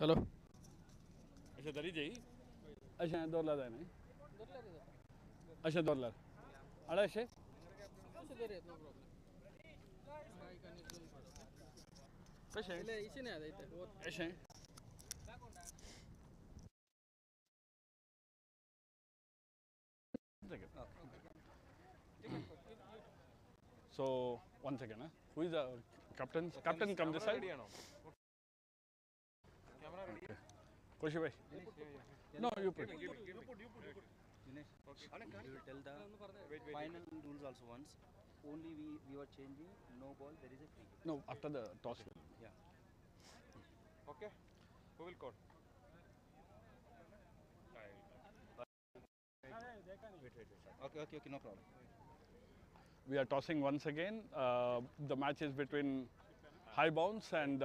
Hello अशा तरी जाई अशा दोरला जाय नाही अशा दोरला अडाशे कसे असे So 1 second, who is the captain? Captain, come this side. Okay. Koshi bhai. No, you put. You will tell the final rules also once. Only we were changing. No ball. There is a free. No, after the toss. Yeah. Okay. Who will call? Okay. No problem. We are tossing once again. The match is between High Bounce and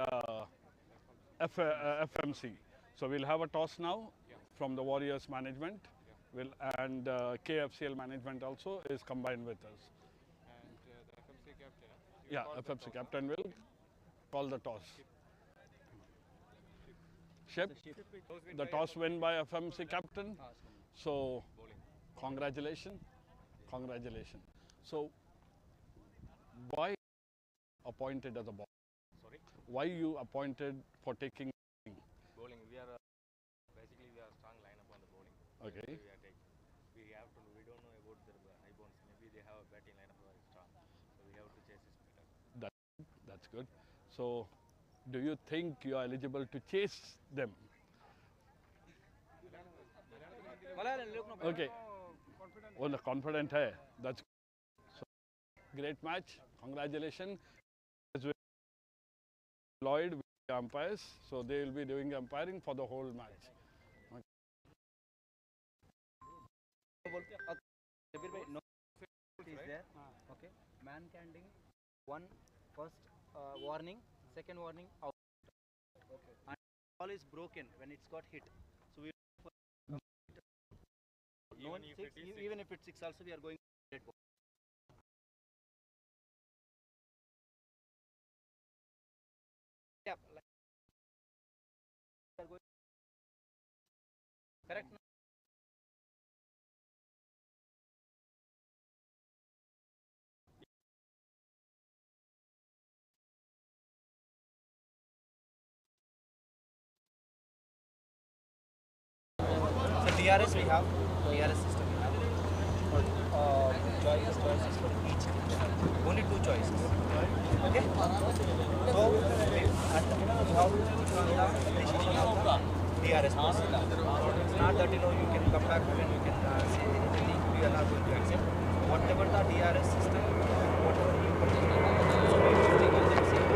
FMC. So we'll have a toss now from the Warriors management. And KFCL management also is combined with us. And the FMC captain. FMC captain will call the toss. Ship, the toss win by FMC captain. So congratulations. So why appointed as a bowler? Sorry? Why you appointed for taking Bowling. We are basically we are strong lineup on the bowling. Okay. We are taking. We don't know about the high bounce. Maybe they have a batting lineup very strong. So we have to chase this better. That's good. So do you think you are eligible to chase them? Okay. Well, confident hai. That's so great match. Congratulations. Lloyd with the umpires, so they will be doing umpiring for the whole match. No is there. Okay. Man canting. One first warning. Second warning out. Okay. And ball is broken when it's got hit. So we even if it's 6 also we are going red ball. Yeah. We are going correct. So DRS we have, DRS system we have. Choices for each team. Only 2 choices. Okay? So we have the decision of the DRS person. It's not that you can come back and you can say anything we are not going to accept. Whatever the DRS system, whatever you put, so we will take on them same.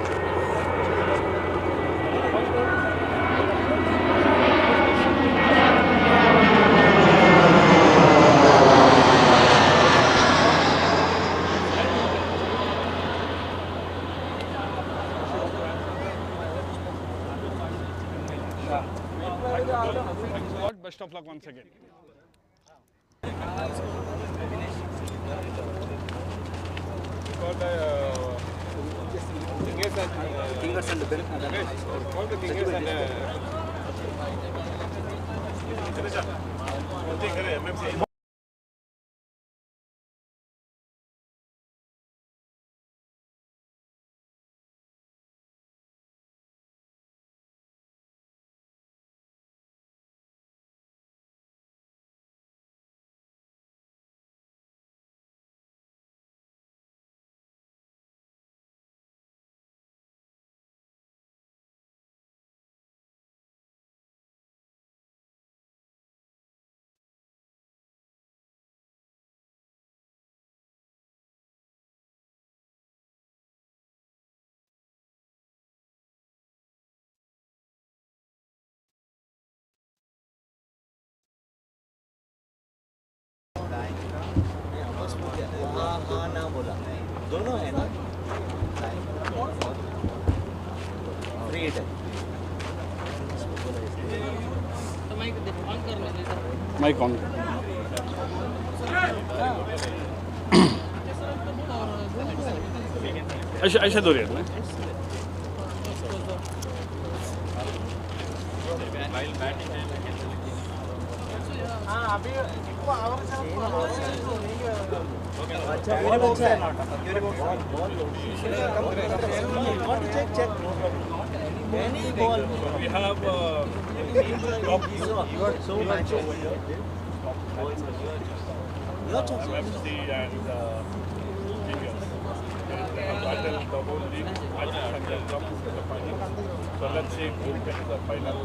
Best of luck once again. Fingers and the bell. Call the fingers and MFC. हाँ ना बोला दोनों है ना free है Mic on. ऐसे दूर है ना while batting time we can select any. Check. Any ball. We have You are so much over here. MFC and Fingers. They have battled the whole league. I think they come to the final. So let's see who gets the final.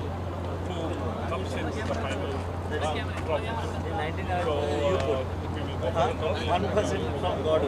Who comes in the final. Trophy. In 19 So you put. we will go for the toss. 1% from God.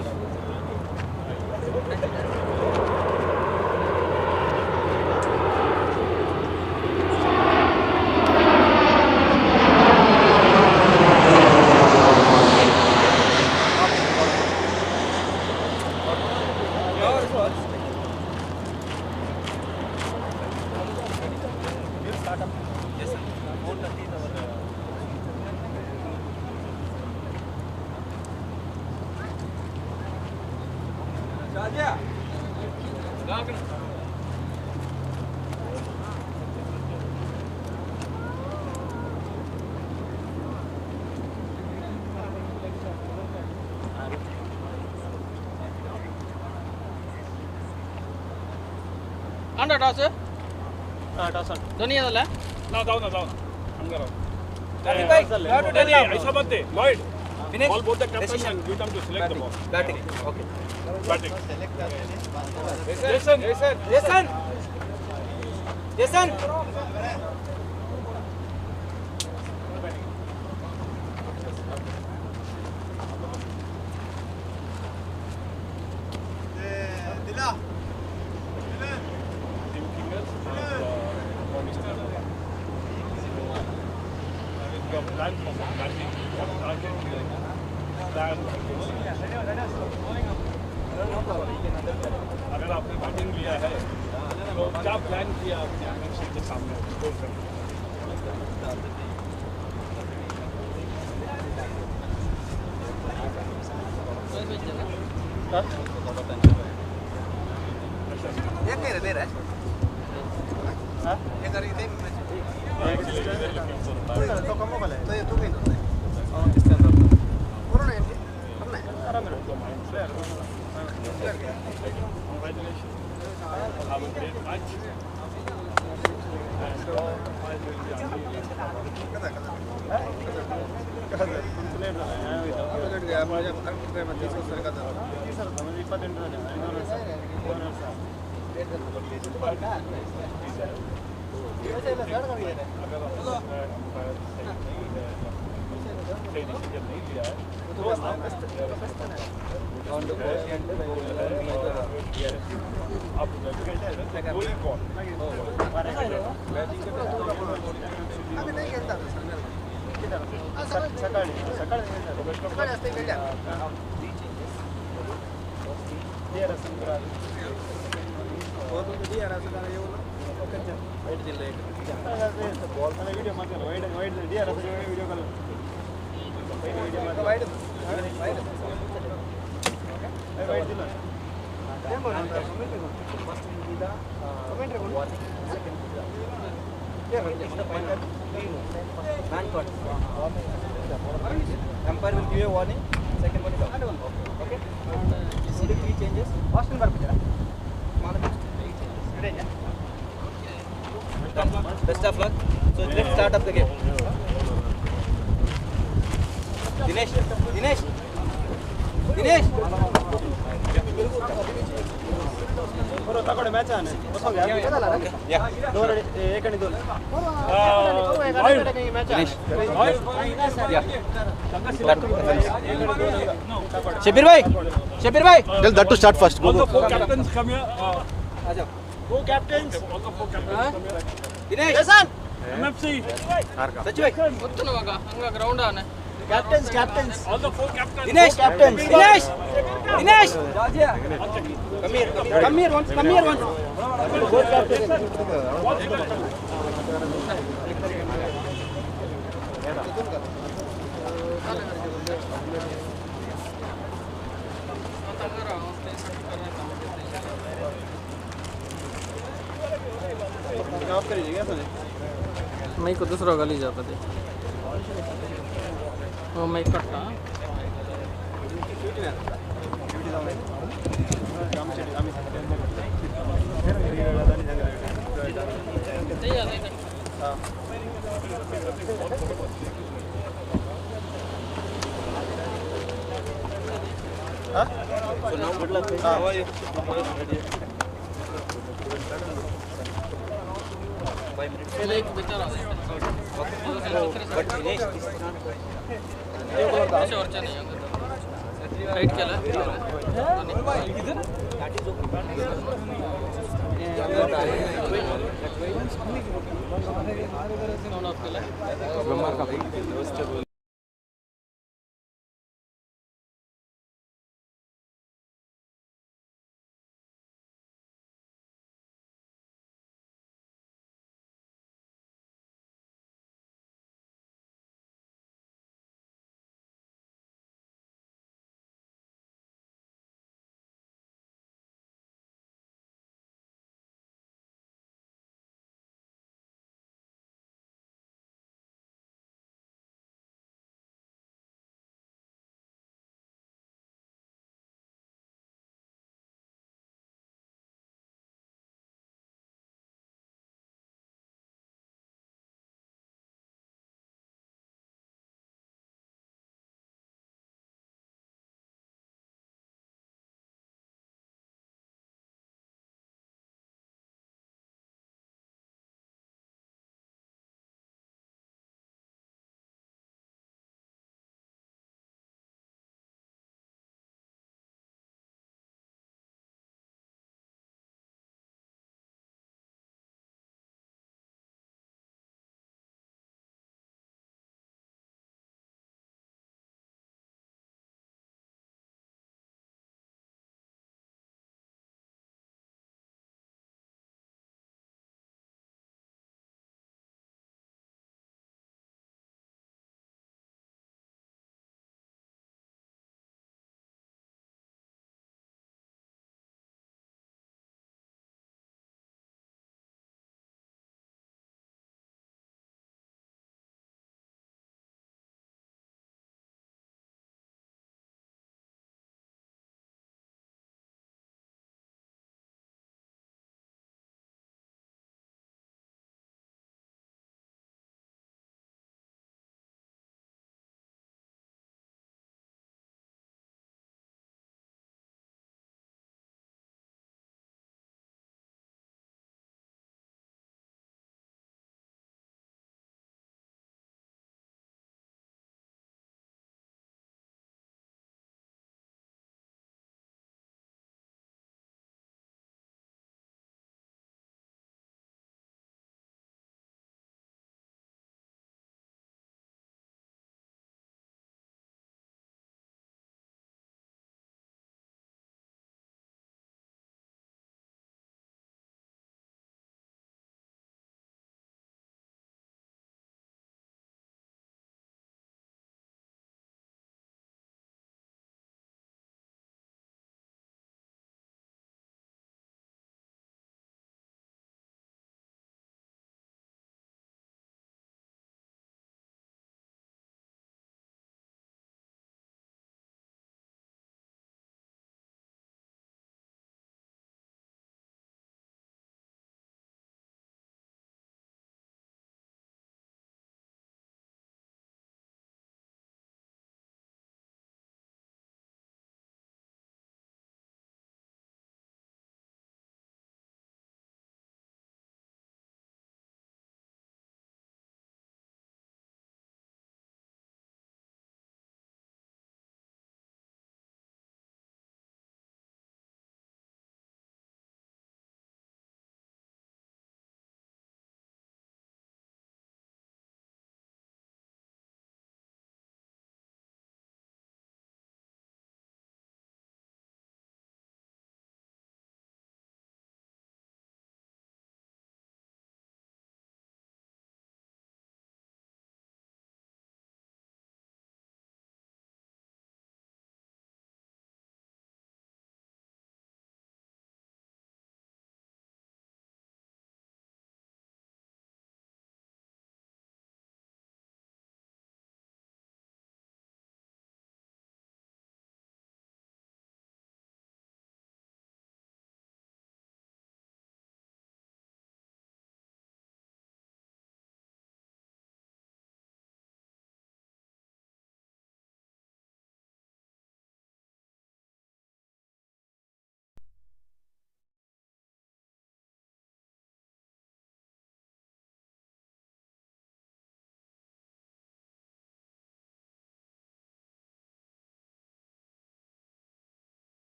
Under toss? Toss on. Don't you know that? Now down. I'm going to Lloyd. Finish. All both the captains and give them to select the ball. Batting. Okay. Batting. Jason. अगर आपने batting लिया है तो क्या plan किया आपने MFC के सामने गोल करने ये कह रहे हैं हाँ ये कर रही थी तो कम वाला है तो ये तो कहीं होता है और किसके अंदर करो ना ये करना है आराम से तो माइंड से Congratulations. Have a great match. Umpire will give you a warning. Second one is out. Okay. Only 3 changes. Austin Barber. Best of luck. So let's start up the game. Dinesh. तगड़े match आने उसको गया या दो एक आणि दोन शबीर भाई Tell that to start first. All the 4 captains come here. आ जाओ 4 captains. All the 4 captains come here. Dinesh MFC. सच भाई ಗೊತ್ತು ನಮಗ ಹಂಗ ಗ್ರೌಂಡ್ ಆನೆ captains All the 4 captains. Dinesh come here once four captains of कर दीजिएगा मैं को दूसरा गली जाता थे वो मैं कट्टा So now good luck. How are you? एक बेचारा But Dinesh, this is not. ऐसे और नहीं राइट केला That is okay.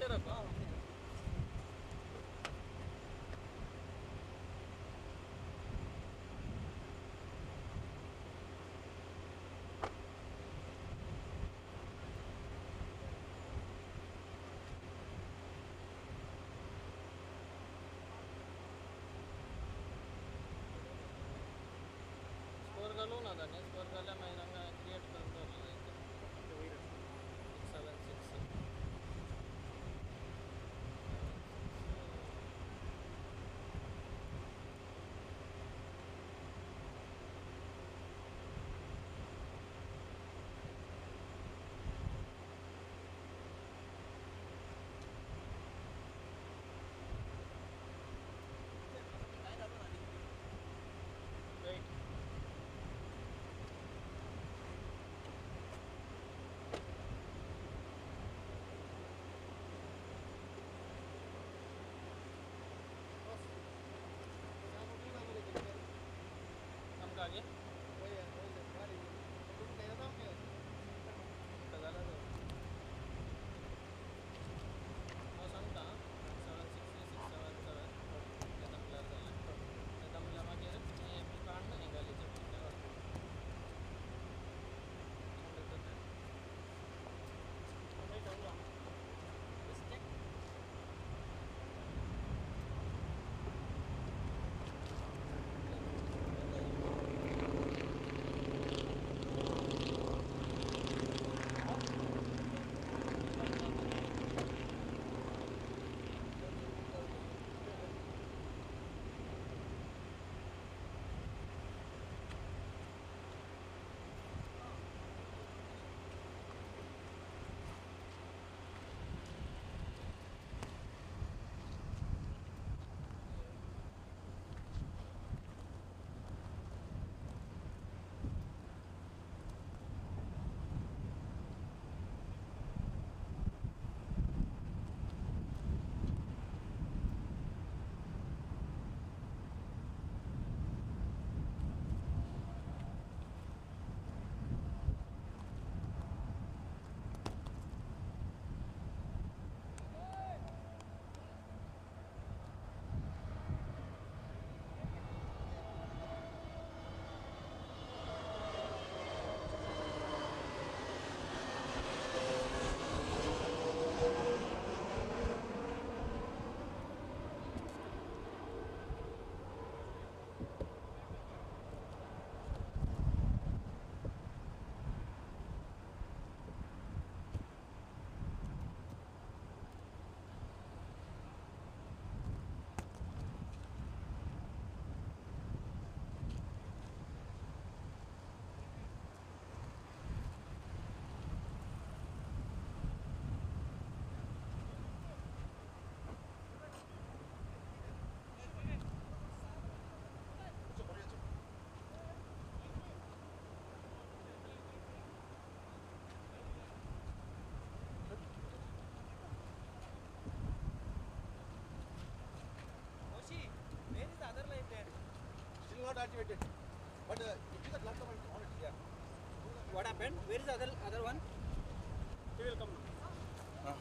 వచ్చారబ్బా स्कोर घालू ना दाने स्कोर घाल्या महिन्यांना क्रिएट करतो 676 Wait. हम कहाँ गए? कदाला तो हो सांगता 76677 एकदम क्लियर झालं एकदम लमा केलं आणि मी काढणं निघालीचे Where is the other light there? Still not activated. But it is a laptop and on it. Yeah. What happened? Where is the other one? He will come now.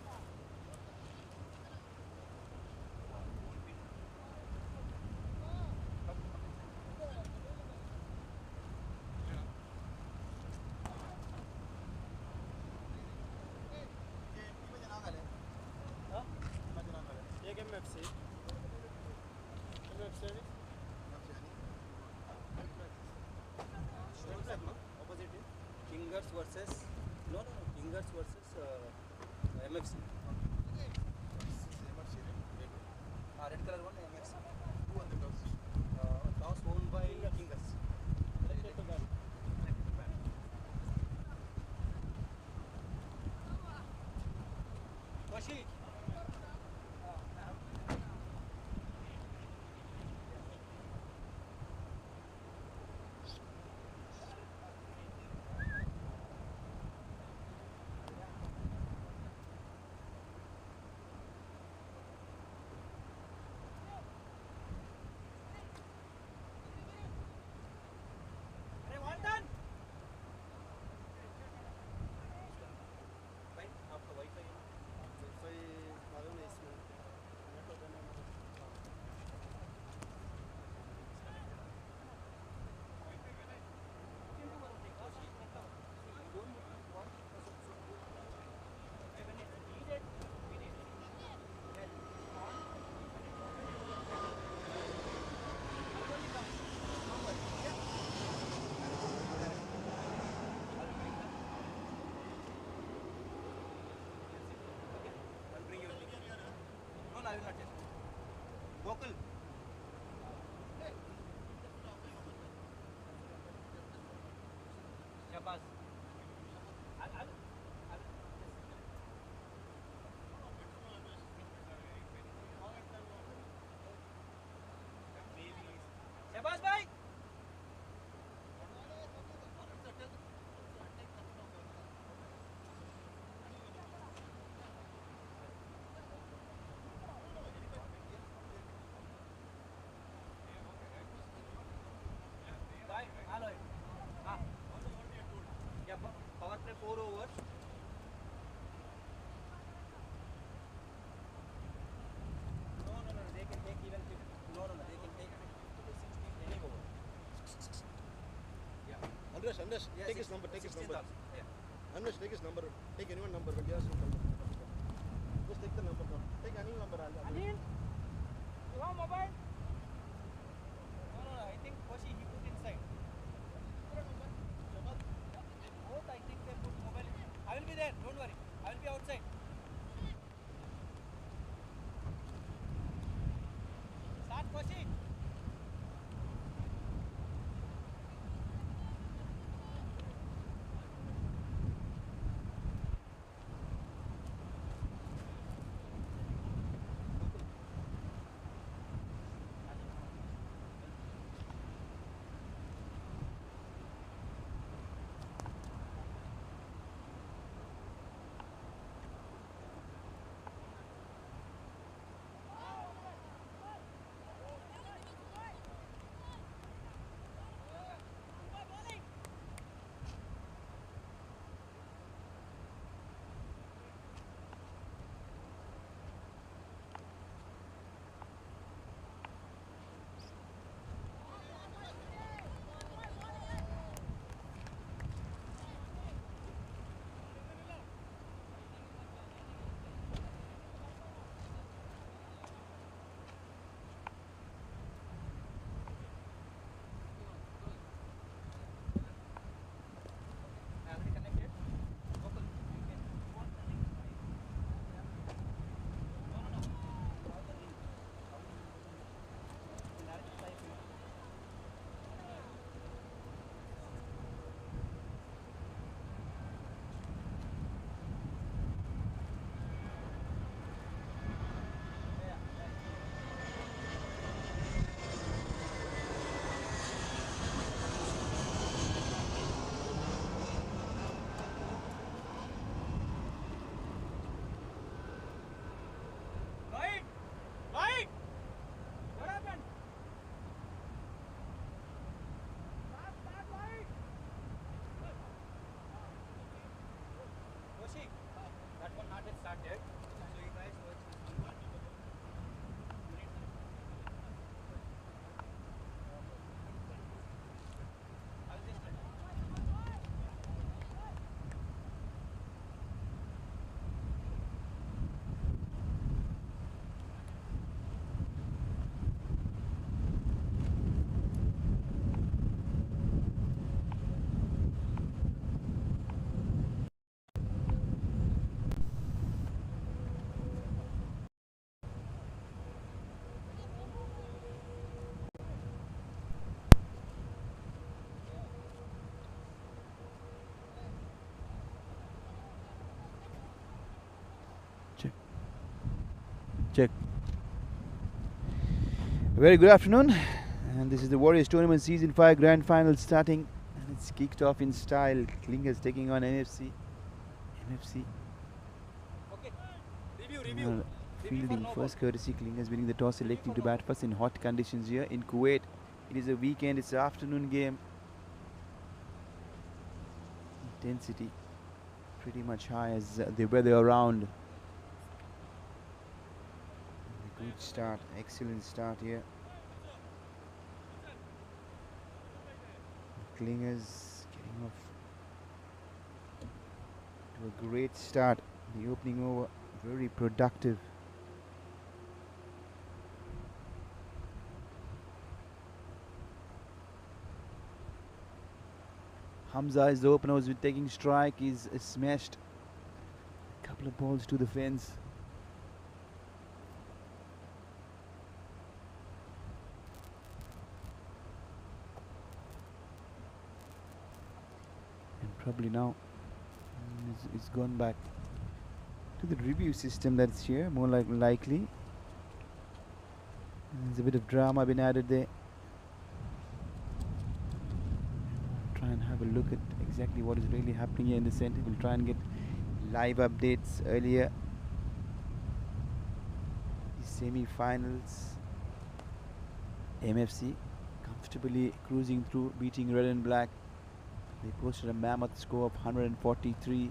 एक MFC Opposite Kingers versus Kingers versus MFC. Red color one MFC. Who won the toss? Toss owned by Kingers. Washi. Wi-Fi I will not tell. Gokul. Shabazz. Shabazz bhai. Bhai, hello. Ah. Yeah, power play 4 overs. No, they can take even 50. No, they can take 50 to 60 any over. Yeah. Andresh, Yeah, take his number, take his number. 16,000. Yeah. Andresh, take his number. Take anyone number. When he asks him, just take the number. Take any number. Anil, you have mobile? No, I think Koshi he put inside. Both I think they put mobile. I will be there, don't worry. I will be outside. Start Koshi. Check. Very good afternoon, and this is the Warriors Tournament Season 5 Grand Final starting, and it's kicked off in style. Klingers taking on MFC. Okay. Review. Fielding first courtesy. Klingers winning the toss, electing to bat first in hot conditions here in Kuwait. It is a weekend, it's an afternoon game. Intensity pretty much high as the weather around. Good start, excellent start here. Klingers getting off to a great start. The opening over, very productive. Hamza is the opener who's taking strike. He's smashed a couple of balls to the fence. probably now it's gone back to the review system that's here, more likely. There's a bit of drama been added there. Try and have a look at exactly what is really happening here in the center. We'll try and get live updates earlier. The semi-finals. MFC comfortably cruising through, beating red and black. They posted a mammoth score of 143,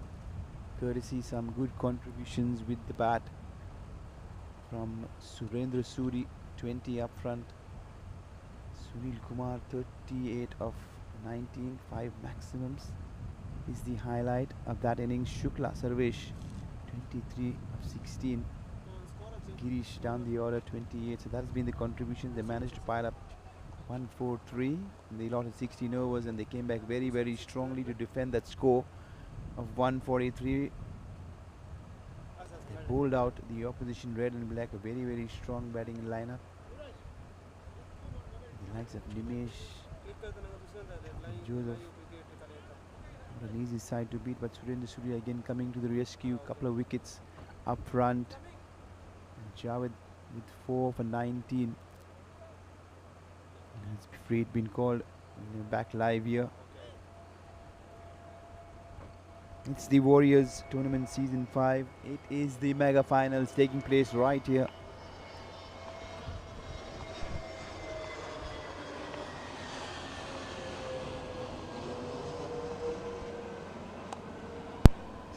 courtesy some good contributions with the bat from Surendra Suri, 20 up front. Sunil Kumar, 38 of 19, 5 maximums is the highlight of that innings. Shukla Sarvesh, 23 of 16. Girish down the order, 28. So that's been the contributions. They managed to pile up 143. They allotted 16 overs and they came back very, very strongly to defend that score of 143. They bowled out the opposition red and black, a very, very strong batting lineup. The likes of Nimesh, Joseph, not an easy side to beat, but Surendra Suri again coming to the rescue. Couple of wickets up front. And Javed with 4 for 19. It's afraid been called back live here. It's the Warriors Tournament Season 5. It is the mega finals taking place right here.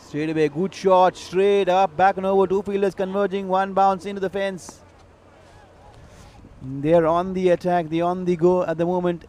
Straight away, good shot, straight up, back and over, two fielders converging, one bounce into the fence. They're on the attack, they're on the go at the moment.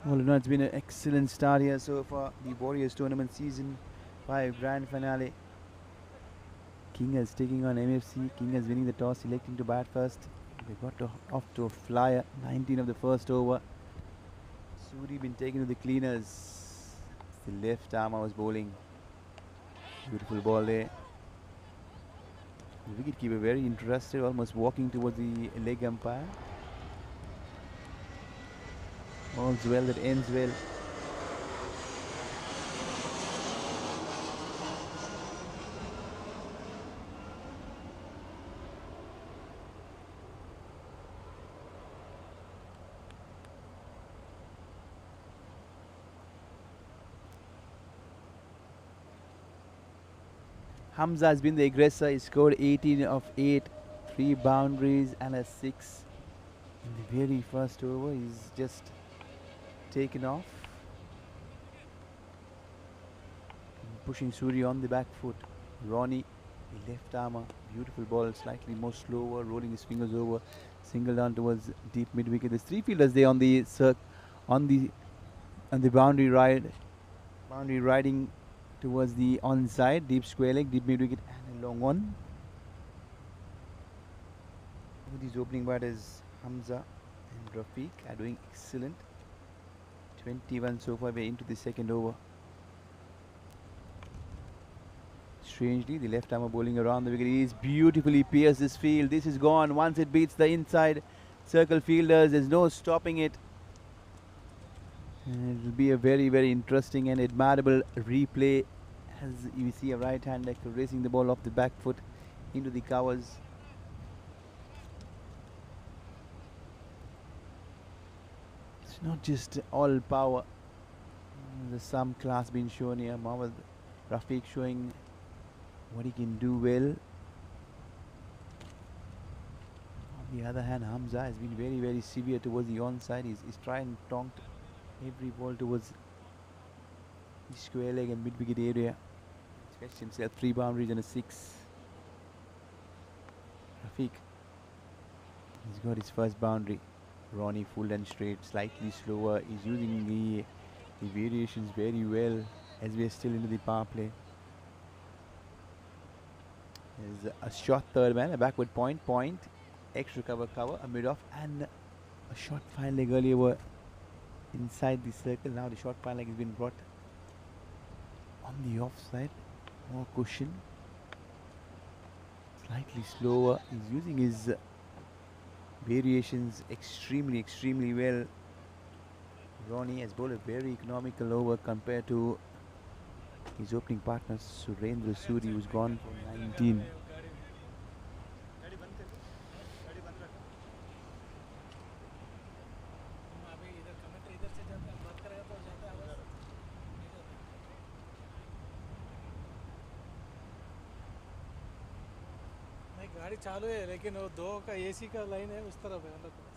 Well, you know, it's been an excellent start here so far. The Warriors tournament season 5 grand finale. King is taking on MFC. King is winning the toss, electing to bat first. They got off to a flyer. 19 of the first over. Suri been taken to the cleaners. The left armer was bowling. Beautiful ball there. The wicketkeeper very interested, almost walking towards the leg umpire. All's well that ends well. Hamza has been the aggressor. He scored 18 of 8, 3 boundaries and a 6 in the very first over. He's just taken off. Pushing Suri on the back foot. Ronnie, the left armer, beautiful ball, slightly more slower, rolling his fingers over, single down towards deep mid wicket. There's 3 fielders there on the on the boundary riding towards the onside, deep square leg, deep mid wicket, and a long one. These opening batters, Hamza and Rafiq, are doing excellent. 21 so far. We're into the second over. Strangely, the left armer bowling around the wicket. He's beautifully pierced this field. This is gone. Once it beats the inside circle fielders, there's no stopping it. And it will be a very, very interesting and admirable replay as you see a right-hander racing the ball off the back foot into the covers. It's not just all power. There's some class being shown here. Mohammad Rafiq showing what he can do well. On the other hand, Hamza has been very, very severe towards the onside. He's trying and tonked every ball towards the square leg and mid wicket area. He's fetched himself 3 boundaries and a 6. Rafiq, he's got his first boundary. Ronnie full and straight, slightly slower. He's using the variations very well as we are still into the power play. There's a short third man, a backward point, extra cover, a mid off, and a short fine leg earlier were inside the circle. Now the short fine leg has been brought on the offside. More cushion. Slightly slower. He's using his variations extremely well. Ronnie has bowled a very economical over compared to his opening partner Surendra Suri, who's gone for 19. गाड़ी चालू है लेकिन वो 2 का AC का line है उस तरफ है मतलब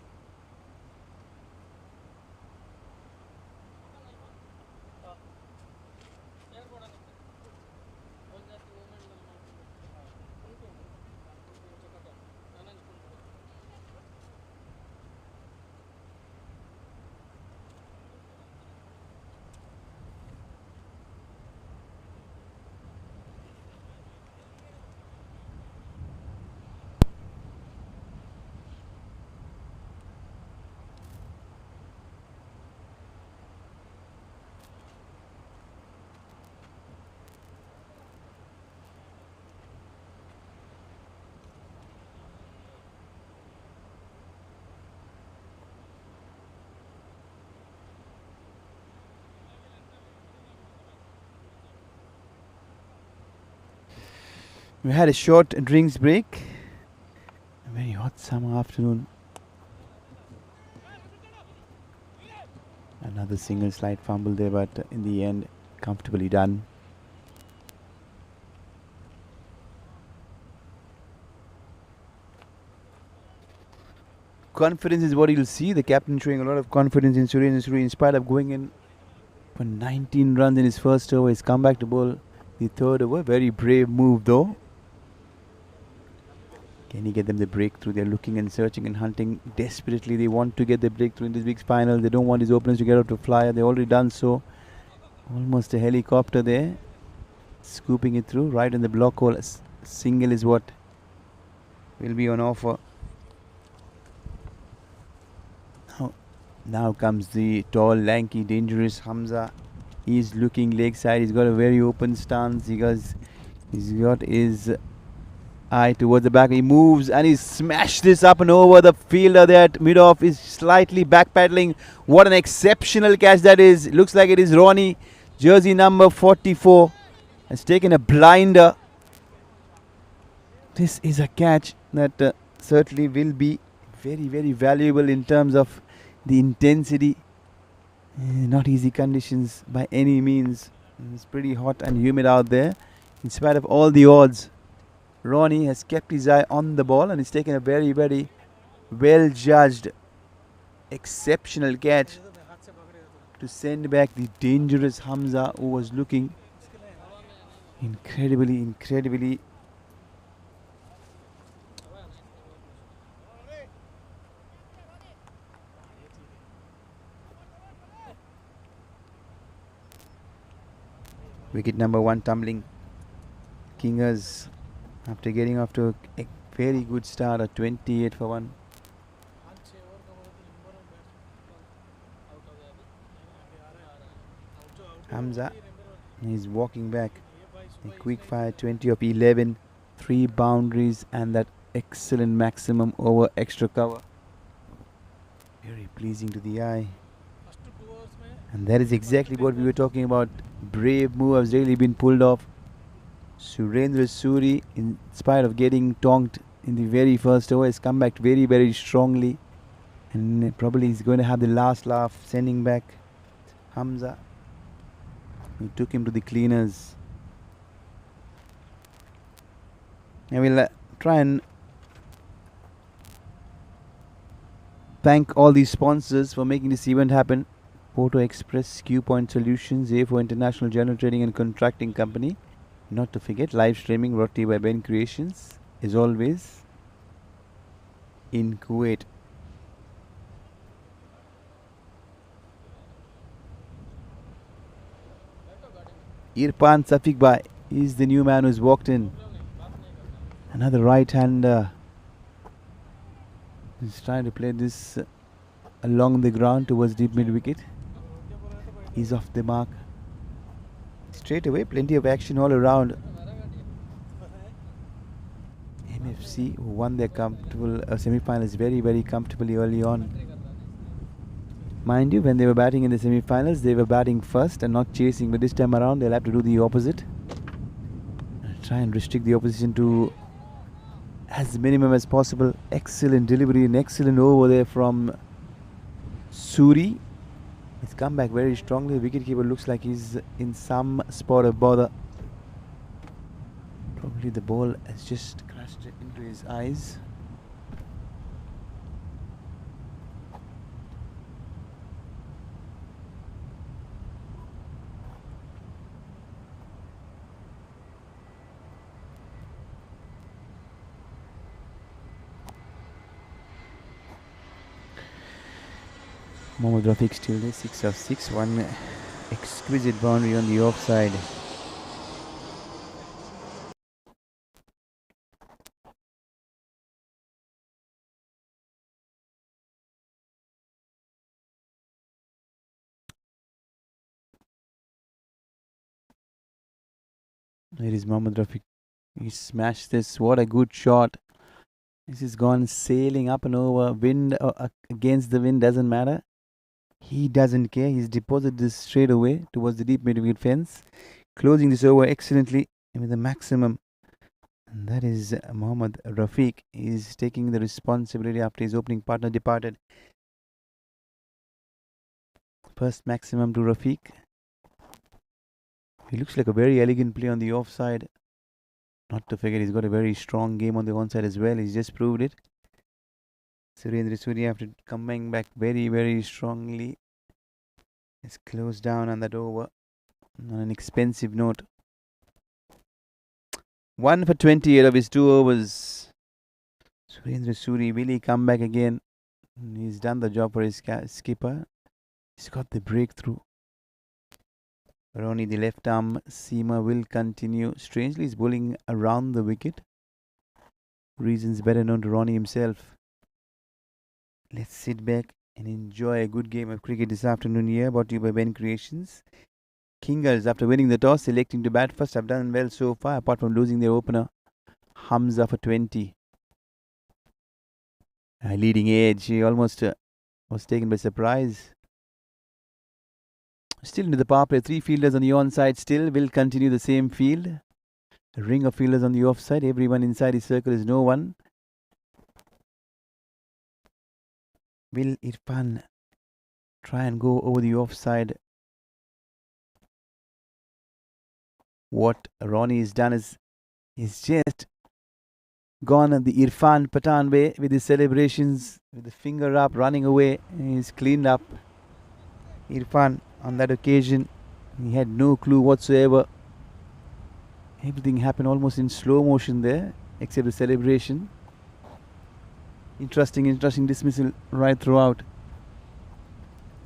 We had a short drinks break. A very hot summer afternoon. Another single slight fumble there, but in the end, comfortably done. Confidence is what you'll see. The captain showing a lot of confidence in Surendra Suri in spite of going in for 19 runs in his first over. He's come back to bowl the third over. Very brave move though. Can he get them the breakthrough? They're looking and searching and hunting desperately. They want to get the breakthrough in this big final. They don't want his openers to get out to flyer. They've already done so. Almost a helicopter there. Scooping it through right in the block hole. Single is what will be on offer. Now comes the tall, lanky, dangerous Hamza. He's looking leg side. He's got a very open stance. He's got his eye towards the back. He moves and he smashed this up and over. The fielder there at mid-off is slightly backpedaling. What an exceptional catch that is. Looks like it is Ronnie, jersey number 44. Has taken a blinder. This is a catch that certainly will be very, very valuable in terms of the intensity. Not easy conditions by any means. It's pretty hot and humid out there. In spite of all the odds, Ronnie has kept his eye on the ball and he's taken a very, very well judged, exceptional catch to send back the dangerous Hamza, who was looking incredibly wicket number 1 tumbling. Kingers, after getting off to a very good start at 28 for 1. Hamza is walking back. A quick fire 20 of 11, 3 boundaries and that excellent maximum over extra cover. Very pleasing to the eye. And that is exactly what we were talking about. Brave move has really been pulled off. Surendra Suri, in spite of getting tonked in the very first over, has come back very, very strongly. And probably is going to have the last laugh, sending back Hamza, who took him to the cleaners. I will try and thank all these sponsors for making this event happen. Porto Express, Q Point Solutions, A4 International General Trading and Contracting Company. Not to forget, live streaming brought to you by BENCREATIONS, as always, in Kuwait. Irfan Safiq Bhai is the new man who's walked in. Another right-hander. He's trying to play this along the ground towards deep mid-wicket. He's off the mark. Straight away, plenty of action all around. MFC, who won their comfortable semi-finals very, very comfortably early on. Mind you, when they were batting in the semi-finals, they were batting first and not chasing. But this time around, they'll have to do the opposite. Try and restrict the opposition to as minimum as possible. Excellent delivery, an excellent over there from Suri. He's come back very strongly. The wicketkeeper looks like he's in some spot of bother. Probably the ball has just crashed into his eyes. Mohammad Rafiq still there, 6 of 6, one exquisite boundary on the offside. There is Mohammad Rafiq. He smashed this. What a good shot. This has gone sailing up and over. Wind or against the wind, doesn't matter. He doesn't care. He's deposited this straight away towards the deep mid-wicket fence, closing this over excellently with the maximum. And that is Mohammad Rafiq. He's taking the responsibility after his opening partner departed. First maximum to Rafiq. He looks like a very elegant play on the offside. Not to forget, he's got a very strong game on the onside as well. He's just proved it. Surendra Suri, after coming back very, very strongly, has closed down on that over on an expensive note. 1 for 28 of his 2 overs. Surendra Suri, will he come back again? He's done the job for his skipper. He's got the breakthrough. Ronnie, the left arm seamer, will continue. Strangely, he's bowling around the wicket. Reasons better known to Ronnie himself. Let's sit back and enjoy a good game of cricket this afternoon here, brought to you by Ben Creations. Kingers, after winning the toss, selecting to bat first, have done well so far, apart from losing their opener, Hamza, for 20. Leading edge, he almost was taken by surprise. Still into the power play, 3 fielders on the onside still, will continue the same field. A ring of fielders on the offside, everyone inside his circle is no one. Will Irfan try and go over the offside? What Ronnie has done is he's just gone the Irfan Pathan way with his celebrations, with the finger up, running away. He's cleaned up. Irfan, on that occasion, he had no clue whatsoever. Everything happened almost in slow motion there, except the celebration. Interesting dismissal right throughout.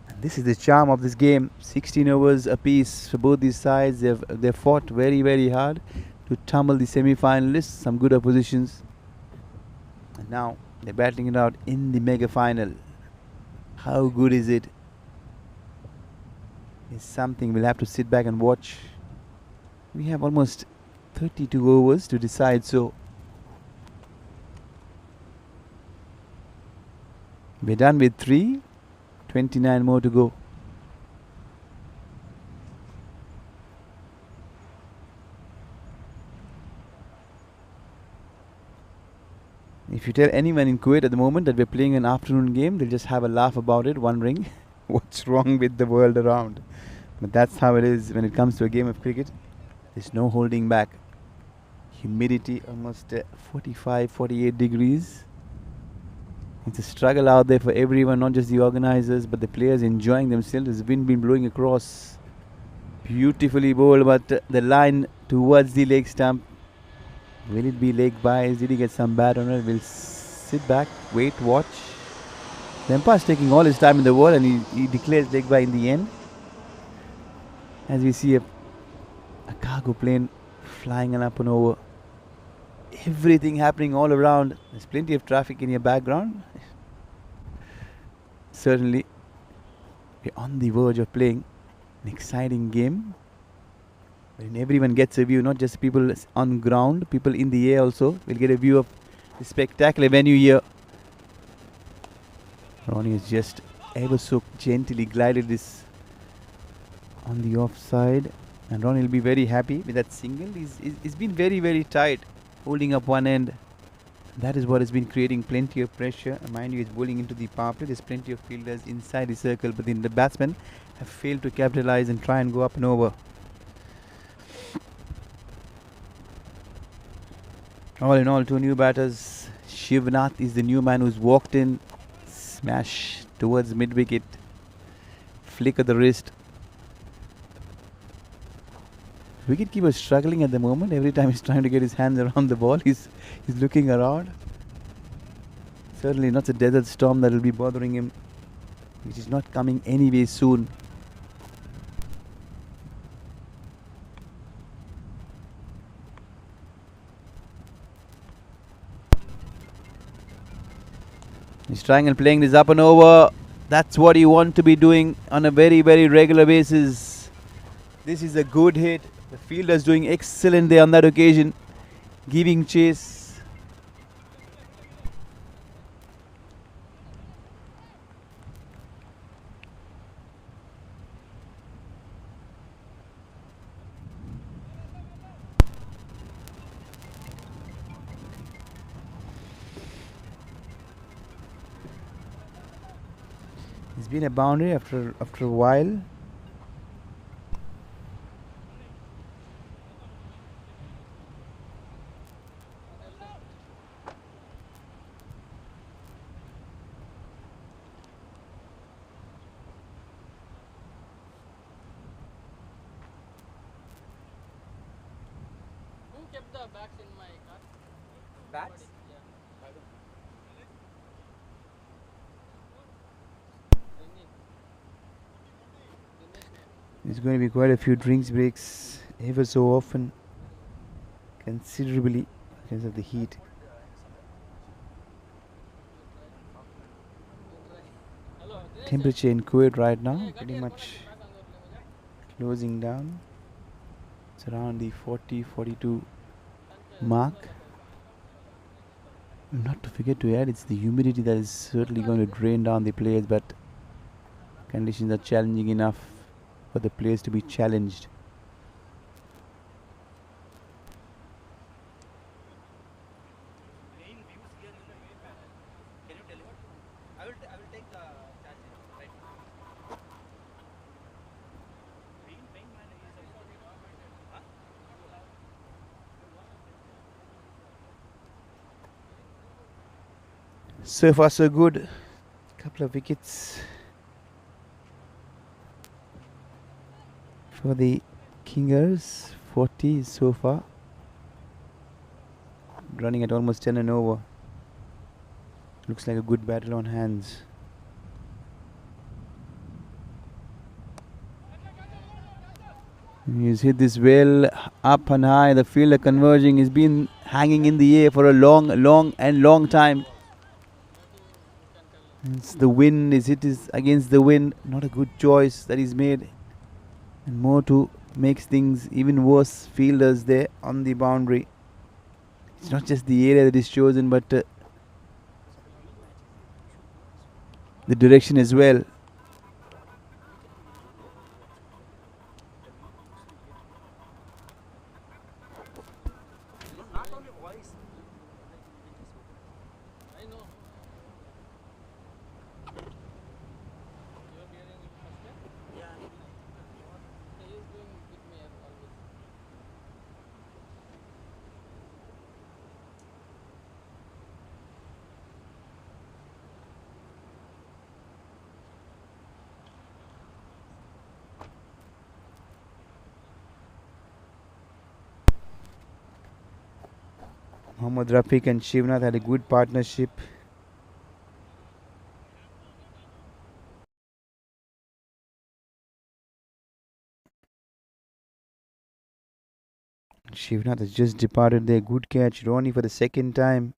And this is the charm of this game. 16 overs apiece for both these sides. They've fought very, very hard to tumble the semi-finalists. Some good oppositions. And now they're battling it out in the mega final. How good is it? It's something we'll have to sit back and watch. We have almost 32 overs to decide, so we're done with 3, 29 more to go. If you tell anyone in Kuwait at the moment that we're playing an afternoon game, they'll just have a laugh about it, wondering what's wrong with the world around. But that's how it is when it comes to a game of cricket. There's no holding back. Humidity almost 45, 48 degrees. It's a struggle out there for everyone, not just the organizers, but the players enjoying themselves. There's wind been blowing across. Beautifully bowled, but the line towards the leg stump. Will it be leg bias? Did he get some bat on it? We'll sit back, wait, watch. The umpire's taking all his time in the world, and he declares leg bye in the end. As we see a cargo plane flying up and over. Everything happening all around. There's plenty of traffic in your background. Certainly, we're on the verge of playing an exciting game. When everyone gets a view, not just people on ground, people in the air also will get a view of the spectacular venue here. Ronnie has just ever so gently glided this on the offside, and Ronnie will be very happy with that single. He's been very, very tight, holding up one end. That is what has been creating plenty of pressure. Mind you, he's bowling into the power play. There's plenty of fielders inside the circle, but then the batsmen have failed to capitalize and try and go up and over. All in all, 2 new batters. Shivnath is the new man who's walked in. Smash towards mid-wicket. Flick of the wrist. Wicketkeeper struggling at the moment. Every time he's trying to get his hands around the ball, he's looking around. Certainly not a desert storm that will be bothering him, which is not coming anyway soon. He's trying and playing this up and over. That's what you want to be doing on a very, very regular basis. This is a good hit. The fielder's doing excellent there on that occasion, giving chase. It's been a boundary after a while. Who kept the bags in my car? Bats? Yeah. There's going to be quite a few drinks breaks ever so often, considerably because of the heat. Temperature in Kuwait right now pretty much closing down. It's around the 40-42 mark. Not to forget to add, it's the humidity that is certainly going to drain down the players, but conditions are challenging enough for the players to be challenged. Main views here in the can you tell me? I will take the charge right now. Main man is huh? So far so good. Couple of wickets for the Kingers. 40 so far. Running at almost 10 and over. Looks like a good battle on hands. He's hit this well up and high. The fielder converging. He's been hanging in the air for a long time. It's the wind. His hit is against the wind. Not a good choice that he's made. And more to makes things even worse. Fielders there on the boundary. It's not just the area that is chosen, but the direction as well. Not only voice. I know. You're hearing it first time? Yeah. He is doing with me always. Mohammad Rafiq and Shivnath had a good partnership. Shivnath has just departed there. Good catch. Ronnie for the second time.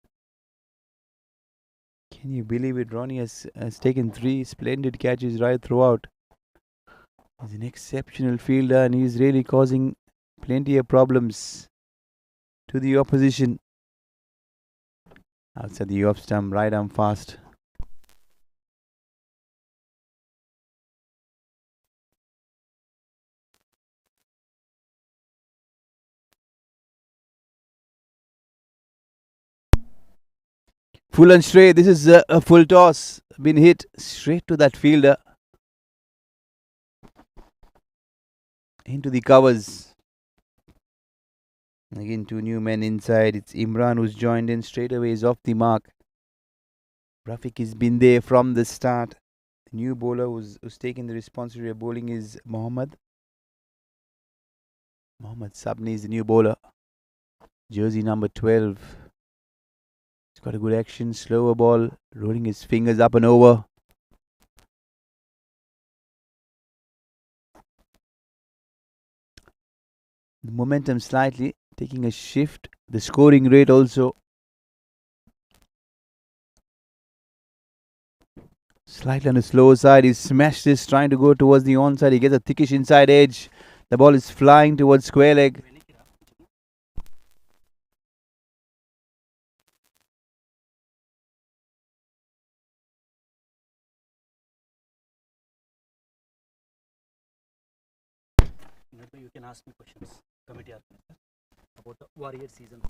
Can you believe it? Ronnie has taken 3 splendid catches right throughout. He's an exceptional fielder and he's really causing plenty of problems to the opposition. Outside the off stump, right arm fast. Full and straight. This is a full toss. Been hit straight to that fielder. Into the covers. Again, 2 new men inside. It's Imran who's joined in straight away. Is off the mark. Rafiq has been there from the start. The new bowler who's taken the responsibility of bowling is Mohammad. Mohammad Sabni is the new bowler. Jersey number 12. He's got a good action. Slower ball. Rolling his fingers up and over. The momentum slightly taking a shift. The scoring rate also slightly on the slow side. He smashed this, trying to go towards the onside. He gets a thickish inside edge. The ball is flying towards square leg. You can ask me questions, committee organizer, about the Warrior season.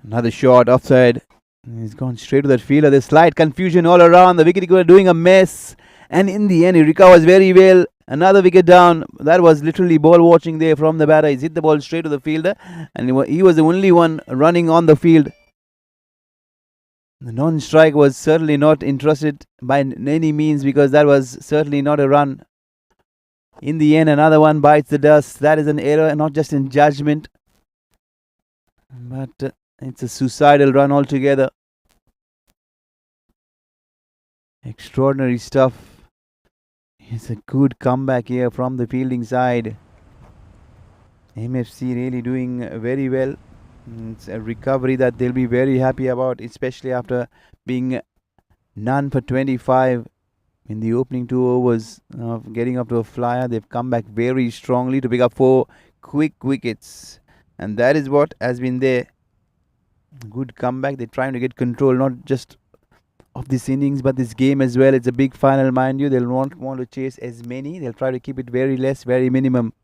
Another shot offside. He's gone straight to that fielder. There's slight confusion all around. The wicketkeeper doing a mess. And in the end, he recovers very well. Another wicket down. That was literally ball watching there from the batter. He's hit the ball straight to the fielder. And he was the only one running on the field. The non-strike was certainly not interested by any means, because that was certainly not a run. In the end, another one bites the dust. That is an error, not just in judgment, but it's a suicidal run altogether. Extraordinary stuff. It's a good comeback here from the fielding side. MFC really doing very well. It's a recovery that they'll be very happy about, especially after being none for 25 in the opening 2 overs of getting up to a flyer. They've come back very strongly to pick up 4 quick wickets, and that is what has been their good comeback. They're trying to get control not just of this innings but this game as well. It's a big final, mind you. They'll not want to chase as many. They'll try to keep it very less, very minimum.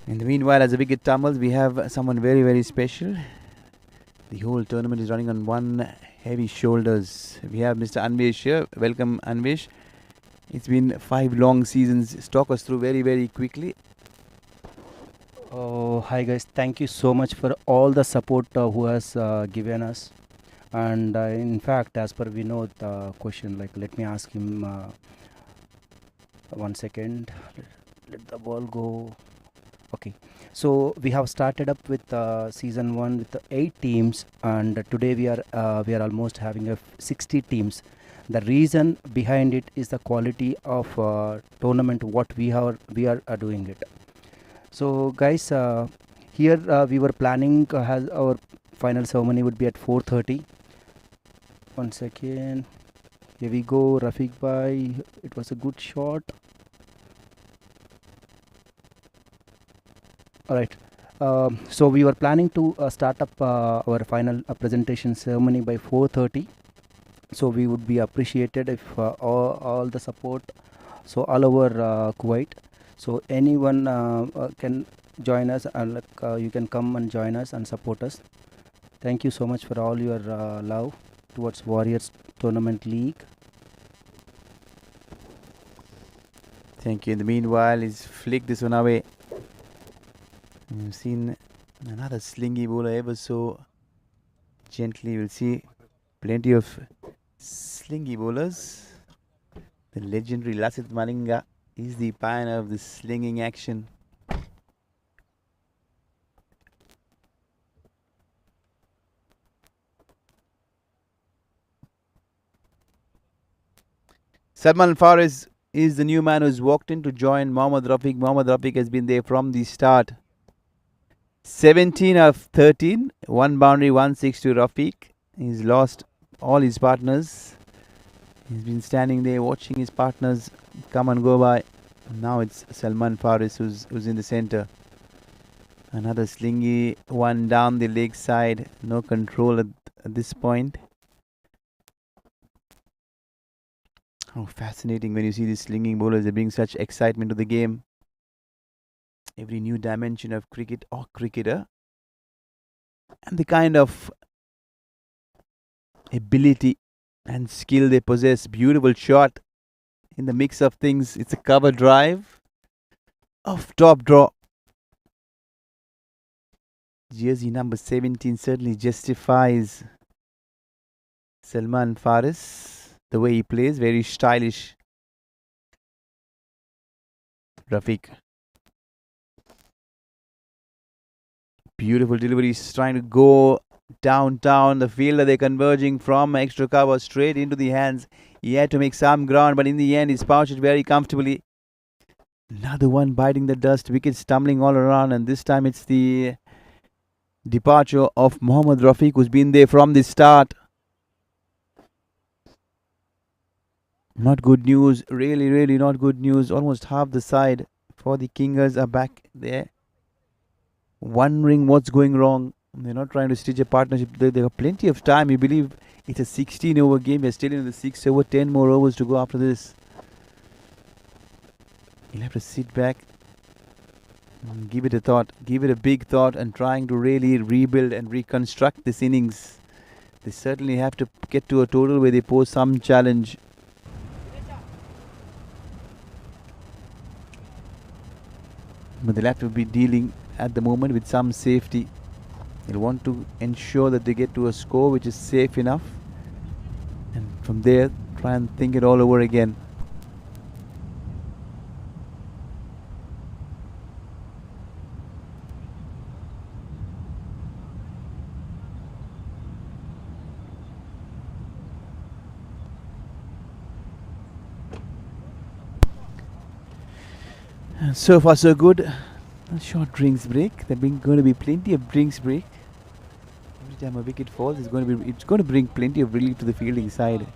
In the meanwhile, as a wicket tumbles, we have someone very, very special. The whole tournament is running on one heavy shoulders. We have Mr. Anvesh here. Welcome, Anvesh. It's been 5 long seasons. Talk us through very, very quickly. Oh, hi guys. Thank you so much for all the support who has given us. And in fact, as per Vinod question, like let me ask him 1 second. Let the ball go. Okay, so we have started up with season 1 with 8 teams, and today we are almost having 60 teams. The reason behind it is the quality of tournament what we are doing it. So guys, here we were planning has our final ceremony would be at 4:30. 1 second. Here we go, Rafiq bhai. It was a good shot. Alright, so we were planning to start up our final presentation ceremony by 4:30. So we would be appreciated if all the support, so all over Kuwait. So anyone can join us, and you can come and join us and support us. Thank you so much for all your love towards Warriors Tournament League. Thank you. In the meanwhile, he's flicked this one away. We've seen another slingy bowler ever so gently. We'll see plenty of slingy bowlers. The legendary Lasith Malinga is the pioneer of the slinging action. Salman Faris is the new man who's walked in to join Mohammad Rafiq. Mohammad Rafiq has been there from the start. 17 of 13, 1 boundary, 1 6 to Rafiq. He's lost all his partners. He's been standing there watching his partners come and go by. Now it's Salman Faris who's in the center. Another slingy one down the leg side. No control at this point. How fascinating when you see these slinging bowlers. They bring such excitement to the game. Every new dimension of cricket or cricketer, and the kind of ability and skill they possess. Beautiful shot in the mix of things. It's a cover drive off top draw. Jersey number 17 certainly justifies Salman Faris. The way he plays, very stylish. Rafiq. Beautiful delivery. He's trying to go downtown. The fielder, they're converging from extra cover straight into the hands. He had to make some ground, but in the end, he's pouched it very comfortably. Another one biting the dust. Wickets tumbling all around, and this time it's the departure of Mohammad Rafiq, who's been there from the start. Not good news. Really, really not good news. Almost half the side for the Kingers are back there, wondering what's going wrong. They're not trying to stitch a partnership. They have plenty of time. You believe it's a 16 over game. We're still in the 6 over, 10 more overs to go after this. You'll have to sit back and give it a thought, give it a big thought, and trying to really rebuild and reconstruct this innings. They certainly have to get to a total where they pose some challenge. But they'll have to be dealing at the moment with some safety. They'll want to ensure that they get to a score which is safe enough, and from there try and think it all over again. So far so good. A short drinks break. There's going to be plenty of drinks break. Every time a wicket falls, it's going to bring plenty of relief to the fielding side,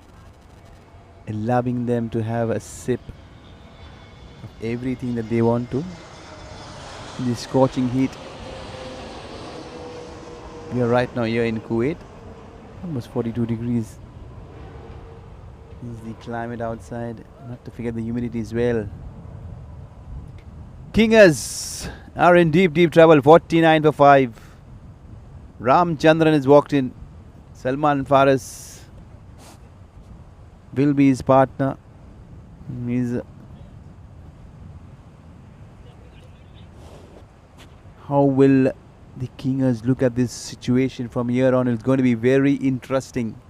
allowing them to have a sip of everything that they want to in this scorching heat. We are right now here in Kuwait, almost 42 degrees. This is the climate outside. Not to forget the humidity as well. Kingers are in deep trouble. 49 for 5. Ram Chandran has walked in. Salman Faris will be his partner. How will the Kingers look at this situation from here on? It's going to be very interesting.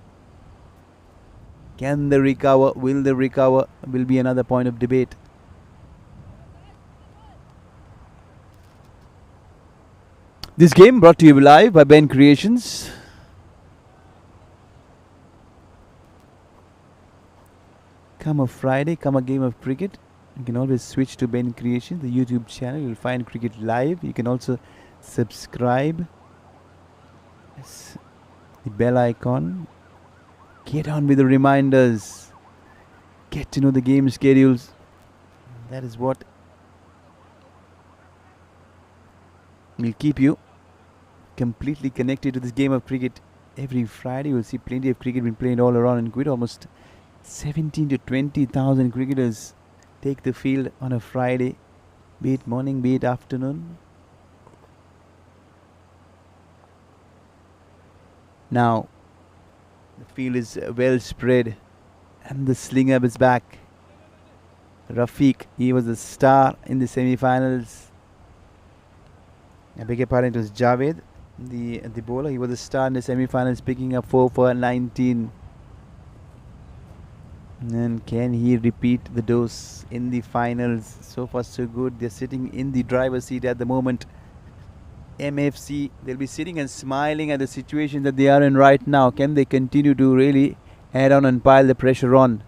Can they recover? Will they recover? Will be another point of debate. This game brought to you live by Ben Creations. Come a Friday, come a game of cricket, you can always switch to Ben Creations, the YouTube channel. You'll find cricket live. You can also subscribe. Yes. The bell icon. Get on with the reminders. Get to know the game schedules. That is what will keep you completely connected to this game of cricket. Every Friday you will see plenty of cricket being played all around in Kuwait. Almost 17 to 20,000 cricketers take the field on a Friday, be it morning, be it afternoon. Now the field is well spread and the slinger is back. Rafiq, he was a star in the semi-finals. I beg your pardon, it was Javed, the bowler. He was a star in the semi-finals, picking up 4 for 19. And can he repeat the dose in the finals? So far so good. They're sitting in the driver's seat at the moment. MFC, they'll be sitting and smiling at the situation that they are in right now. Can they continue to really head on and pile the pressure on?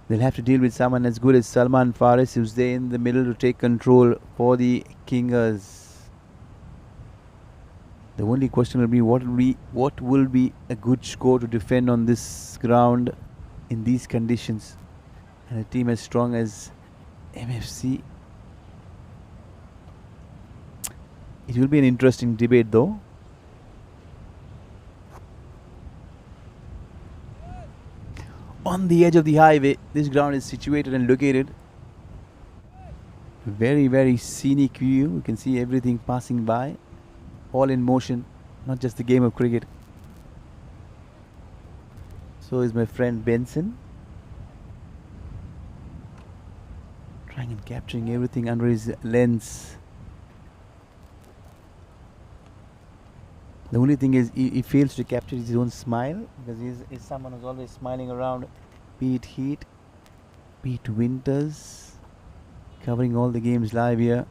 They'll have to deal with someone as good as Salman Faris, who's there in the middle to take control for the Kingers. The only question will be what will be a good score to defend on this ground in these conditions. And a team as strong as MFC. It will be an interesting debate though. On the edge of the highway, this ground is situated and located. Very, very scenic view. You can see everything passing by, all in motion, not just the game of cricket. So is my friend Benson, trying and capturing everything under his lens. The only thing is he fails to capture his own smile, because he's someone who's always smiling around, be it heat, be it winters, covering all the games live here,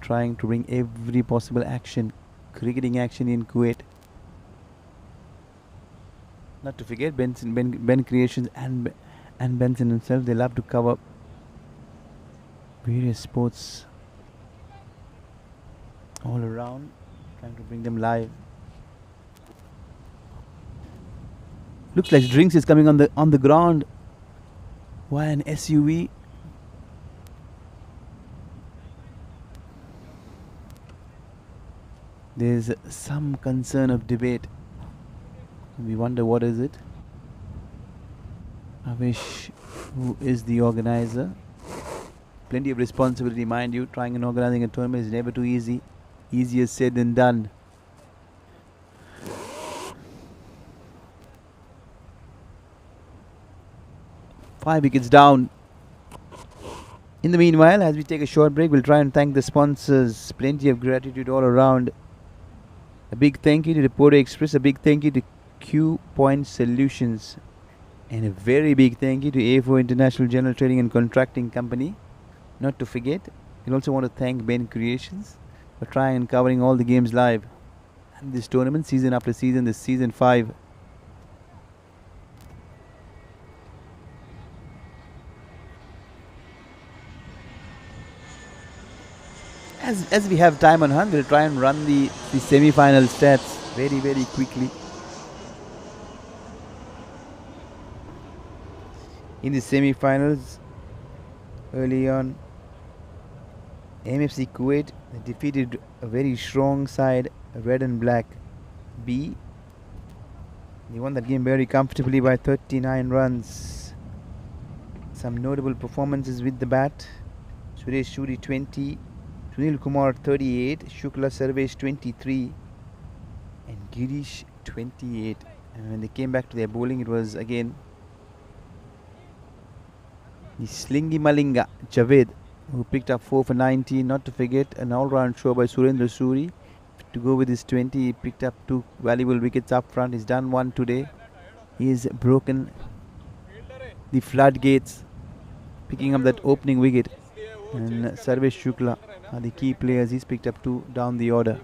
trying to bring every possible action, cricketing action in Kuwait. Not to forget Ben Creations and Benson himself, they love to cover various sports all around, trying to bring them live. Looks like drinks is coming on the ground. Why an SUV? There's some concern of debate. We wonder what is it. I wish who is the organizer. Plenty of responsibility, mind you. Trying and organizing a tournament is never too easy. Easier said than done. Five wickets down. In the meanwhile, as we take a short break, we'll try and thank the sponsors. Plenty of gratitude all around. A big thank you to the Port Express. A big thank you to Q Point Solutions. And a very big thank you to A4 International General Trading and Contracting Company. Not to forget, we also want to thank Ben Creations for trying and covering all the games live. And this tournament, season after season, this season 5. As we have time on hand, we'll try and run the semi-final stats very, very quickly. In the semi-finals, early on, MFC Kuwait defeated a very strong side, red and black B. They won that game very comfortably by 39 runs. Some notable performances with the bat. Suresh Shuri 20, Sunil Kumar 38, Shukla Sarvesh 23 and Girish 28. And when they came back to their bowling, it was again the Slingy Malinga Javed who picked up 4 for 19. Not to forget an all-round show by Surendra Suri. To go with his 20, he picked up 2 valuable wickets up front. He's done one today. He's broken the floodgates, picking up that opening wicket. And Sarvesh Shukla are the key players. He's picked up 2 down the order.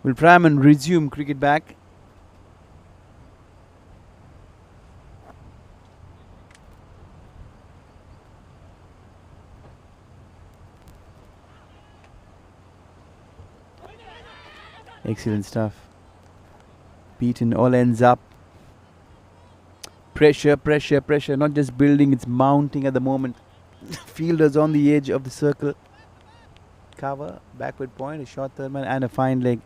We'll try and resume cricket back. Excellent stuff. Beaten all ends up. Pressure, pressure, pressure. Not just building, it's mounting at the moment. Fielders on the edge of the circle. Cover, backward point, a short third man and a fine leg.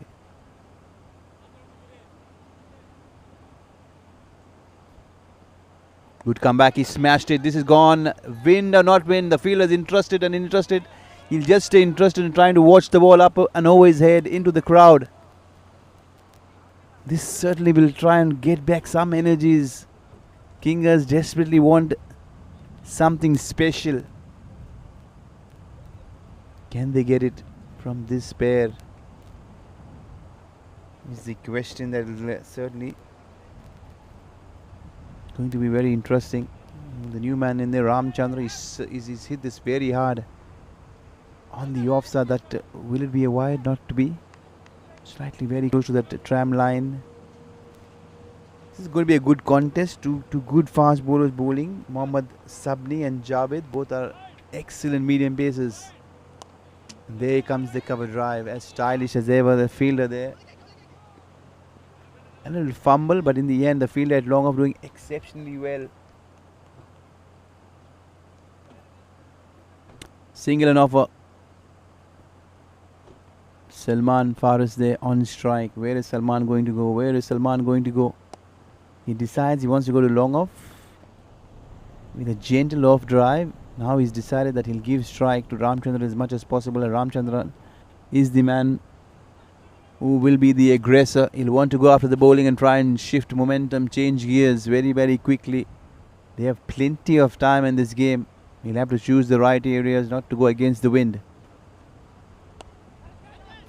Good comeback, he smashed it. This is gone. Wind or not wind, the fielder is interested and interested. He'll just stay interested in trying to watch the ball up and over his head into the crowd. This certainly will try and get back some energies. Kingers desperately want something special. Can they get it from this pair? Is the question that will certainly going to be very interesting. The new man in there, Ramchandra, is hit this very hard on the offside. That will it be a wide? Not to be. Slightly very close to that tram line. This is going to be a good contest. Two good fast bowlers bowling. Mohammad Sabni and Javed, both are excellent medium pacers. And there comes the cover drive, as stylish as ever. The fielder there. A little fumble, but in the end the fielder at long off doing exceptionally well. Single and offer. Salman Faris there on strike. Where is Salman going to go? Where is Salman going to go? He decides he wants to go to long off with a gentle off drive. Now he's decided that he'll give strike to Ramchandran as much as possible. And Ramchandran is the man who will be the aggressor. He'll want to go after the bowling and try and shift momentum, change gears very, very quickly. They have plenty of time in this game. He'll have to choose the right areas, not to go against the wind.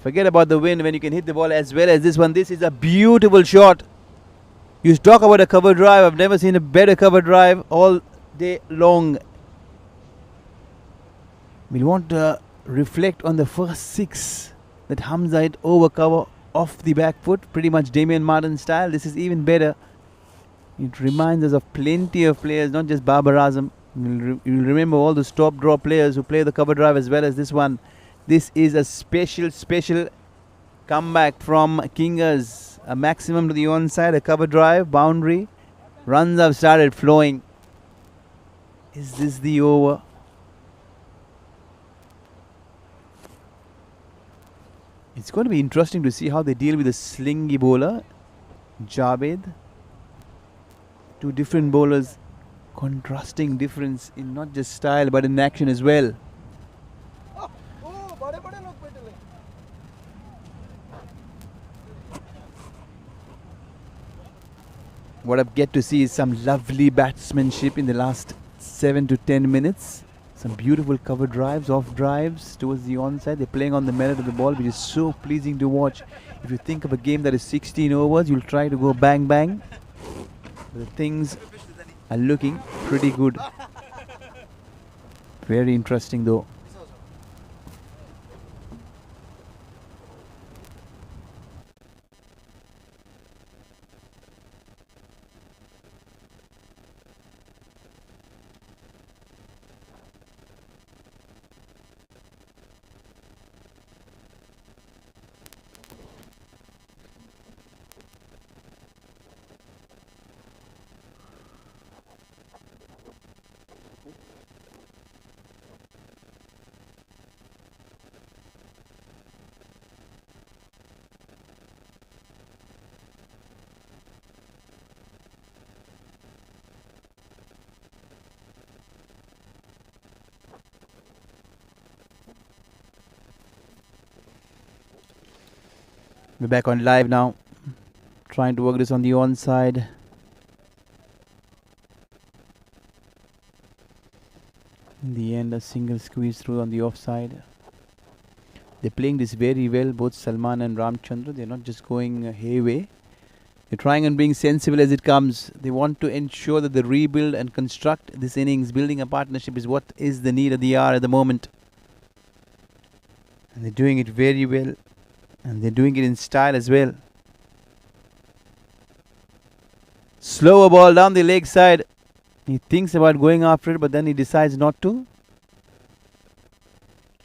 Forget about the wind when you can hit the ball as well as this one. This is a beautiful shot. You talk about a cover drive. I've never seen a better cover drive all day long. We'll want to reflect on the first 6 that Hamza hit over cover off the back foot, pretty much Damian Martin style. This is even better. It reminds us of plenty of players, not just Babar Azam. You'll remember all the stop draw players who play the cover drive as well as this one. This is a special comeback from Kingers. A maximum to the onside, a cover drive, boundary. Runs have started flowing. Is this the over? It's going to be interesting to see how they deal with the slingy bowler, Javed. Two different bowlers, contrasting difference in not just style but in action as well. What I've get to see is some lovely batsmanship in the last 7 to 10 minutes. Some beautiful cover drives, off drives towards the onside. They're playing on the merit of the ball, which is so pleasing to watch. If you think of a game that is 16 overs, you'll try to go bang bang. The things are looking pretty good. Very interesting though. We're back on live now. Trying to work this on the onside. In the end, a single squeeze through on the offside. They're playing this very well, both Salman and Ramchandra. They're not just going hayway. They're trying and being sensible as it comes. They want to ensure that they rebuild and construct this innings. Building a partnership is what is the need of the hour at the moment. And they're doing it very well. And they're doing it in style as well. Slower ball down the leg side. He thinks about going after it, but then he decides not to.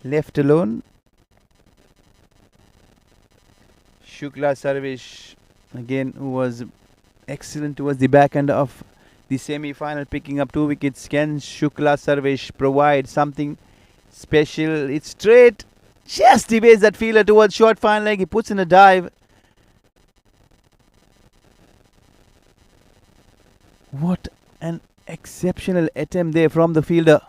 Left alone. Shukla Sarvesh, again, who was excellent towards the back end of the semi-final, picking up 2 wickets. Can Shukla Sarvesh provide something special? It's straight. Just evades that fielder towards short fine leg. He puts in a dive. What an exceptional attempt there from the fielder.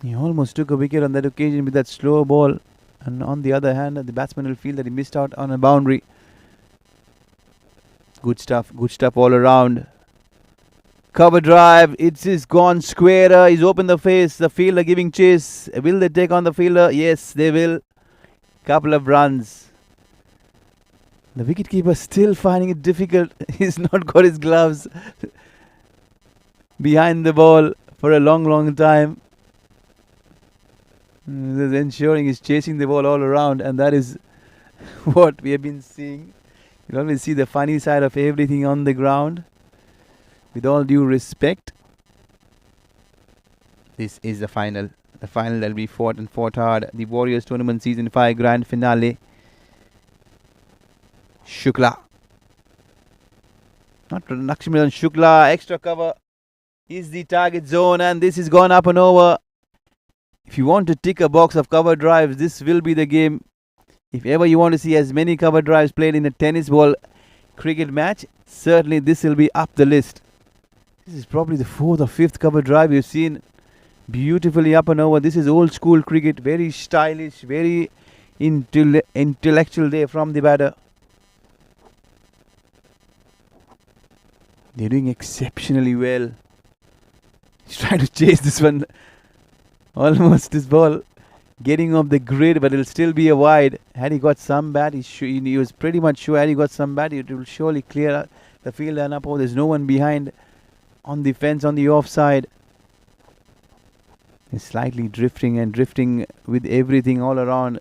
He almost took a wicket on that occasion with that slow ball. And on the other hand, the batsman will feel that he missed out on a boundary. Good stuff all around. Cover drive, it is gone squarer. He's opened the face. The fielder giving chase. Will they take on the fielder? Yes, they will. Couple of runs. The wicketkeeper still finding it difficult. He's not got his gloves behind the ball for a long time. He's ensuring he's chasing the ball all around, and that is what we have been seeing. You'll always see the funny side of everything on the ground. With all due respect, this is the final. The final that will be fought and fought hard. The Warriors Tournament Season 5 Grand Finale. Shukla. Not Lakshman Shukla. Extra cover is the target zone, and this is gone up and over. If you want to tick a box of cover drives, this will be the game. If ever you want to see as many cover drives played in a tennis ball cricket match, certainly this will be up the list. This is probably the 4th or 5th cover drive you've seen. Beautifully up and over. This is old school cricket. Very stylish, very intellectual there from the batter. They're doing exceptionally well. He's trying to chase this one. Almost this ball getting off the grid, but it'll still be a wide. Had he got some bat, he was pretty much sure had he got some bat, it will surely clear the field and up. Oh, there's no one behind on the fence on the offside. He's slightly drifting with everything all around.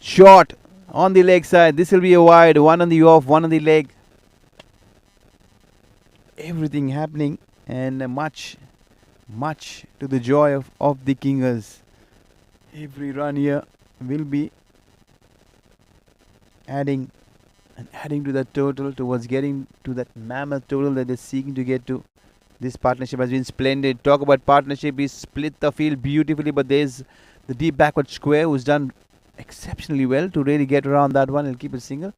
Short on the leg side. This will be a wide. One on the off, one on the leg. Everything happening, and much to the joy of the Kingers. Every run here will be adding to that total, towards getting to that mammoth total that they're seeking to get to. This partnership has been splendid. Talk about partnership. He split the field beautifully, but there's the deep backward square who's done exceptionally well to really get around that one and keep it single.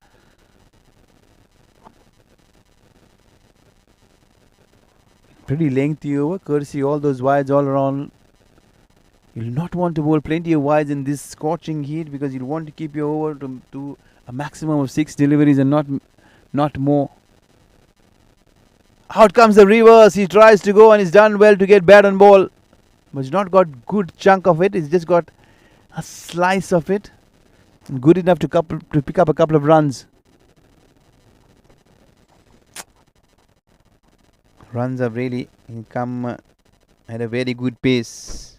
Pretty lengthy over, courtesy all those wides all around. You'll not want to bowl plenty of wides in this scorching heat, because you'll want to keep your over to a maximum of 6 deliveries and not more. Out comes the reverse. He tries to go and he's done well to get bat on ball, but he's not got good chunk of it. He's just got a slice of it, good enough to pick up a couple of runs. Runs have really come at a very good pace.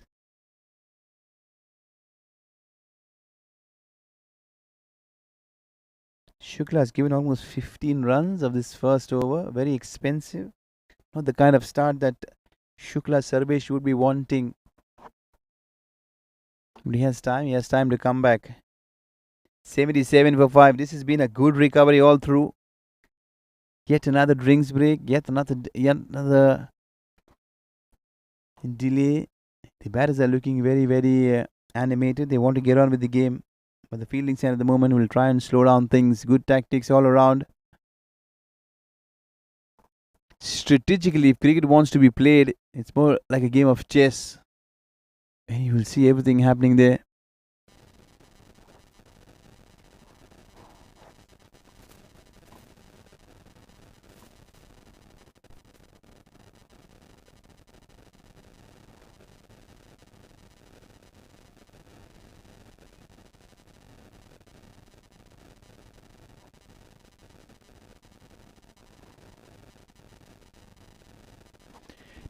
Shukla has given almost 15 runs of this first over. Very expensive. Not the kind of start that Shukla Sarvesh would be wanting. But he has time. He has time to come back. 77 for 5. This has been a good recovery all through. Yet another drinks break. Yet another delay. The batters are looking very animated. They want to get on with the game. But the fielding side at the moment will try and slow down things. Good tactics all around. Strategically, if cricket wants to be played, it's more like a game of chess. And you will see everything happening there.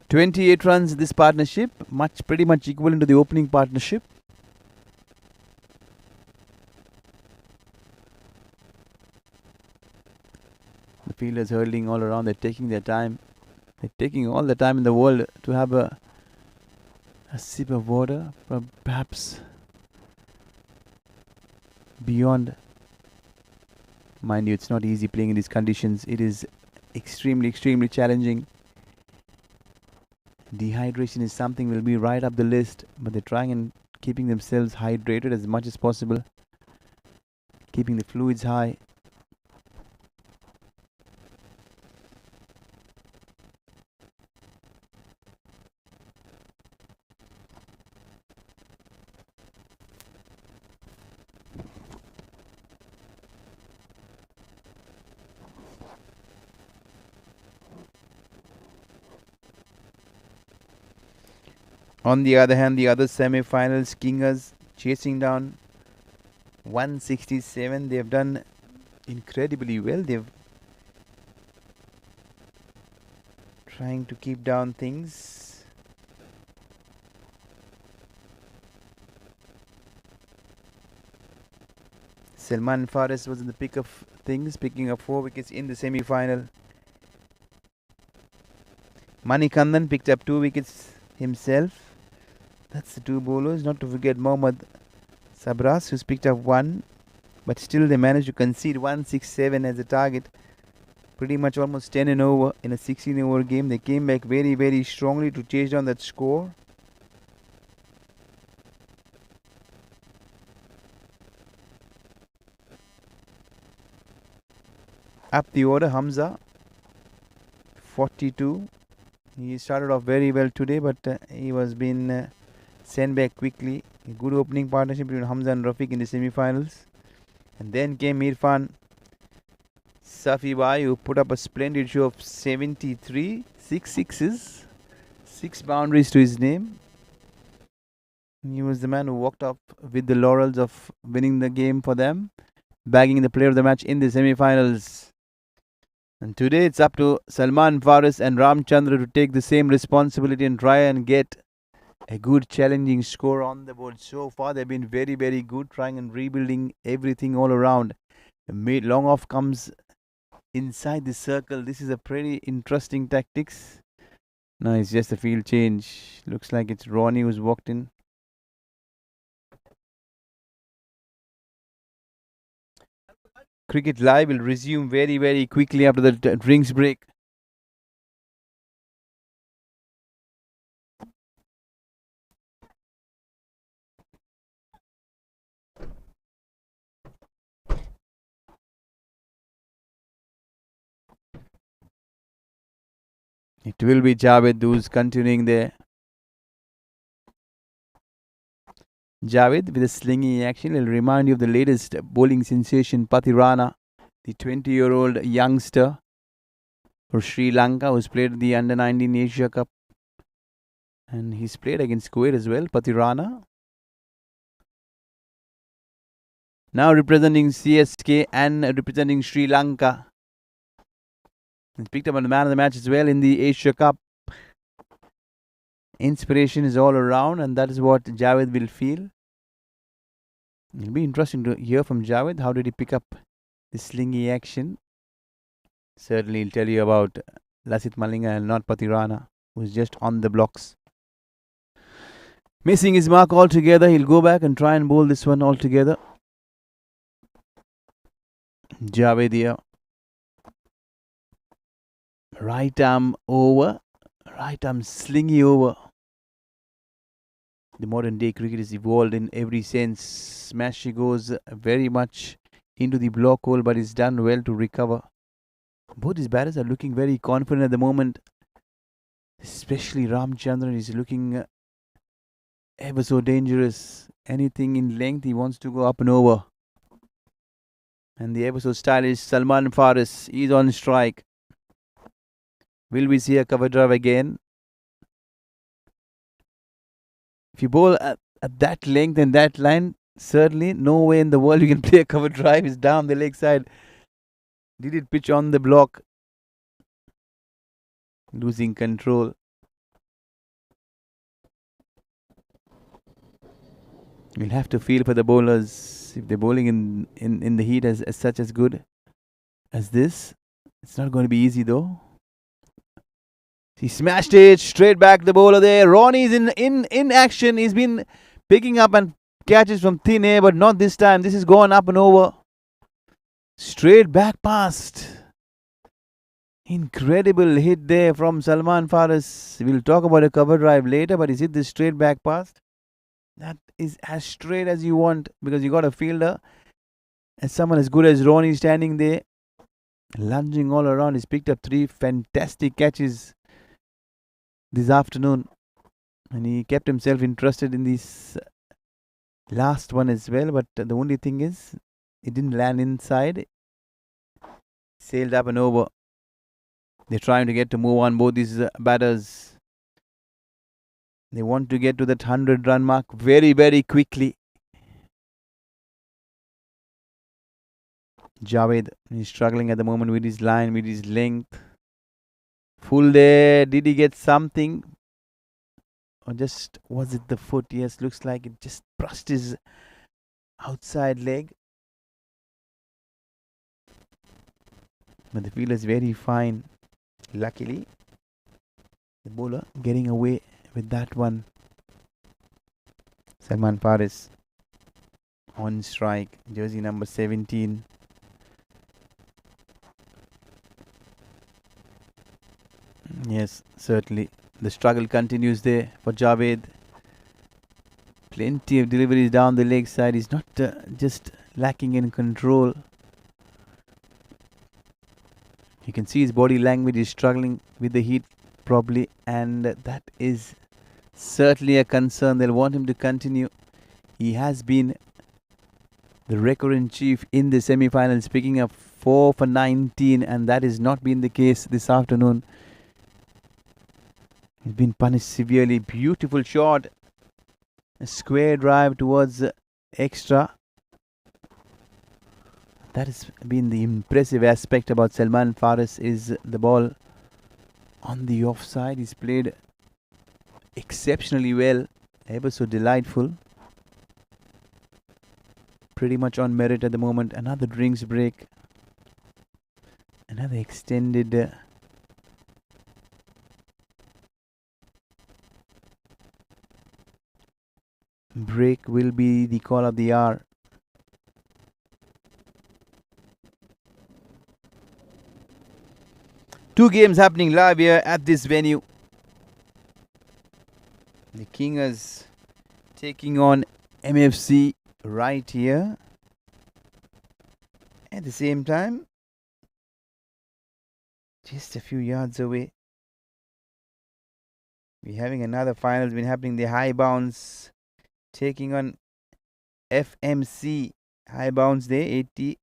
"28 runs this partnership, pretty much equivalent to the opening partnership. The fielders hurling all around. They're taking their time. They're taking all the time in the world to have a sip of water, perhaps beyond. Mind you, it's not easy playing in these conditions. It is extremely challenging. Dehydration is something will be right up the list, but they're trying and keeping themselves hydrated as much as possible, keeping the fluids high. On the other hand, the other semi-finals, Kingers chasing down 167. They've done incredibly well. They've trying to keep down things. Salman Faris was in the pick of things, picking up 4 wickets in the semi-final. Manikandan picked up 2 wickets himself. That's the 2 bowlers. Not to forget Mohammad Sabras, who's picked up 1, but still they managed to concede 167 as a target. Pretty much almost 10 and over in a 16 over game. They came back very strongly to chase down that score. Up the order, Hamza, 42. He started off very well today, but he was being sent back quickly. A good opening partnership between Hamza and Rafiq in the semi-finals. And then came Irfan Safi Bhai, who put up a splendid show of 73, 6 sixes, 6 boundaries to his name. He was the man who walked up with the laurels of winning the game for them, bagging the player of the match in the semi-finals. And today it's up to Salman Faris and Ramchandra to take the same responsibility and try and get a good challenging score on the board so far. They've been very, very good, trying and rebuilding everything all around. The mid long off comes inside the circle. This is a pretty interesting tactics. No, it's just a field change. Looks like it's Ronnie who's walked in. Cricket Live will resume very, very quickly after the drinks break. It will be Javed who's continuing there. Javed with a slingy action will remind you of the latest bowling sensation Pathirana, the 20-year-old youngster for Sri Lanka who's played the Under-19 Asia Cup. And he's played against Kuwait as well, Pathirana. Now representing CSK and representing Sri Lanka. He's picked up on the man of the match as well in the Asia Cup. Inspiration is all around, and that is what Javed will feel. It'll be interesting to hear from Javed. How did he pick up the slingy action? Certainly he'll tell you about Lasit Malinga and not Pathirana, who's just on the blocks. Missing his mark altogether. He'll go back and try and bowl this one altogether. Javed here. Right arm over. Right arm slingy over. The modern day cricket is evolved in every sense. Smash goes very much into the block hole, but it's done well to recover. Both these batters are looking very confident at the moment. Especially Ramchandran is looking ever so dangerous. Anything in length, he wants to go up and over. And the ever so stylish Salman Faris is on strike. Will we see a cover drive again? If you bowl at that length and that line, certainly no way in the world you can play a cover drive. It's down the leg side. Did it pitch on the block? Losing control. We'll have to feel for the bowlers. If they're bowling in the heat as such as good as this, it's not going to be easy though. He smashed it straight back. The bowler there. Ronnie's in action. He's been picking up and catches from thin air, but not this time. This is gone up and over. Straight back past. Incredible hit there from Salman Faris. We'll talk about a cover drive later, but he's hit this straight back past. That is as straight as you want, because you got a fielder and someone as good as Ronnie standing there, lunging all around. He's picked up 3 fantastic catches this afternoon, and he kept himself interested in this last one as well. But the only thing is, it didn't land inside. Sailed up and over. They're trying to get to move on, both these batters. They want to get to that 100-run mark very, very quickly. Javed is struggling at the moment with his line, with his length. Full there. Did he get something? Or just, was it the foot? Yes, looks like it just brushed his outside leg. But the fielder is very fine. Luckily, the bowler getting away with that one. Salman Faris on strike. Jersey number 17. Yes, certainly. The struggle continues there for Javed. Plenty of deliveries down the leg side. He's not just lacking in control. You can see his body language is struggling with the heat probably, and that is certainly a concern. They'll want him to continue. He has been the record in chief in the semi-finals, picking up 4 for 19, and that has not been the case this afternoon. He's been punished severely. Beautiful shot. A square drive towards extra. That has been the impressive aspect about Salman Faris, is the ball on the offside. He's played exceptionally well, ever so delightful. Pretty much on merit at the moment. Another drinks break. Another extended break will be the call of the hour. Two games happening live here at this venue. The Kingers taking on MFC right here. At the same time, just a few yards away, we're having another final. It's been happening. The High Bounce taking on FMC. High Bounce there, 80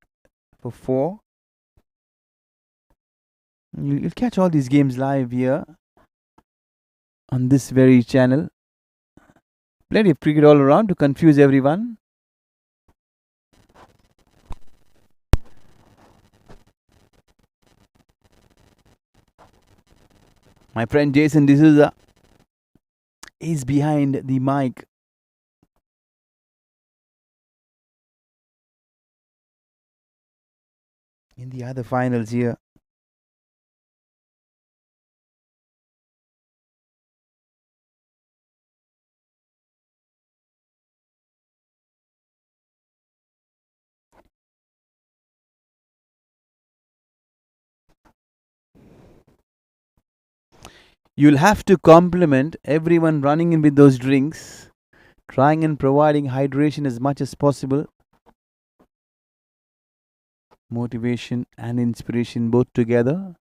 for 4. You'll catch all these games live here on this very channel. Plenty of cricket all around to confuse everyone. My friend Jason D'Souza is behind the mic. In the other finals here. You'll have to compliment everyone running in with those drinks, trying and providing hydration as much as possible. Motivation and inspiration both together,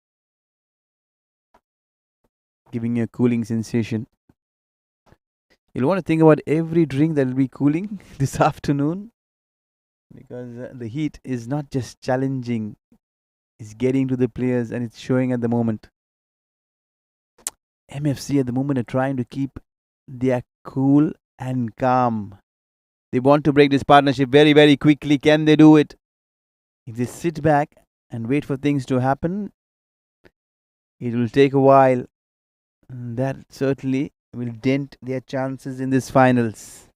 giving you a cooling sensation. You'll want to think about every drink that will be cooling this afternoon, because the heat is not just challenging, it's getting to the players and it's showing at the moment. MFC at the moment are trying to keep their cool and calm. They want to break this partnership very, very quickly. Can they do it? If they sit back and wait for things to happen, it will take a while. That certainly will dent their chances in this finals.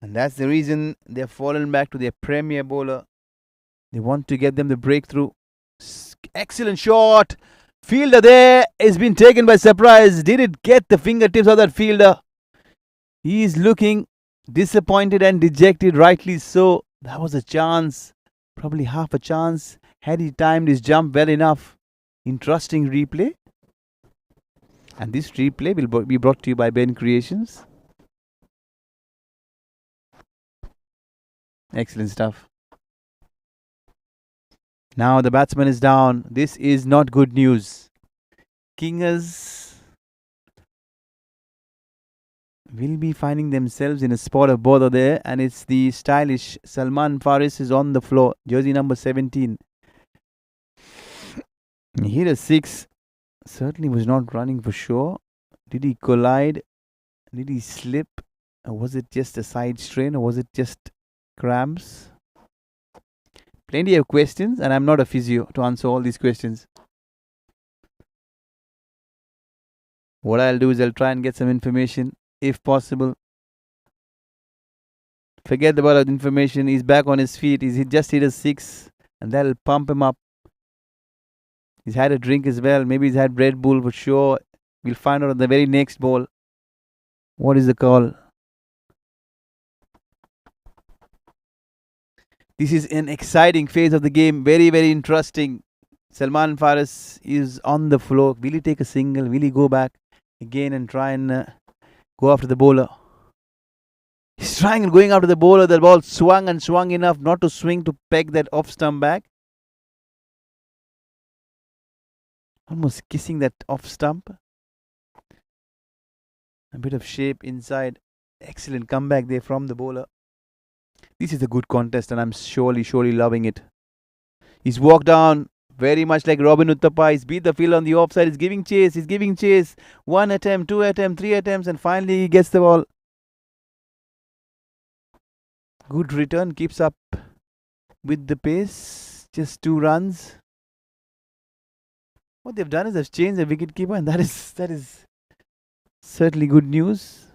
And that's the reason they've fallen back to their premier bowler. They want to get them the breakthrough. Excellent shot. Fielder there has been taken by surprise. Did it get the fingertips of that fielder? He is looking disappointed and dejected, rightly so. That was a chance, probably half a chance. Had he timed his jump well enough. Interesting replay. And this replay will be brought to you by BENCREATIONS. Excellent stuff. Now the batsman is down. This is not good news. Kingers will be finding themselves in a spot of bother there, and it's the stylish Salman Faris is on the floor. Jersey number 17. He hit a 6. Certainly was not running for sure. Did he collide? Did he slip? Or was it just a side strain? Or was it just cramps? Plenty of questions, and I'm not a physio to answer all these questions. What I'll do is I'll try and get some information, if possible. Forget about the information. He's back on his feet. He just hit a 6, and that'll pump him up. He's had a drink as well. Maybe he's had Red Bull for sure. We'll find out on the very next ball. What is the call? This is an exciting phase of the game. Very, very interesting. Salman Faris is on the floor. Will he take a single? Will he go back again and try and go after the bowler? He's trying and going after the bowler. The ball swung and swung enough not to swing to peg that off stump back. Almost kissing that off stump. A bit of shape inside. Excellent comeback there from the bowler. This is a good contest, and I'm surely loving it. He's walked down very much like Robin Uthappa. He's beat the field on the offside. He's giving chase. 1 attempt, 2 attempts, 3 attempts, and finally he gets the ball. Good return. Keeps up with the pace. Just 2 runs. What they've done is they've changed the wicketkeeper, and that is Certainly good news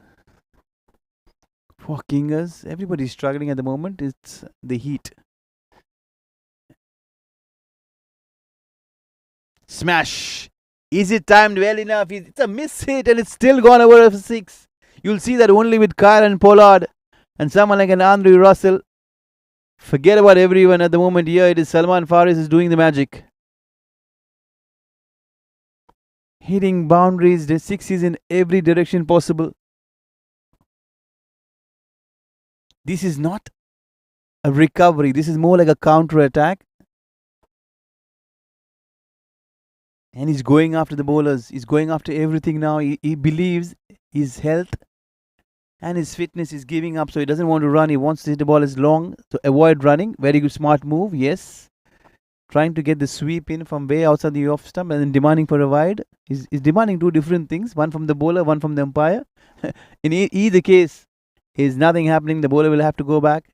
for Kingers. Everybody's struggling at the moment. It's the heat. Smash! Is it timed well enough? It's a miss hit and it's still gone over for 6. You'll see that only with Kyle and Pollard and someone like an Andre Russell. Forget about everyone at the moment. Here it is Salman Faris is doing the magic. Hitting boundaries, the 6s in every direction possible. This is not a recovery. This is more like a counter attack. And he's going after the bowlers. He's going after everything now. He believes his health and his fitness is giving up. So he doesn't want to run. He wants to hit the ball as long to avoid running. Very good smart move. Yes. Trying to get the sweep in from way outside the off stump and then demanding for a wide. He's demanding two different things. One from the bowler, one from the umpire. In either case, is nothing happening. The bowler will have to go back.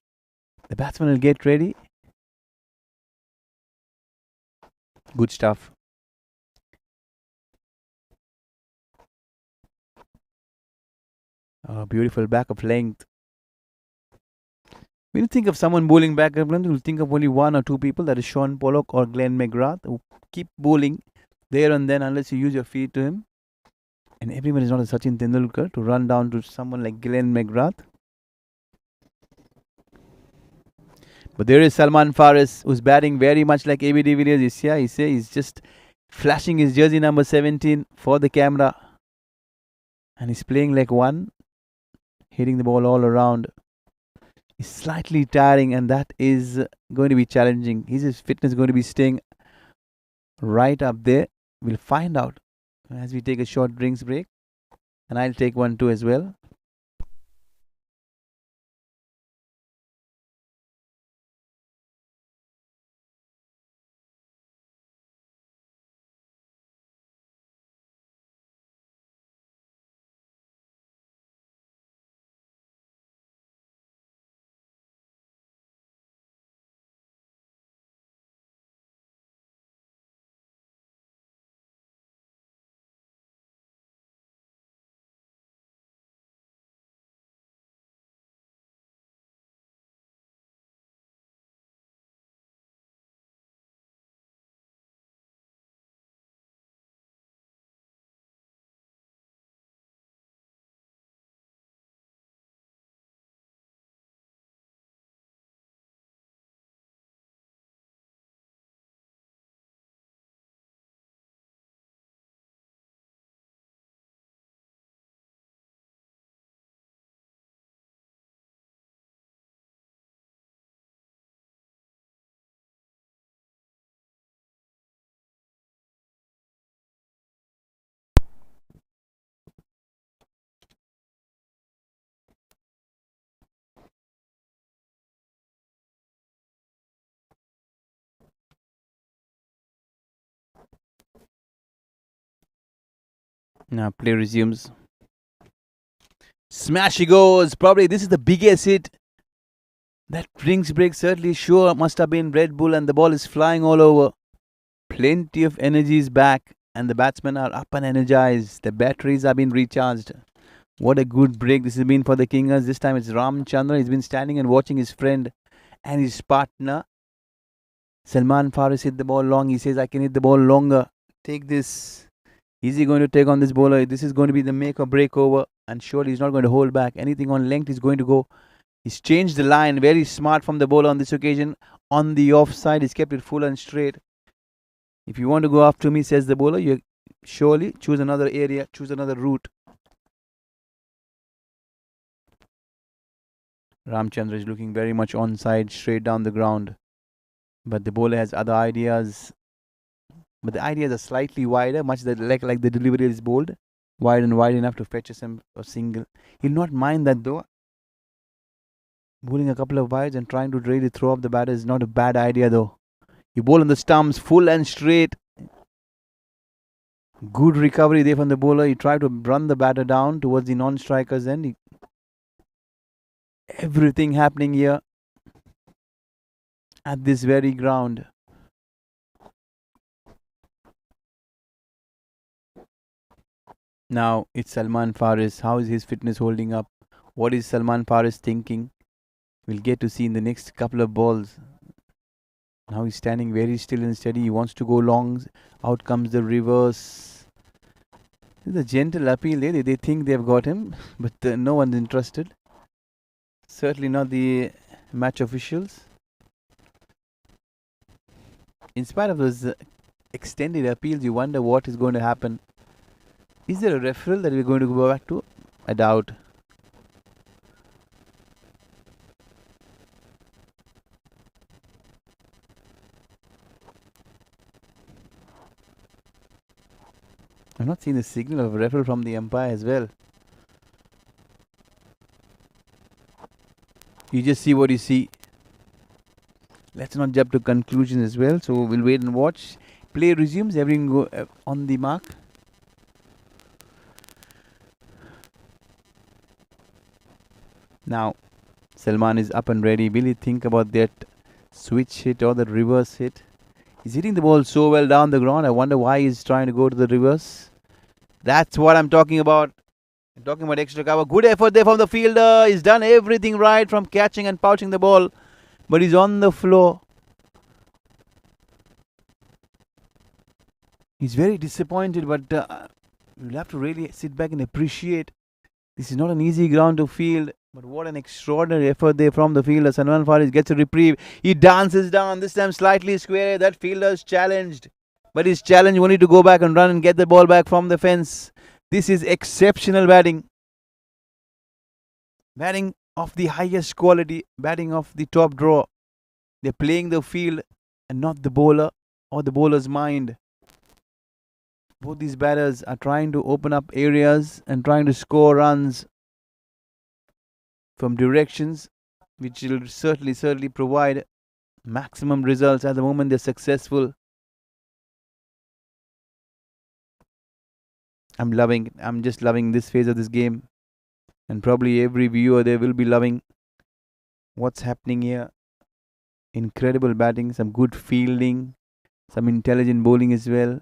The batsman will get ready. Good stuff. Beautiful back of length. When you think of someone bowling back of length, you'll think of only one or two people. That is Sean Pollock or Glenn McGrath, who keep bowling there and then unless you use your feet to him. And everyone is not a Sachin Tendulkar to run down to someone like Glenn McGrath. But there is Salman Faris, who's batting very much like AB de Villiers. He's just flashing his jersey number 17 for the camera. And he's playing like one. Hitting the ball all around. Is slightly tiring and that is going to be challenging. Is his fitness going to be staying right up there? We'll find out as we take a short drinks break. And I'll take one too as well. Now play resumes. Smash he goes. Probably this is the biggest hit. That drinks break certainly sure must have been Red Bull and the ball is flying all over. Plenty of energy is back and the batsmen are up and energized. The batteries have been recharged. What a good break this has been for the Kingers. This time it's Ramchandra. He's been standing and watching his friend and his partner. Salman Faris hit the ball long. He says, I can hit the ball longer. Take this. Is he going to take on this bowler? This is going to be the make or break over. And surely he's not going to hold back. Anything on length is going to go. He's changed the line. Very smart from the bowler on this occasion. On the offside, he's kept it full and straight. If you want to go after me, says the bowler, you surely choose another area, choose another route. Ramchandra is looking very much onside, straight down the ground. But the bowler has other ideas. But the ideas are slightly wider, much like the delivery is bowled. Wide and wide enough to fetch a single. He'll not mind that though. Bowling a couple of wides and trying to really throw up the batter is not a bad idea though. You bowl on the stumps, full and straight. Good recovery there from the bowler. He tried to run the batter down towards the non-strikers end. Everything happening here at this very ground. Now it's Salman Faris. How is his fitness holding up? What is Salman Faris thinking? We'll get to see in the next couple of balls. Now he's standing very still and steady. He wants to go long. Out comes the reverse. This is a gentle appeal there. They think they've got him, but no one's interested. Certainly not the match officials. In spite of those extended appeals, you wonder what is going to happen. Is there a referral that we're going to go back to? I doubt. I've not seen the signal of a referral from the umpire as well. You just see what you see. Let's not jump to conclusions as well. So we'll wait and watch. Play resumes. Everything go on the mark. Now, Salman is up and ready. Will he think about that switch hit or the reverse hit? He's hitting the ball so well down the ground. I wonder why he's trying to go to the reverse. That's what I'm talking about. I'm talking about extra cover. Good effort there from the fielder. He's done everything right from catching and pouching the ball. But he's on the floor. He's very disappointed, but we'll have to really sit back and appreciate. This is not an easy ground to field. But what an extraordinary effort there from the fielder. Salman Faris gets a reprieve. He dances down. This time slightly square. That fielder's challenged. But his challenge only to go back and run and get the ball back from the fence. This is exceptional batting. Batting of the highest quality. Batting of the top draw. They're playing the field and not the bowler or the bowler's mind. Both these batters are trying to open up areas and trying to score runs from directions which will certainly provide maximum results. At the moment they're successful. I'm just loving this phase of this game, and probably every viewer there will be loving what's happening here. Incredible batting, some good fielding, some intelligent bowling as well.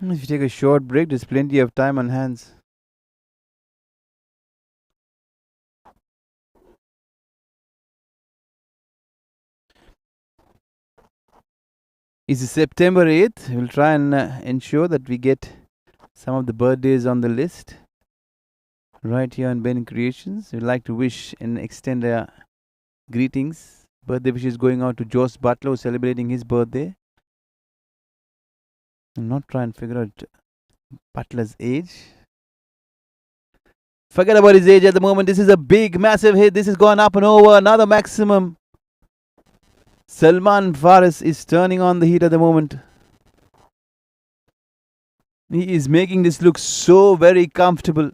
If you take a short break, there's plenty of time on hands. It's September 8th. We'll try and ensure that we get some of the birthdays on the list right here on Ben Creations. We'd like to wish and extend greetings. Birthday wishes going out to Josh Butler, celebrating his birthday. I'm not trying to figure out Butler's age. Forget about his age at the moment. This is a big, massive hit. This has gone up and over. Another maximum. Salman Faris is turning on the heat at the moment. He is making this look so very comfortable.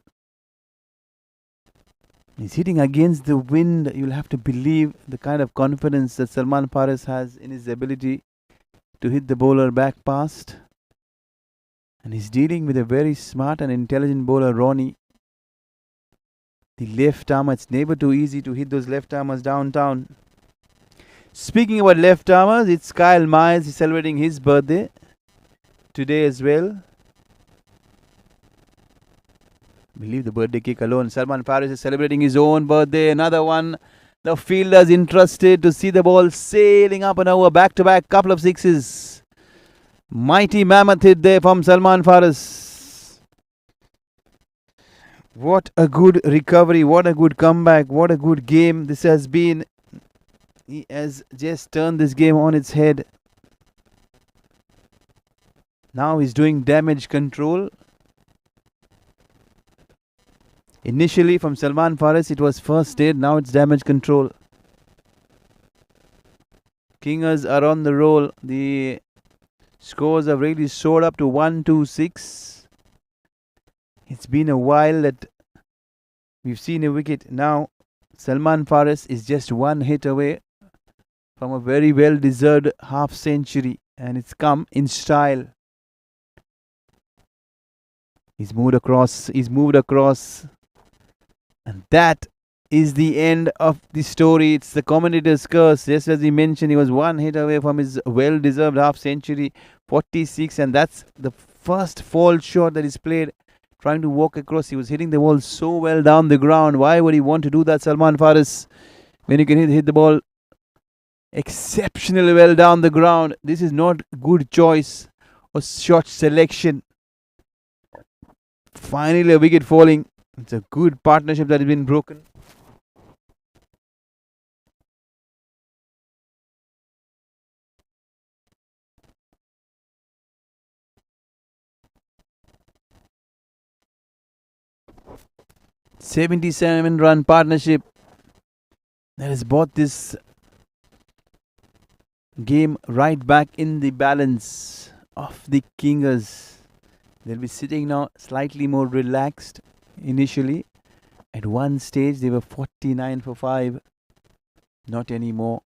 He's hitting against the wind. You'll have to believe the kind of confidence that Salman Faris has in his ability to hit the bowler back past. And he's dealing with a very smart and intelligent bowler, Ronnie. The left armer, it's never too easy to hit those left armers downtown. Speaking about left armers, it's Kyle Myers. He's celebrating his birthday today as well. Believe the birthday cake alone. Salman Faris is celebrating his own birthday. Another one. The fielders interested to see the ball sailing up and over. Back to back, couple of sixes. Mighty mammoth hit there from Salman Faris. What a good recovery. What a good comeback. What a good game this has been. He has just turned this game on its head. Now he's doing damage control. Initially from Salman Faris it was first aid, now it's damage control. Kingers are on the roll. The scores have really soared up to 1-2-6. It's been a while that we've seen a wicket. Now Salman Faris is just one hit away from a very well deserved half century, and it's come in style. He's moved across. And that is the end of the story. It's the commentator's curse. Just as he mentioned, he was one hit away from his well-deserved half-century, 46. And that's the first fall shot that he's played. Trying to walk across. He was hitting the ball so well down the ground. Why would he want to do that, Salman Faris? When you can hit the ball exceptionally well down the ground. This is not good choice or shot selection. Finally a wicket falling. It's a good partnership that has been broken. "77-run partnership that has brought this game right back in the balance of the Kingers. They'll be sitting now slightly more relaxed. Initially, at one stage they were 49 for 5. Not anymore.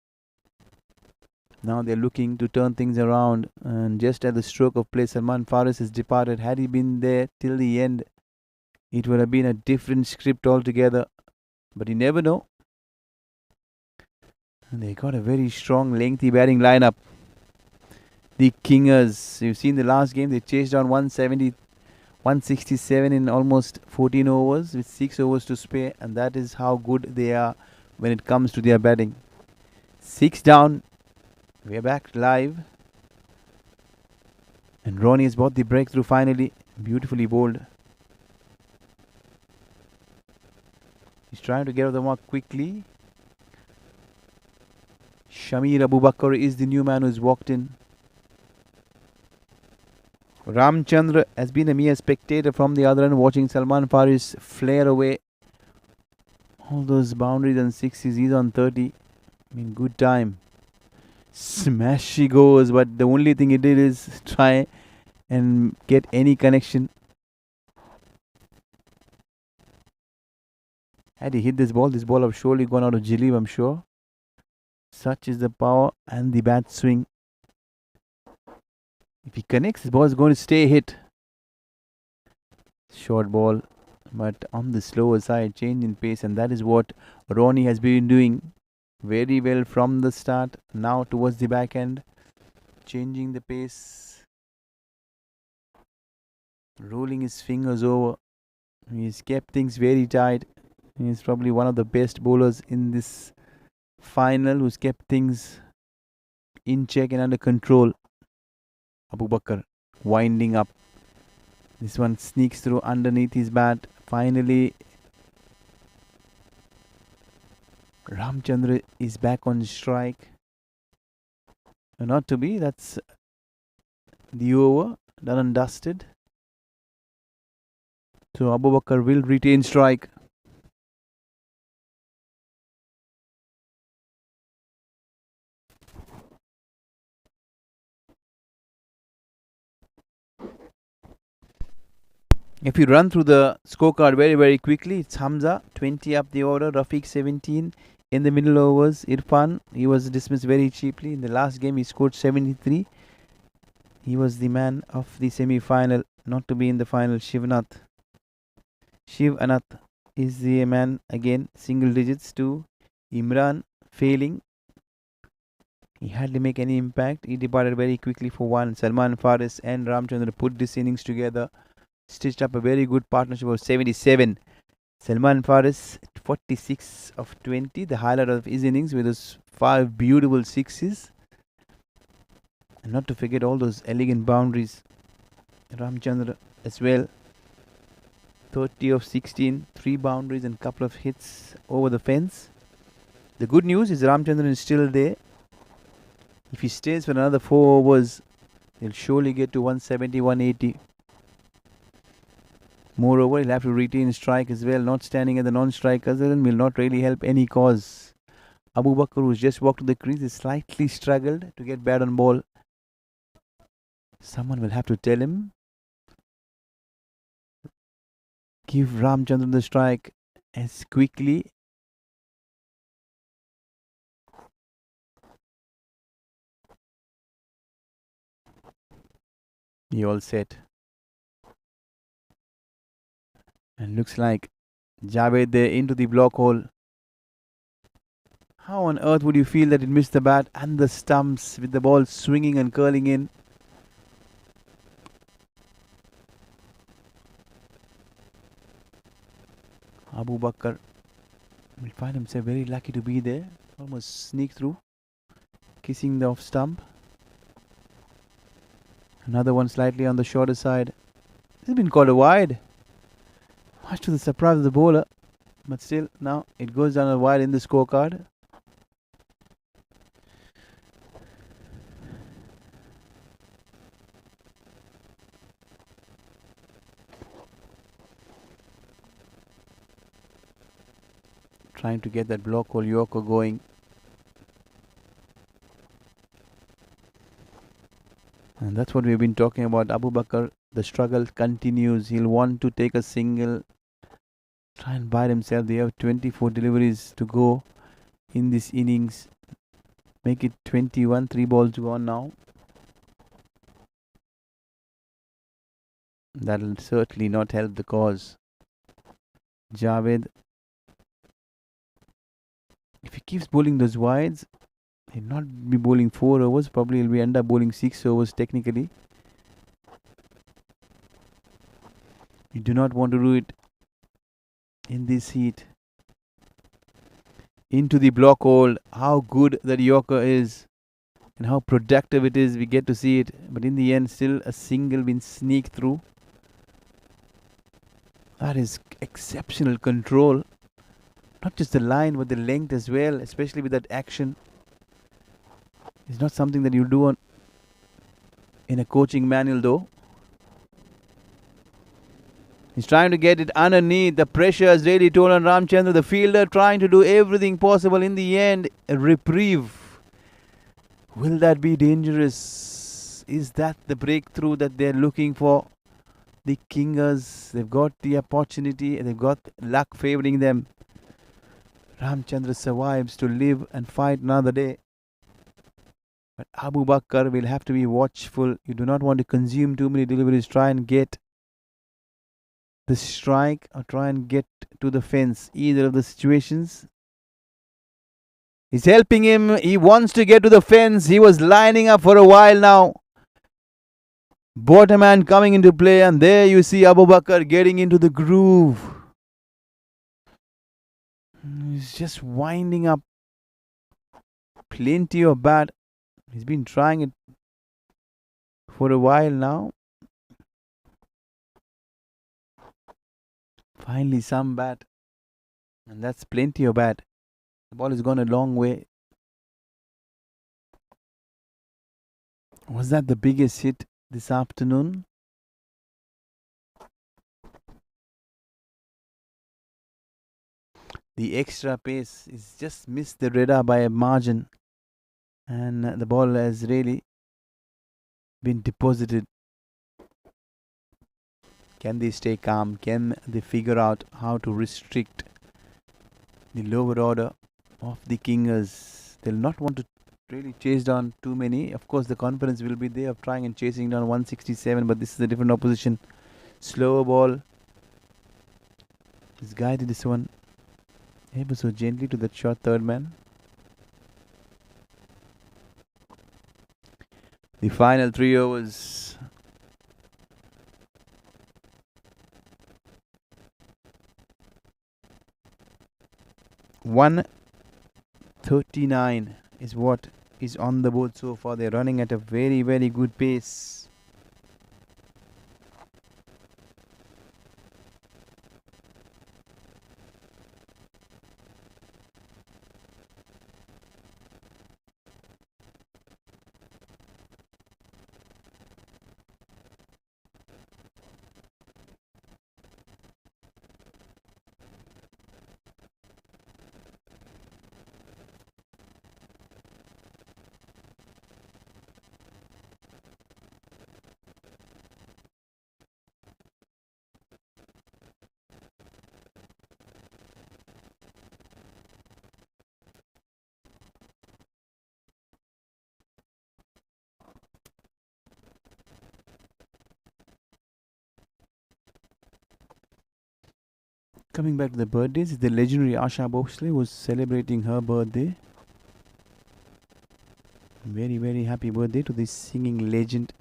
Now they're looking to turn things around, and just at the stroke of play, Salman Faris has departed. Had he been there till the end, it would have been a different script altogether. But you never know. And they got a very strong, lengthy batting lineup. The Kingers, you've seen the last game, they chased down 167 in almost 14 overs with 6 overs to spare, and that is how good they are when it comes to their batting. 6 down. We're back live. And Ronnie has bought the breakthrough finally. Beautifully bowled. He's trying to get off the mark quickly. Shamir Abu Bakr is the new man who's walked in. Ramchandra has been a mere spectator from the other end, watching Salman Faris flare away all those boundaries and sixes. He's on 30. I mean, good time. Smash he goes, but the only thing he did is try and get any connection. Had he hit this ball would have surely gone out of Jilib, I'm sure. Such is the power and the bat swing. If he connects, the ball is going to stay hit. Short ball, but on the slower side, change in pace, and that is what Ronnie has been doing very well from the start. Now towards the back end, changing the pace, rolling his fingers over. He's kept things very tight. He's probably one of the best bowlers in this final who's kept things in check and under control. Abu Bakr winding up. This one sneaks through underneath his bat. Finally, Ramchandra is back on strike. Not to be, that's the over. Done and dusted. So Abu Bakr will retain strike. If you run through the scorecard very quickly, it's Hamza 20 up the order, Rafiq 17 in the middle overs, Irfan, he was dismissed very cheaply. In the last game he scored 73. He was the man of the semi-final, not to be in the final. Shiv Anath is the man again, single digits to Imran, failing. He hardly make any impact. He departed very quickly for one. Salman Faris and Ramchandra put this innings together, stitched up a very good partnership of 77. Salman Faris 46 of 20, the highlight of his innings with those 5 beautiful sixes. And not to forget all those elegant boundaries. Ramchandra as well. 30 of 16, 3 boundaries and couple of hits over the fence. The good news is Ramchandran is still there. If he stays for another 4 overs, he'll surely get to 170, 180. Moreover, he'll have to retain strike as well. Not standing at the non-strike will not really help any cause. Abu Bakr, who's just walked to the crease, has slightly struggled to get bat on ball. Someone will have to tell him. Give Ramchandran the strike as quickly. He all set. And looks like Javed there into the block hole. How on earth would you feel that it missed the bat and the stumps with the ball swinging and curling in? Abu Bakr will find himself very lucky to be there. Almost sneak through. Kissing the off stump. Another one slightly on the shorter side. This has been called a wide. Much to the surprise of the bowler. But still, now it goes down a wide in the scorecard. Trying to get that block hole Yorker going. And that's what we've been talking about. Abu Bakr, the struggle continues. He'll want to take a single. Try and bite himself. They have 24 deliveries to go in this innings. Make it 21. 3 balls gone now. That'll certainly not help the cause. Javed, if he keeps bowling those wides, he'll not be bowling 4 overs. Probably he'll end up bowling 6 overs technically. You do not want to do it in this heat. Into the block hole. How good that Yorker is and how productive it is. We get to see it. But in the end, still a single been sneaked through. That is exceptional control. Not just the line, but the length as well, especially with that action. It's not something that you do in a coaching manual though. He's trying to get it underneath. The pressure has really told on Ramchandra. The fielder trying to do everything possible. In the end, a reprieve. Will that be dangerous? Is that the breakthrough that they're looking for? The Kingers, they've got the opportunity. They've got luck favoring them. Ramchandra survives to live and fight another day. But Abu Bakr will have to be watchful. You do not want to consume too many deliveries. Try and get the strike or try and get to the fence. Either of the situations. He's helping him. He wants to get to the fence. He was lining up for a while now. Bottom hand coming into play, and there you see Abu Bakr getting into the groove. He's just winding up. Plenty of bat. He's been trying it for a while now. Finally some bat. And that's plenty of bat. The ball has gone a long way. Was that the biggest hit this afternoon? The extra pace is just missed the radar by a margin. And the ball has really been deposited. Can they stay calm? Can they figure out how to restrict the lower order of the Kingers? They'll not want to really chase down too many. Of course, the confidence will be there of trying and chasing down 167, but this is a different opposition. Slower ball. He's guided this one ever so gently to that short third man. The final 3 overs. $139 is what is on the board so far. They're running at a very, very good pace. Coming back to the birthdays, the legendary Asha Bhosle was celebrating her birthday. Very, very happy birthday to this singing legend.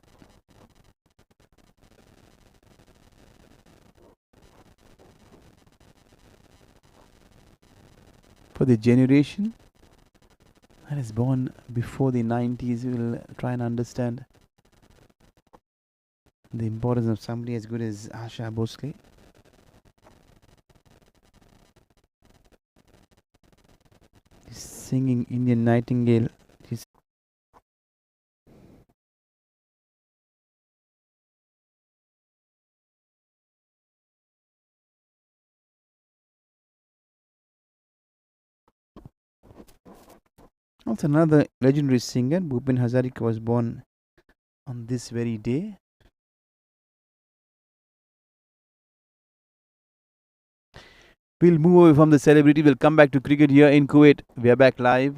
For the generation that is born before the 90s, will try and understand the importance of somebody as good as Asha Bhosle. Singing Indian Nightingale. Also another legendary singer, Bhupen Hazarika, was born on this very day. We'll move away from the celebrity. We'll come back to cricket here in Kuwait. We are back live.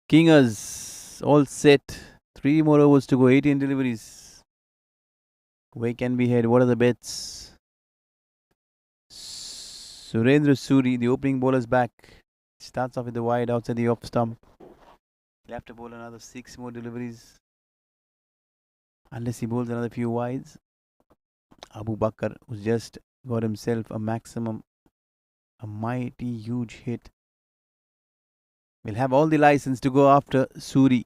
Kingers all set. 3 more overs to go. 18 deliveries. Where can we head? What are the bets? Surendra Suri, the opening bowler, is back. Starts off with the wide outside the off stump. He'll have to bowl another 6 more deliveries. Unless he bowls another few wides. Abu Bakr, who's just got himself a maximum, a mighty huge hit, will have all the license to go after Suri.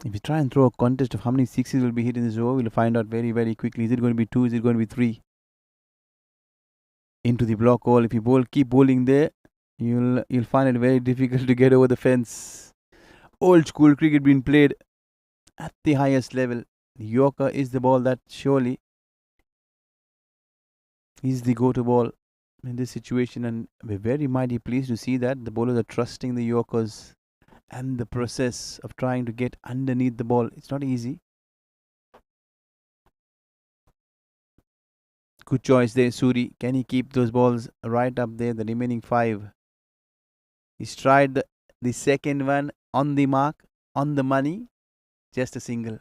If you try and throw a contest of how many sixes will be hit in this over, we'll find out very, very quickly. Is it going to be 2? Is it going to be 3? Into the block hole. If you keep bowling there, you'll find it very difficult to get over the fence. Old school cricket being played at the highest level. The Yorker is the ball that surely is the go-to ball in this situation, and we're very mighty pleased to see that the bowlers are trusting the Yorkers and the process of trying to get underneath the ball. It's not easy. Good choice there, Suri. Can he keep those balls right up there? The remaining 5. He's tried the second one on the mark, on the money. Just a single.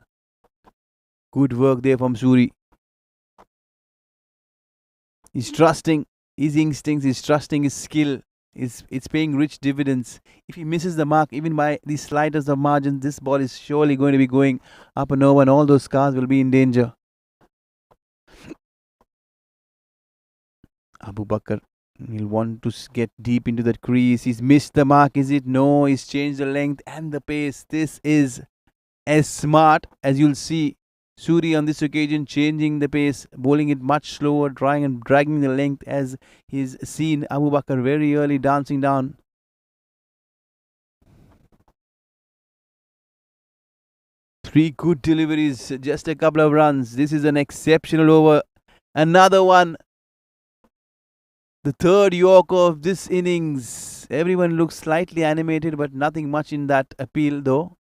Good work there from Suri. He's trusting his instincts, he's trusting his skill. It's paying rich dividends. If he misses the mark, even by the slightest of margins, this ball is surely going to be going up and over, and all those cars will be in danger. Abu Bakr will want to get deep into that crease. He's missed the mark, is it? No, he's changed the length and the pace. This is as smart as you'll see. Suri on this occasion changing the pace, bowling it much slower, trying and dragging the length as he's seen Abu Bakr very early dancing down. Three good deliveries, just a couple of runs. This is an exceptional over. Another one. The third Yorker of this innings. Everyone looks slightly animated, but nothing much in that appeal though.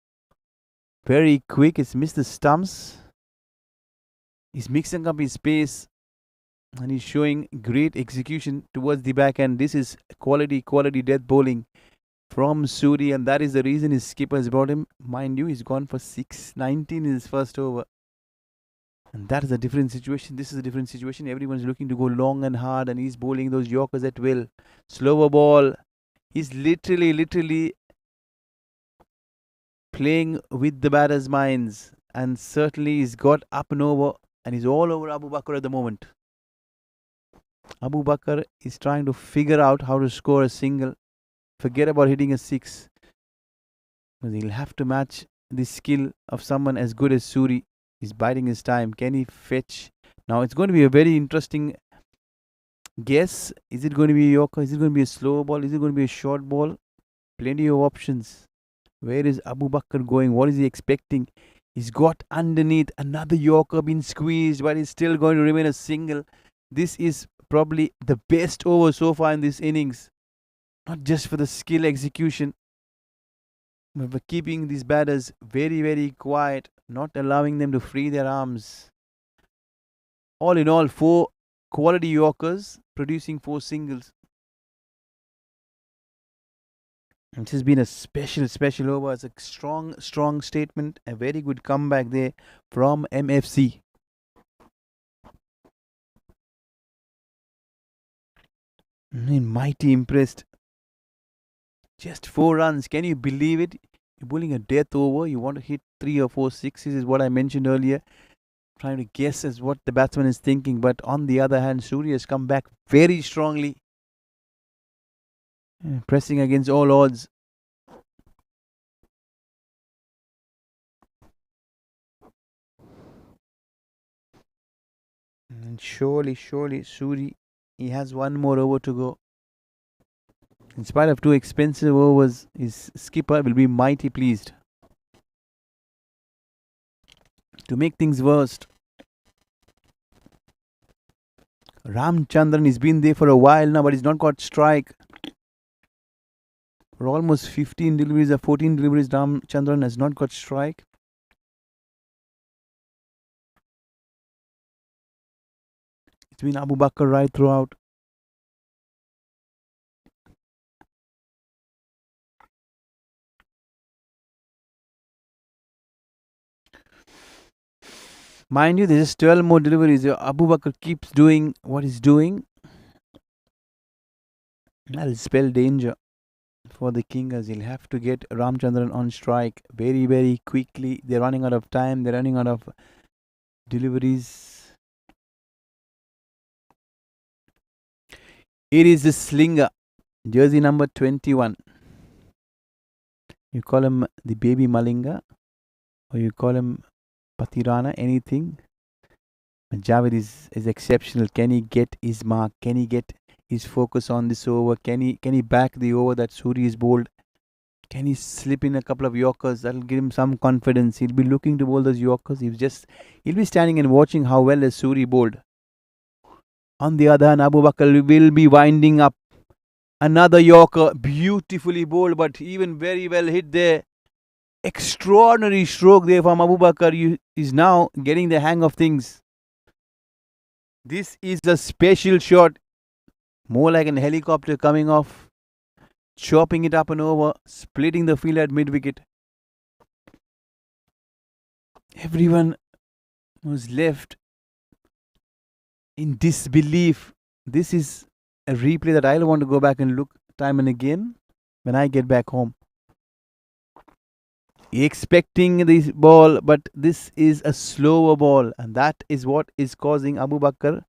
Very quick. It's missed the stumps. He's mixing up his pace and he's showing great execution towards the back end. This is quality death bowling from Suri, and that is the reason his skipper has brought him. Mind you, he's gone for 619 in his first over. And that is a different situation. This is a different situation. Everyone's looking to go long and hard, and he's bowling those Yorkers at will. Slower ball. He's literally playing with the batter's minds. And certainly he's got up and over, and he's all over Abu Bakr at the moment. Abu Bakr is trying to figure out how to score a single. Forget about hitting a six. Because he'll have to match the skill of someone as good as Suri. He's biding his time. Can he fetch? Now it's going to be a very interesting guess. Is it going to be a Yorker? Is it going to be a slow ball? Is it going to be a short ball? Plenty of options. Where is Abu Bakr going? What is he expecting? He's got underneath another Yorker being squeezed, but he's still going to remain a single. This is probably the best over so far in this innings. Not just for the skill execution, but for keeping these batters very quiet, not allowing them to free their arms. All in all, 4 quality Yorkers producing 4 singles. This has been a special over. It's a strong statement. A very good comeback there from MFC. Mighty impressed. Just 4 runs. Can you believe it? You're bowling a death over. You want to hit 3 or 4 sixes is what I mentioned earlier. Trying to guess as what the batsman is thinking. But on the other hand, Surya has come back very strongly. Pressing against all odds. And surely, Suri, he has one more over to go. In spite of 2 expensive overs, his skipper will be mighty pleased. To make things worse, Ramchandran has been there for a while now, but he's not got strike. For almost 15 deliveries or 14 deliveries, Ramchandran has not got strike. It's been Abu Bakr right throughout. Mind you, there's just 12 more deliveries. Abu Bakr keeps doing what he's doing. That'll spell danger for the Kingers. He'll have to get Ramchandran on strike very quickly. They're running out of time. They're running out of deliveries. It is the slinger, jersey number 21. You call him the baby Malinga, or you call him Patirana, anything. Javed is exceptional. Can he get his mark? Can he get his focus on this over? Can he back the over that Suri is bowled? Can he slip in a couple of Yorkers? That'll give him some confidence. He'll be looking to bowl those Yorkers. He'll be standing and watching how well is Suri bowled. On the other hand, Abu Bakr will be winding up. Another Yorker, beautifully bowled, but even very well hit there. Extraordinary stroke there from Abu Bakr. Is now getting the hang of things. This is a special shot. More like a helicopter coming off. Chopping it up and over. Splitting the field at mid-wicket. Everyone was left in disbelief. This is a replay that I'll want to go back and look time and again when I get back home. Expecting this ball, but this is a slower ball, and that is what is causing Abu Bakr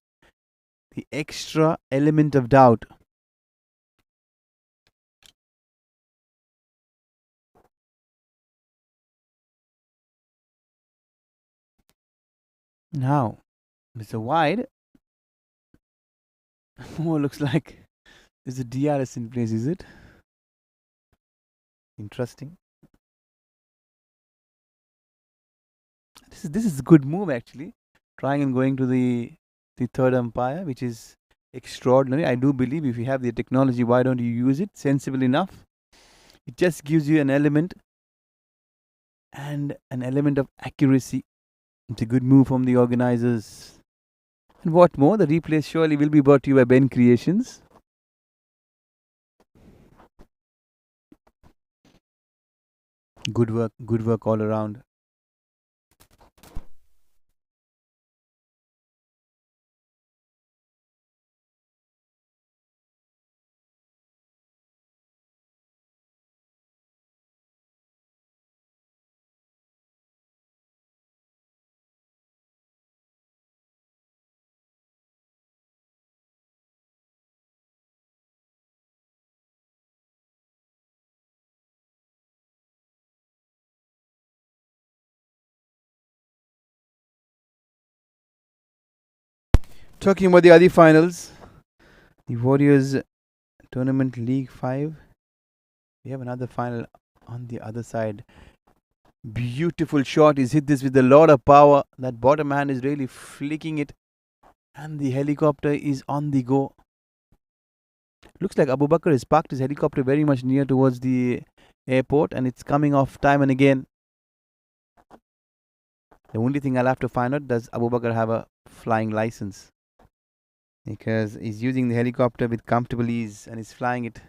the extra element of doubt. Now, Mr. Wide. Oh, looks like there's a DRS in place, is it? Interesting. This is a good move actually. Trying and going to the third umpire, which is extraordinary. I do believe if you have the technology, why don't you use it sensible enough? It just gives you an element and an element of accuracy. It's a good move from the organizers. And what more, the replay surely will be brought to you by Ben Creations. Good work all around. Talking about the other finals, the Warriors Tournament League 5. We have another final on the other side. Beautiful shot. He's hit this with a lot of power. That bottom hand is really flicking it. And the helicopter is on the go. Looks like Abu Bakr has parked his helicopter very much near towards the airport, and it's coming off time and again. The only thing I'll have to find out, does Abu Bakr have a flying license? Because he's using the helicopter with comfortable ease and he's flying it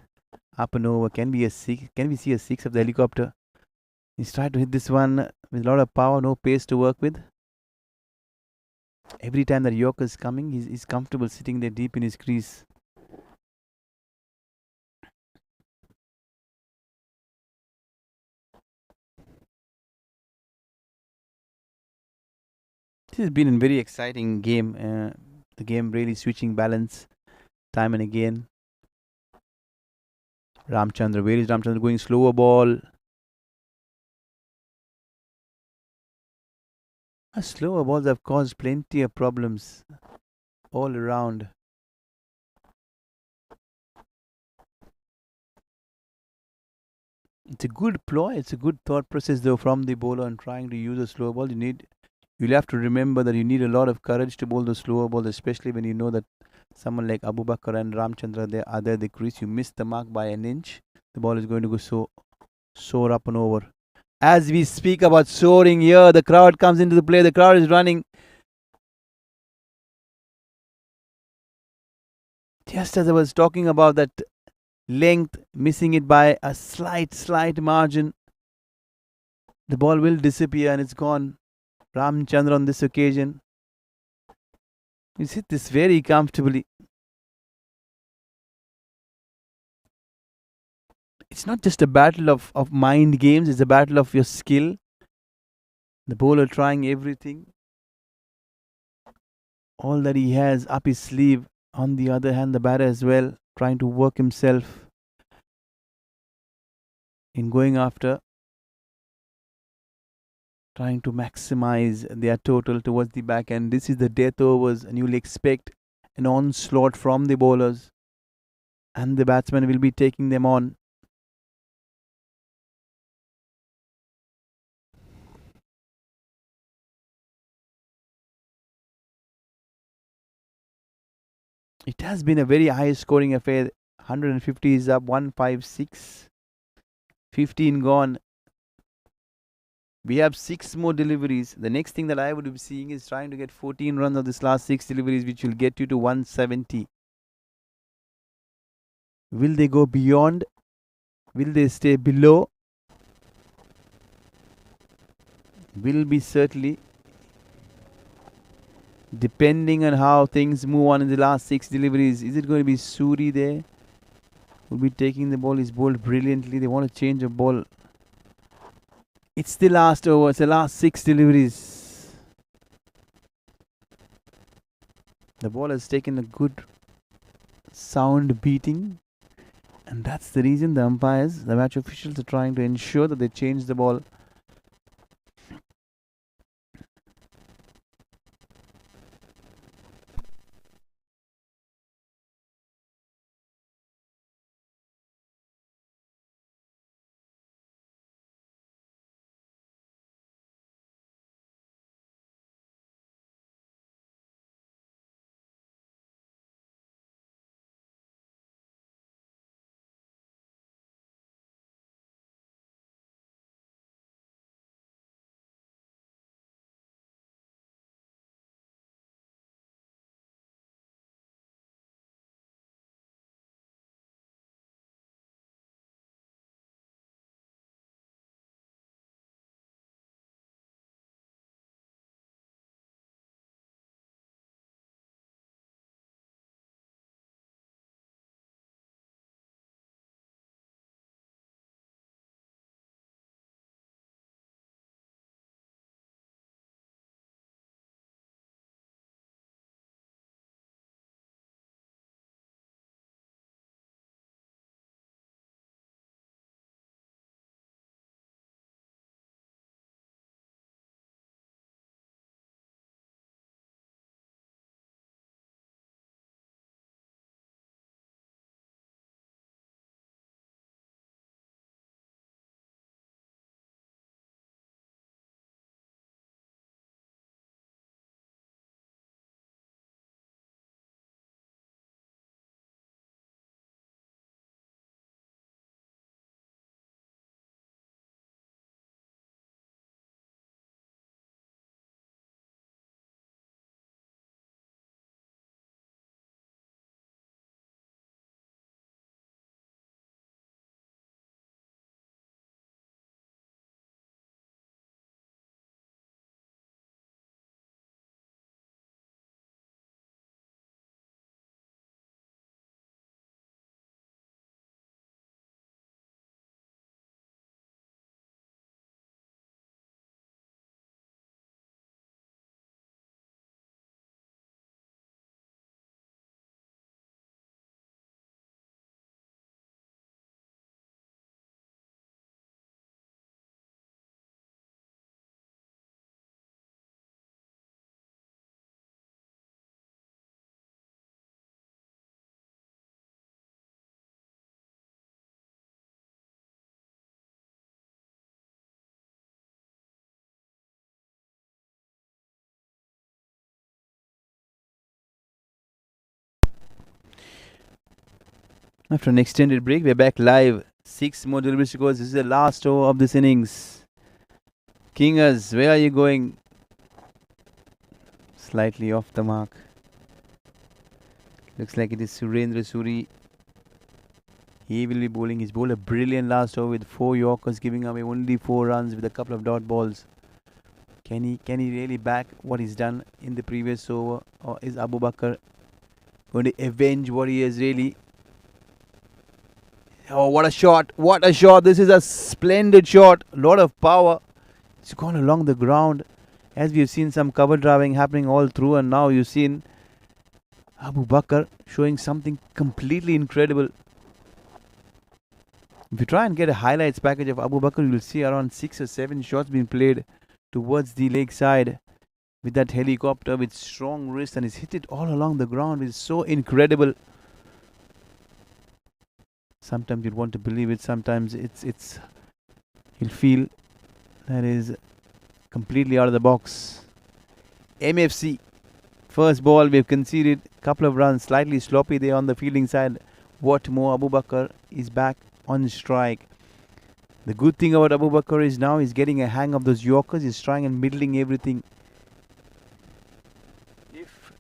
up and over. Can we see a 6 of the helicopter? He's tried to hit this one with a lot of power, no pace to work with. Every time that Yorker is coming, he's comfortable sitting there deep in his crease. This has been a very exciting game. The game really switching balance time and again. Ramchandra, where is Ramchandra going? Slower ball. Slower balls have caused plenty of problems all around. It's a good ploy. It's a good thought process though from the bowler and trying to use a slow ball. You'll have to remember that you need a lot of courage to bowl the slower balls, especially when you know that someone like Abu Bakr and Ramchandra, they are there the crease. You miss the mark by an inch, the ball is going to go soar up and over. As we speak about soaring here, the crowd comes into the play. The crowd is running. Just as I was talking about that length, missing it by a slight margin, the ball will disappear and it's gone. Ramchandra on this occasion, he's hit this very comfortably. It's not just a battle of mind games, it's a battle of your skill. The bowler trying everything, all that he has up his sleeve. On the other hand, the batter as well, trying to work himself in going after, trying to maximize their total towards the back end. This is the death overs, and you'll expect an onslaught from the bowlers, and the batsmen will be taking them on. It has been a very high scoring affair. 150 is up, 156, 15 gone. We have 6 more deliveries. The next thing that I would be seeing is trying to get 14 runs of this last 6 deliveries, which will get you to 170. Will they go beyond? Will they stay below? Will be certainly depending on how things move on in the last 6 deliveries. Is it going to be Suri there? Will be taking the ball. He's bowled brilliantly. They want to change a ball. It's the last over. It's the last 6 deliveries. The ball has taken a good sound beating. And that's the reason the umpires, the match officials are trying to ensure that they change the ball. After an extended break, we're back live. 6 more deliveries to go. This is the last over of this innings. Kingers, where are you going? Slightly off the mark. Looks like it is Surendra Suri. He will be bowling. He's bowled a brilliant last over with 4 Yorkers, giving away only 4 runs with a couple of dot balls. Can he really back what he's done in the previous over? Or is Abu Bakr going to avenge what he has really? Oh, what a shot! What a shot! This is a splendid shot. A lot of power. It's gone along the ground. As we've seen some cover driving happening all through, and now you've seen Abu Bakr showing something completely incredible. If you try and get a highlights package of Abu Bakr, you'll see around 6 or 7 shots being played towards the leg side with that helicopter with strong wrist, and he's hit it all along the ground. It's so incredible. Sometimes you'd want to believe it, sometimes you'll feel that is completely out of the box. MFC, first ball, we've conceded a couple of runs, slightly sloppy there on the fielding side. What more, Abu Bakr is back on strike. The good thing about Abu Bakr is now he's getting a hang of those Yorkers. He's trying and middling everything. If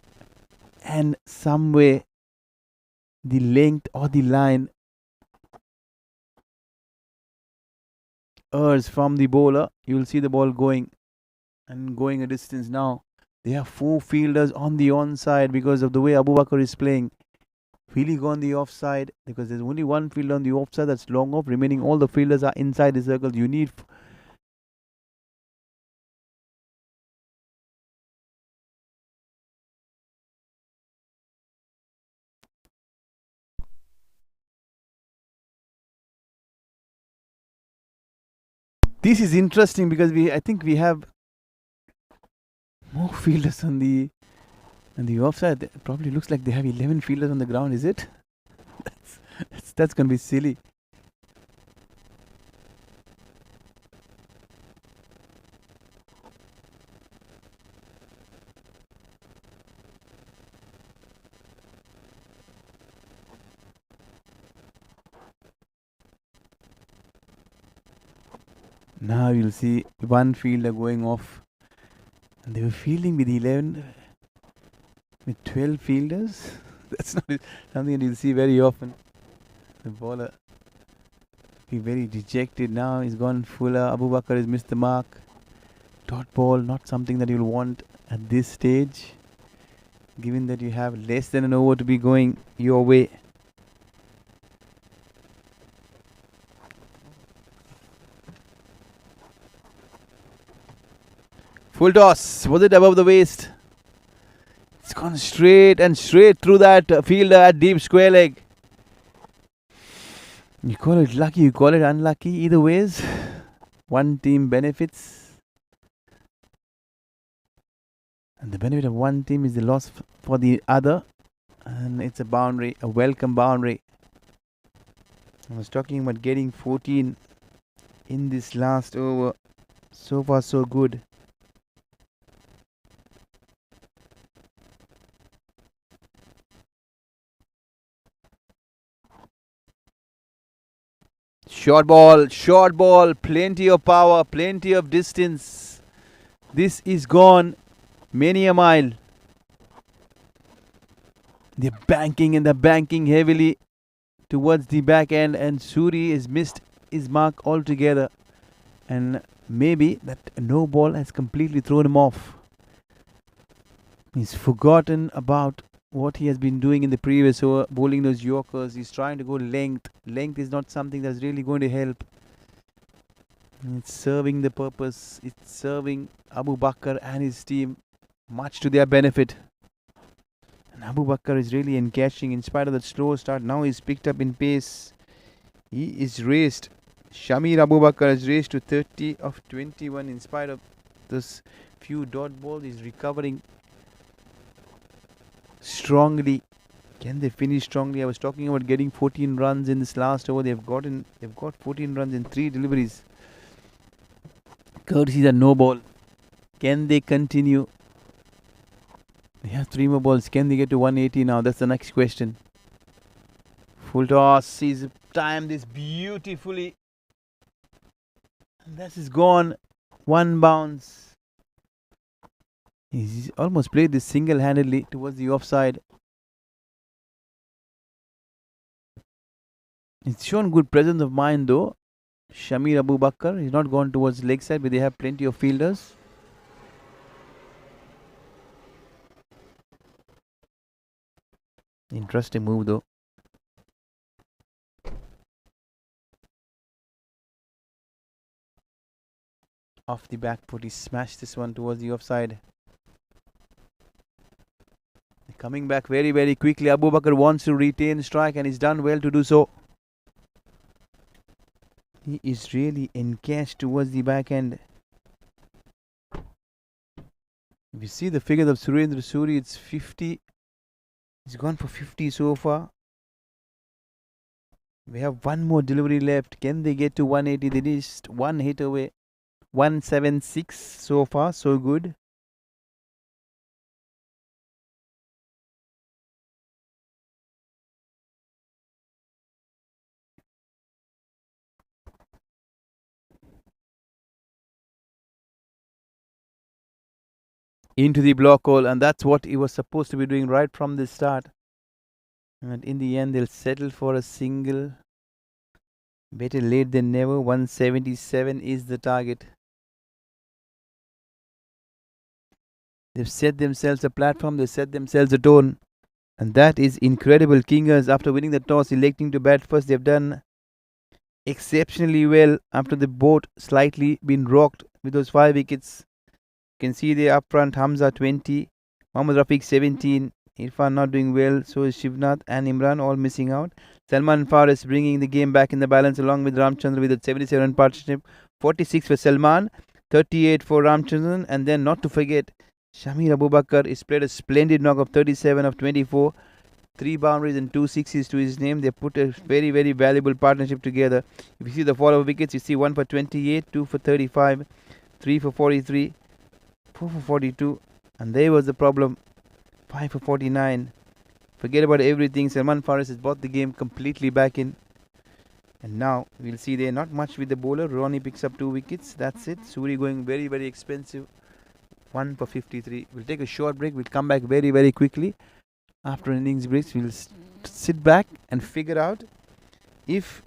and some way the length or the line errs from the bowler, you will see the ball going and going a distance now. They have 4 fielders on the onside because of the way Abu Bakr is playing. Will he go on the offside? Because there's only 1 fielder on the offside that's long off. Remaining all the fielders are inside the circle. You need this is interesting because I think we have more fielders on the offside. It probably looks like they have 11 fielders on the ground, is it? That's going to be silly. Now you'll see 1 fielder going off. And they were fielding with 11, with 12 fielders. That's not something that you'll see very often. The bowler be very dejected now. He's gone fuller. Abu Bakr has missed the mark. Dot ball, not something that you'll want at this stage, given that you have less than an over to be going your way. Full toss. Was it above the waist? It's gone straight and straight through that fielder at deep square leg. You call it lucky, you call it unlucky. Either ways, one team benefits. And the benefit of one team is the loss for the other. And it's a boundary, a welcome boundary. I was talking about getting 14 in this last over. So far, so good. Short ball, plenty of power, plenty of distance. This is gone many a mile. They're banking and they're banking heavily towards the back end, and Suri has missed his mark altogether. And maybe that no ball has completely thrown him off. He's forgotten about what he has been doing in the previous over, bowling those Yorkers. He's trying to go length. Length is not something that's really going to help. It's serving the purpose. It's serving Abu Bakr and his team much to their benefit. And Abu Bakr is really encashing in spite of that slow start. Now he's picked up in pace. He is raced. Shamir Abu Bakr has raced to 30 of 21 in spite of this few dot balls. He's recovering strongly. Can they finish strongly? I was talking about getting 14 runs in this last over. They've got 14 runs in 3 deliveries. Courtesy that no ball. Can they continue? They have 3 more balls. Can they get to 180 now? That's the next question. Full toss. He's timed this beautifully. And this is gone. One bounce. He's almost played this single-handedly towards the offside. He's shown good presence of mind though. Shamir Abu Bakr. He's not gone towards leg side, but they have plenty of fielders. Interesting move though. Off the back foot, he smashed this one towards the offside. Coming back very, very quickly. Abu Bakr wants to retain strike and he's done well to do so. He is really encased towards the back end. If you see the figures of Surendra Suri, it's 50. He's gone for 50 so far. We have one more delivery left. Can they get to 180? They just one hit away. 176 so far, so good. Into the block hole, and that's what he was supposed to be doing right from the start. And in the end, they'll settle for a single. Better late than never. 177 is the target. They've set themselves a platform, they've set themselves a tone. And that is incredible. Kingers, after winning the toss, electing to bat first, they've done exceptionally well after the boat slightly been rocked with those 5 wickets. You can see there up front, Hamza 20, Mohammad Rafiq 17, Irfan not doing well, so is Shivnath and Imran all missing out. Salman Faris bringing the game back in the balance along with Ramchandra with a 77 partnership, 46 for Salman, 38 for Ramchandran, and then not to forget, Shamir Abu Bakr is played a splendid knock of 37 of 24, 3 boundaries and 2 sixes to his name. They put a very, very valuable partnership together. If you see the fall of wickets, you see 1 for 28, 2 for 35, 3 for 43, 4 for 42, and there was the problem. 5 for 49. Forget about everything. Salman Faris has brought the game completely back in. And now we'll see there not much with the bowler. Ronnie picks up 2 wickets. That's it. Suri going very, very expensive. 1 for 53. We'll take a short break. We'll come back very, very quickly. After innings breaks, we'll sit back and figure out if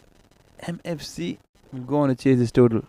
MFC will go on to chase this total.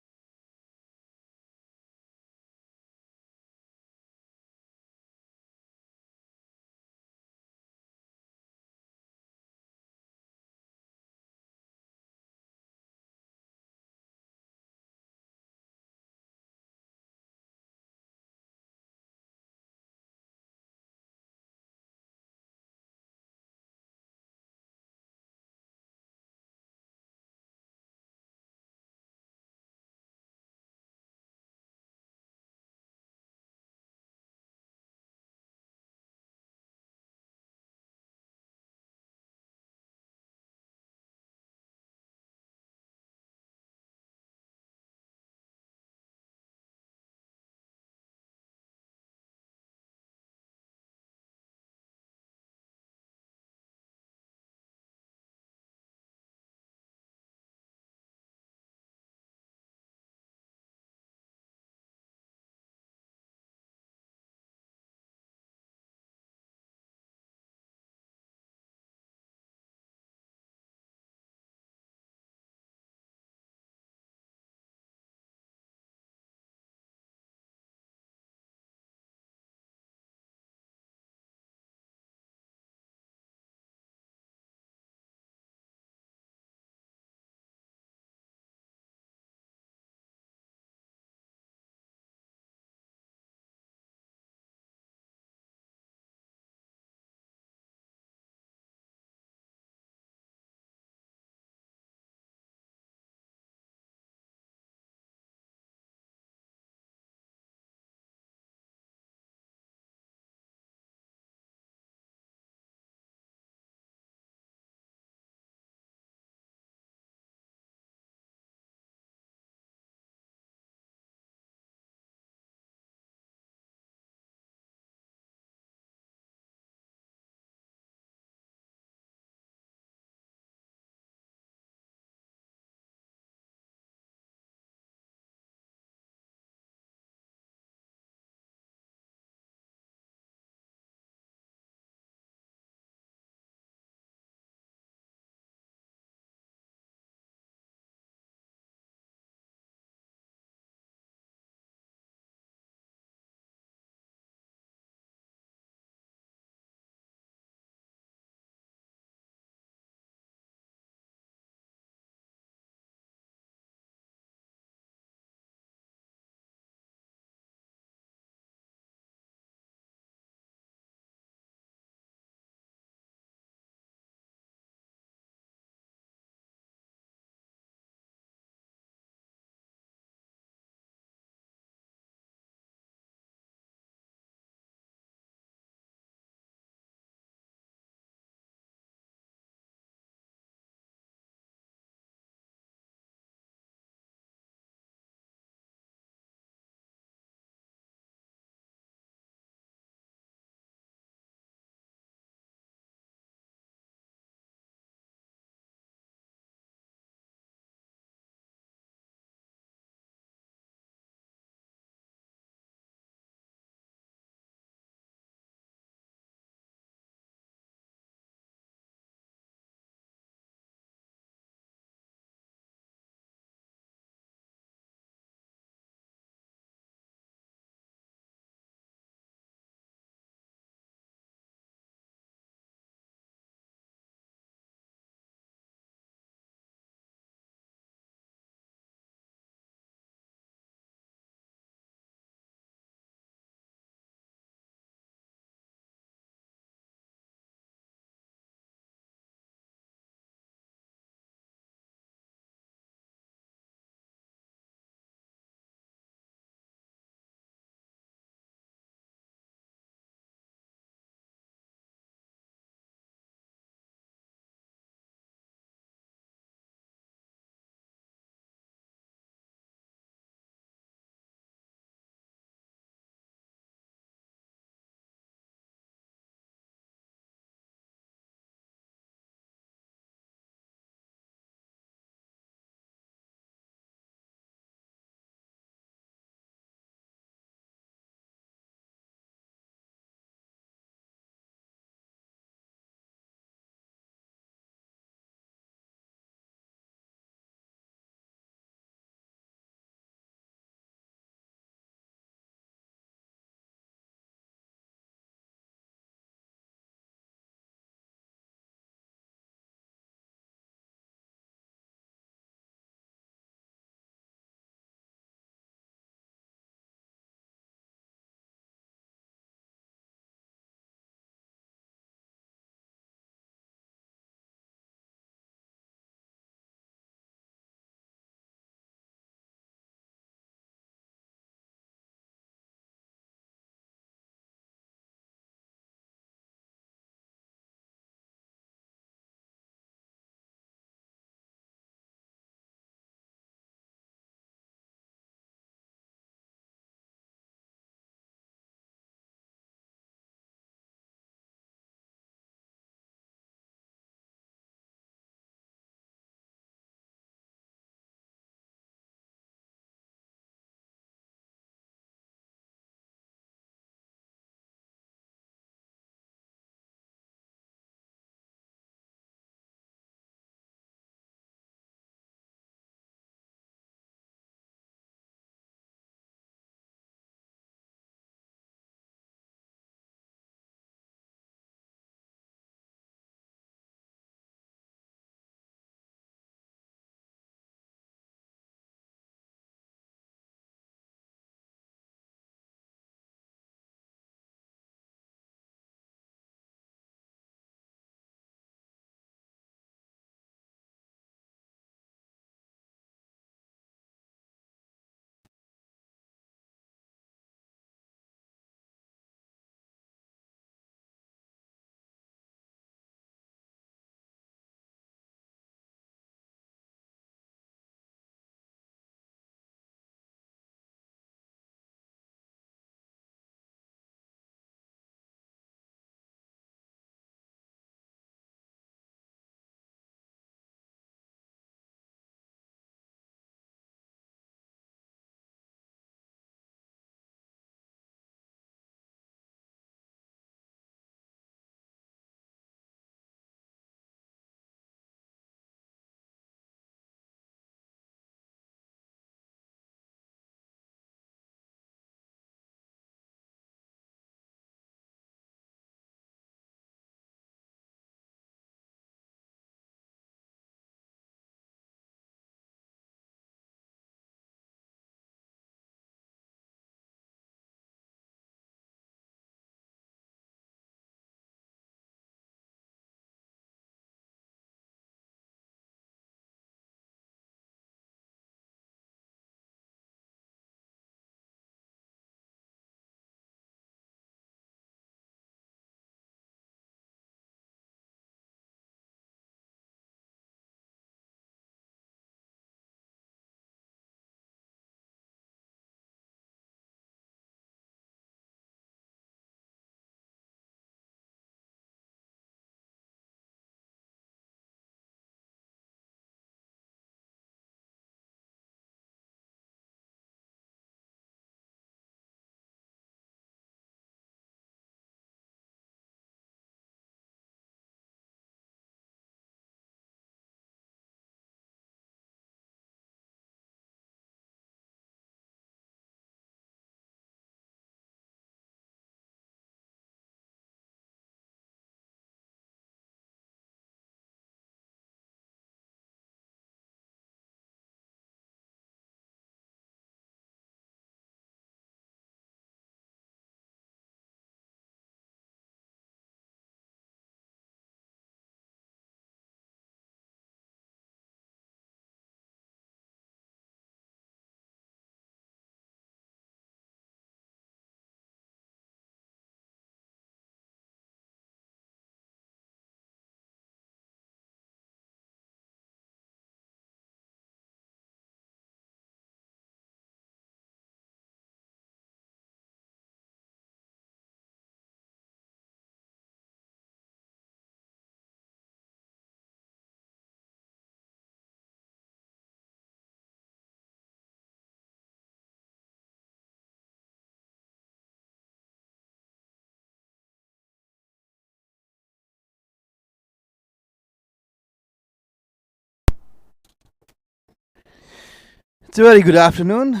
It's a very good afternoon.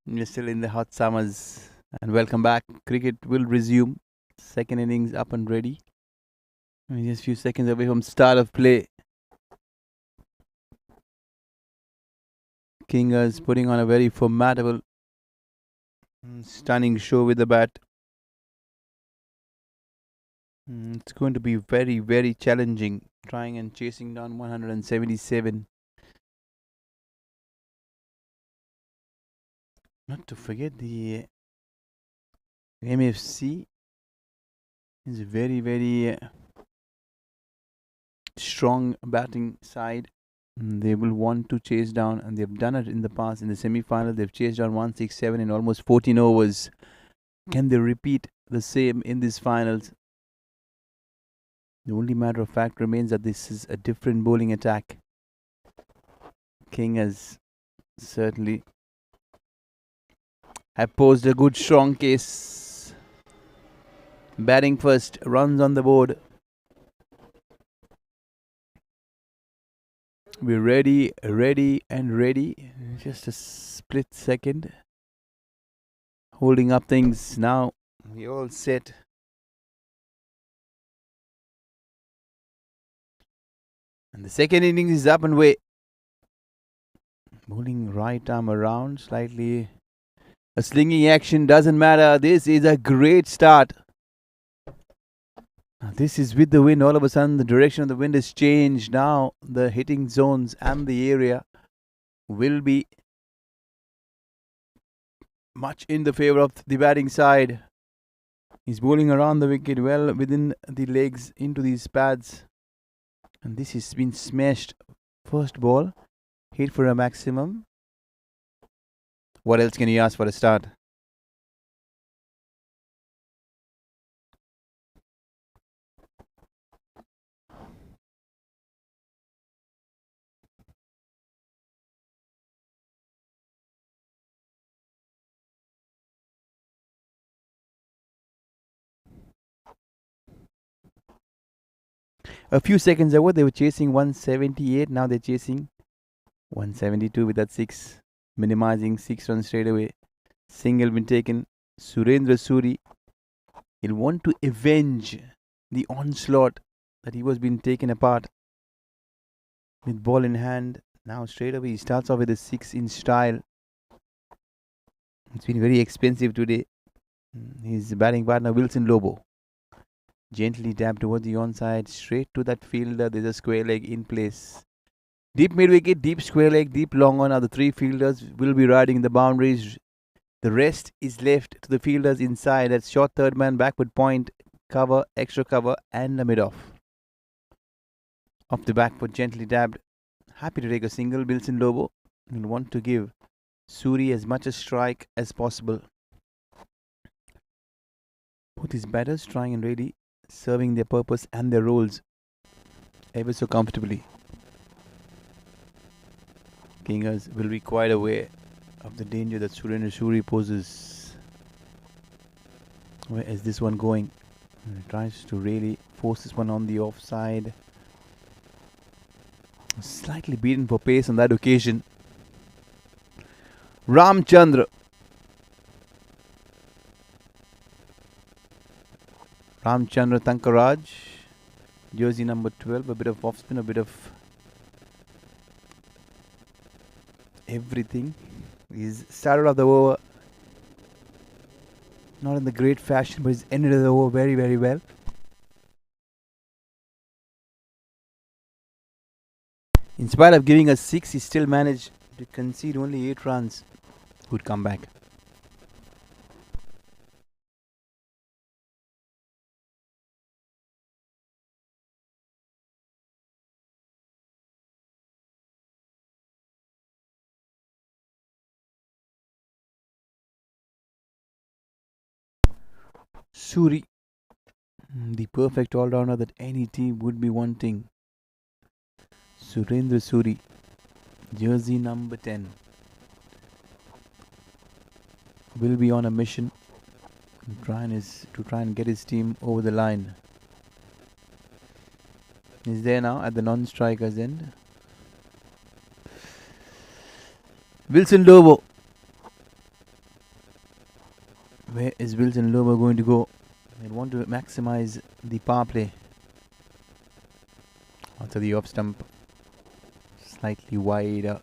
We're still in the hot summers and welcome back. Cricket will resume. Second innings up and ready. We're just a few seconds away from start of play. Kingers putting on a very formidable, stunning show with the bat. It's going to be very, very challenging trying and chasing down 177. Not to forget the MFC is a very, very strong batting side. They will want to chase down, and they've done it in the past. In the semi-final, they've chased down 167 in almost 14 overs. Can they repeat the same in these finals? The only matter of fact remains that this is a different bowling attack. King has certainly have posed a good strong case. Batting first, runs on the board. We're ready, and ready. Just a split second. Holding up things now. We all set. And the second innings is up and away. Bowling right arm around, slightly. A slinging action, doesn't matter. This is a great start. Now this is with the wind. All of a sudden the direction of the wind has changed. Now the hitting zones and the area will be much in the favor of the batting side. He's bowling around the wicket well within the legs into these pads. And this has been smashed. First ball, hit for a maximum. What else can you ask for a start? A few seconds ago, they were chasing 178. Now they're chasing 172 with that 6. Minimizing 6 runs straight away. Single been taken. Surendra Suri. He'll want to avenge the onslaught that he was being taken apart. With ball in hand. Now straight away he starts off with a 6 in style. It's been very expensive today. His batting partner Wilson Lobo. Gently tapped towards the onside. Straight to that fielder. There's a square leg in place. Deep mid-wicket, deep square leg, deep long on. Now the 3 fielders will be riding the boundaries. The rest is left to the fielders inside. That's short third man, backward point, cover, extra cover, and a mid-off. Off the back foot, gently tapped. Happy to take a single. Wilson Lobo will want to give Suri as much a strike as possible. Both his batters trying and ready, serving their purpose and their roles ever so comfortably. Kingers will be quite aware of the danger that Surendra Suri poses. Where is this one going? He tries to really force this one on the offside. Slightly beaten for pace on that occasion. Ramchandra. Ramchandra Tankaraj. Jersey number 12. A bit of off spin, a bit of everything. He's started off the over not in the great fashion, but he's ended the over very, very well. In spite of giving us 6, he still managed to concede only 8 runs. Good comeback. Suri, the perfect all-rounder that any team would be wanting. Surendra Suri, jersey number 10, will be on a mission to try and get his team over the line. He's there now at the non-striker's end. Wilson Lobo. Where is Wilson Lobo going to go? They want to maximize the power play. Also the off stump slightly wider.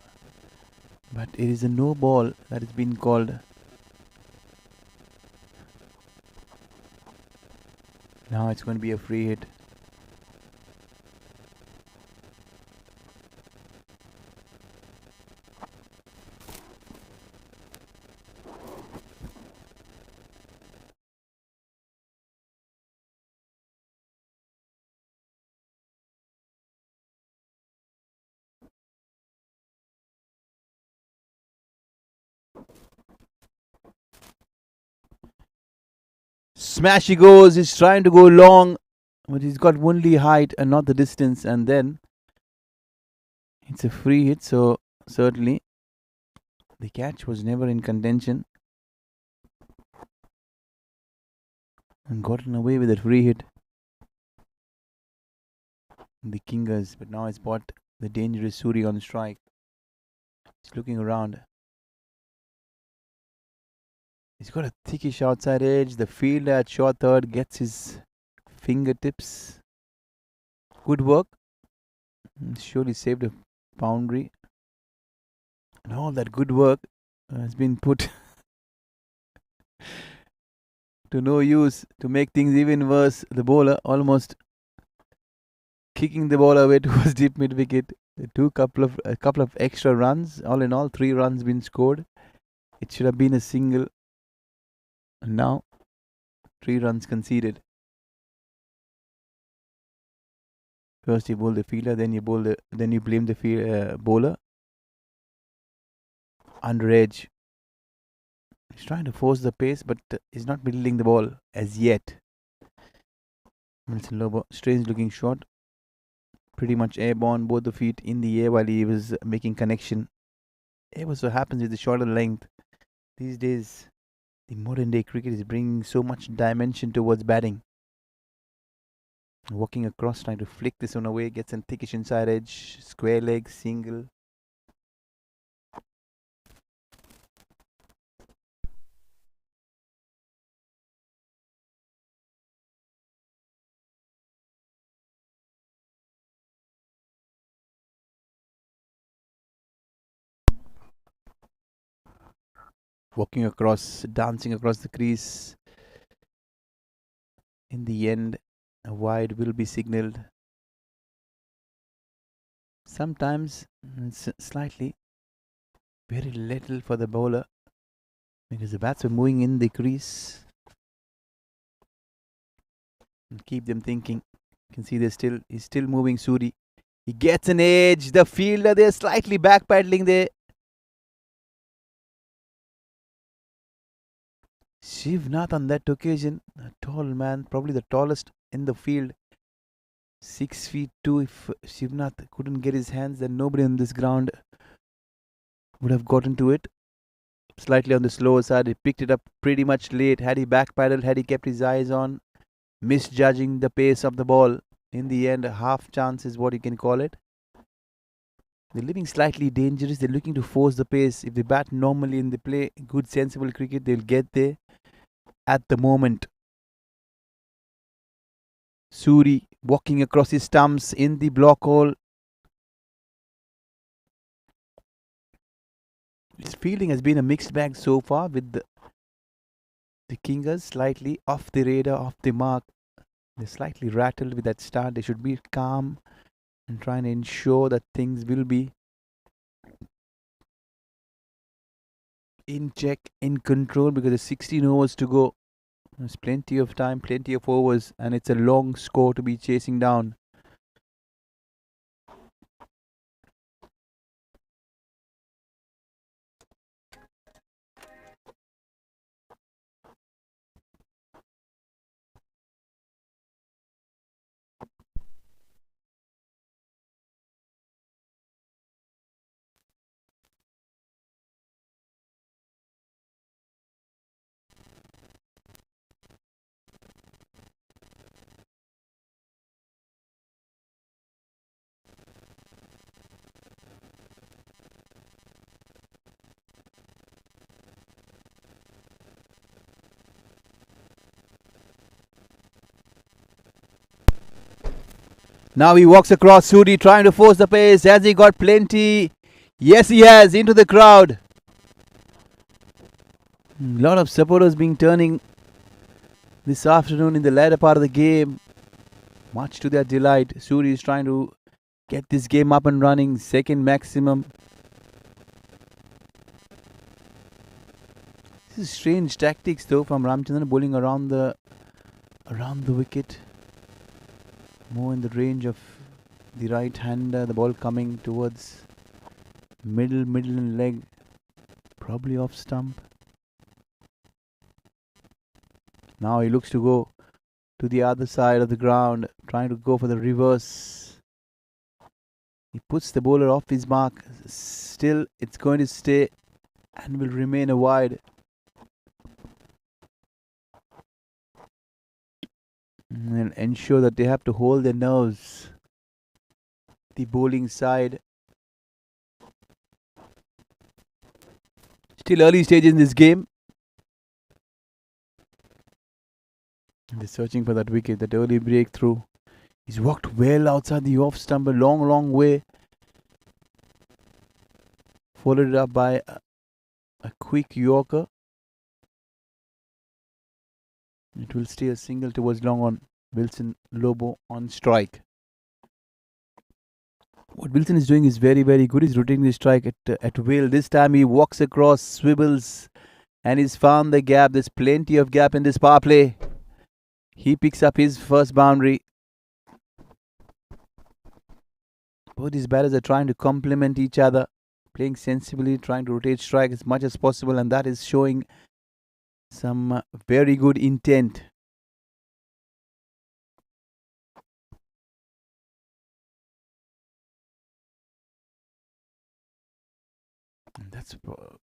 But it is a no ball that has been called. Now it's going to be a free hit. Smash he goes. He's trying to go long, but he's got only height and not the distance. And then it's a free hit. So certainly the catch was never in contention and gotten away with a free hit. The Kingers, but now I spot the dangerous Suri on strike. He's looking around. He's got a thickish outside edge. The fielder at short third gets his fingertips. Good work. Surely saved a boundary. And all that good work has been put to no use to make things even worse. The bowler almost kicking the ball away towards deep mid wicket. A couple of extra runs. All in all, 3 runs been scored. It should have been a single. And now 3 runs conceded. First you bowl the fielder, then you blame the bowler. Under edge. He's trying to force the pace, but he's not middling the ball as yet. Wilson Lobo, strange looking shot. Pretty much airborne, both the feet in the air while he was making connection. Ever so happens with the shorter length. These days, the modern day cricket is bringing so much dimension towards batting. Walking across, trying to flick this one away, gets a thickish inside edge, square leg, single. Walking across, dancing across the crease. In the end, a wide will be signalled. Sometimes it's slightly, very little for the bowler because the bats are moving in the crease and keep them thinking. You can see he's still moving. Suri. He gets an edge. The fielder there slightly back paddling there. Shivnath on that occasion, a tall man, probably the tallest in the field. 6'2". If Shivnath couldn't get his hands, then nobody on this ground would have gotten to it. Slightly on the slower side, he picked it up pretty much late. Had he back paddled, had he kept his eyes on, misjudging the pace of the ball. In the end, a half chance is what you can call it. They're living slightly dangerous. They're looking to force the pace. If they bat normally and they play good, sensible cricket, they'll get there. At the moment, Suri walking across his stumps in the block hole. His fielding has been a mixed bag so far, with the Kingers slightly off the radar, off the mark. They're slightly rattled with that start. They should be calm and trying to ensure that things will be in check, in control, because there's 16 overs to go. There's plenty of time, plenty of overs, and it's a long score to be chasing down. Now he walks across Suri trying to force the pace. Has he got plenty? Yes, he has. Into the crowd. A lot of supporters being turning this afternoon in the latter part of the game. Much to their delight. Suri is trying to get this game up and running. Second maximum. This is strange tactics though from Ramchandran, bowling around the wicket. More in the range of the right hander. The ball coming towards middle and leg. Probably off stump. Now he looks to go to the other side of the ground, trying to go for the reverse. He puts the bowler off his mark. Still, it's going to stay and will remain a wide. And ensure that they have to hold their nerves. The bowling side. Still early stage in this game. They're searching for that wicket, that early breakthrough. He's walked well outside the off stump, a long way. Followed it up by a quick Yorker. It will stay a single towards long on Wilson Lobo on strike. What Wilson is doing is very good. He's rotating the strike at will. This time he walks across, swivels, and he's found the gap. There's plenty of gap in this power play. He picks up his first boundary. Both these batters are trying to complement each other, playing sensibly, trying to rotate strike as much as possible, and that is showing some very good intent. And that's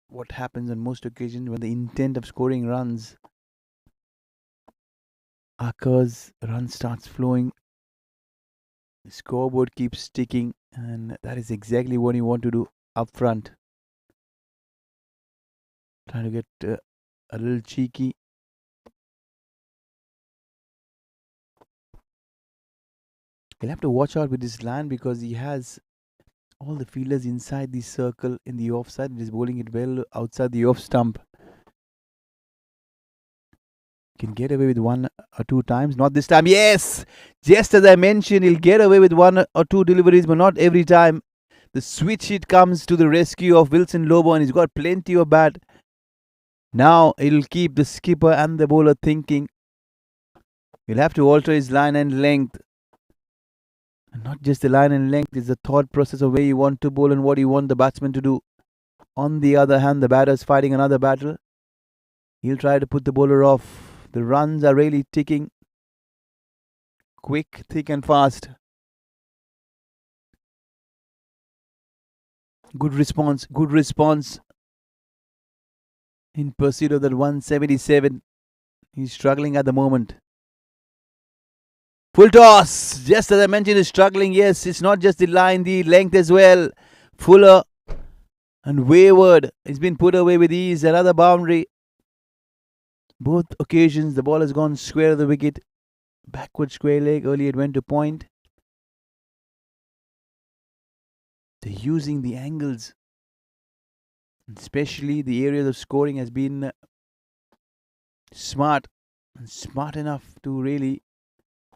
what happens on most occasions when the intent of scoring runs occurs, run starts flowing, the scoreboard keeps ticking, and that is exactly what you want to do up front. Trying to get a little cheeky. He'll have to watch out with this land because he has all the fielders inside the circle in the offside. He's bowling it well outside the off stump. Can get away with one or two times. Not this time. Yes! Just as I mentioned, he'll get away with one or two deliveries, but not every time. The switch hit comes to the rescue of Wilson Lobo, and he's got plenty of bat. Now it'll keep the skipper and the bowler thinking. He'll have to alter his line and length. And not just the line and length, it's the thought process of where you want to bowl and what you want the batsman to do. On the other hand, the batter's fighting another battle. He'll try to put the bowler off. The runs are really ticking. Quick, thick and fast. Good response. In pursuit of that 177. He's struggling at the moment. Full toss. Just as I mentioned, he's struggling. Yes, it's not just the line, the length as well. Fuller and wayward. He's been put away with ease. Another boundary. Both occasions, the ball has gone square of the wicket. Backward square leg. Earlier it went to point. They're using the angles. Especially the areas of scoring has been smart. And smart enough to really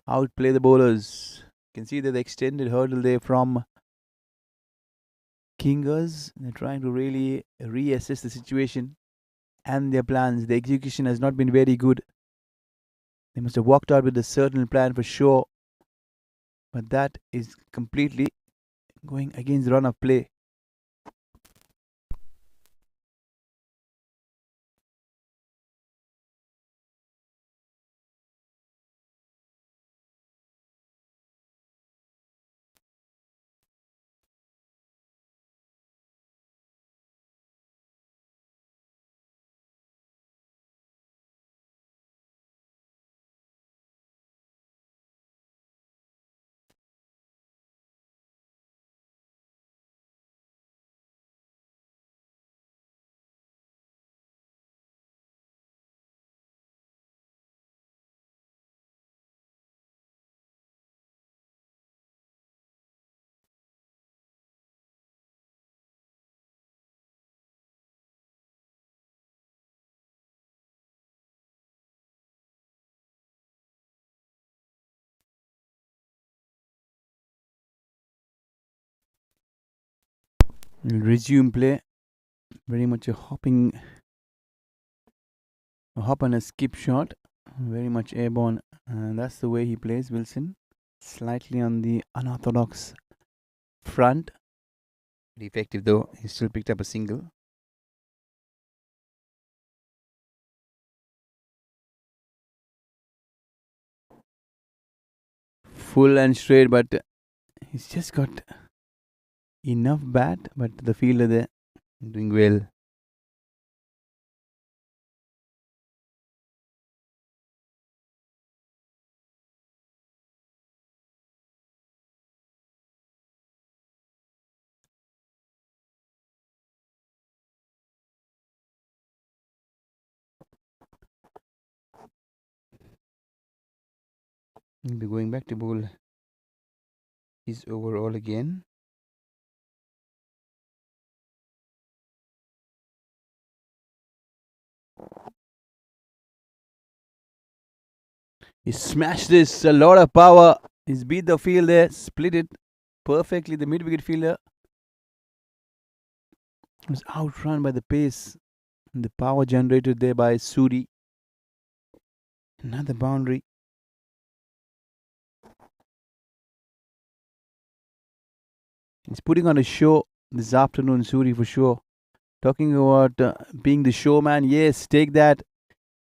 outplay the bowlers. You can see that the extended hurdle there from Kingers. They're trying to really reassess the situation and their plans. The execution has not been very good. They must have walked out with a certain plan for sure. But that is completely going against the run of play. We'll resume play. Very much a hop and a skip shot. Very much airborne. And that's the way he plays, Wilson. Slightly on the unorthodox front. Very effective though. He still picked up a single. Full and straight, but he's just got enough bat, but the fielder there doing well. He'll be going back to bowl his overall again. He smashed this, a lot of power. He's beat the field there, split it perfectly. The mid-wicket fielder was outrun by the pace and the power generated there by Suri. Another boundary. He's putting on a show this afternoon, Suri, for sure. Talking about being the showman. Yes, take that.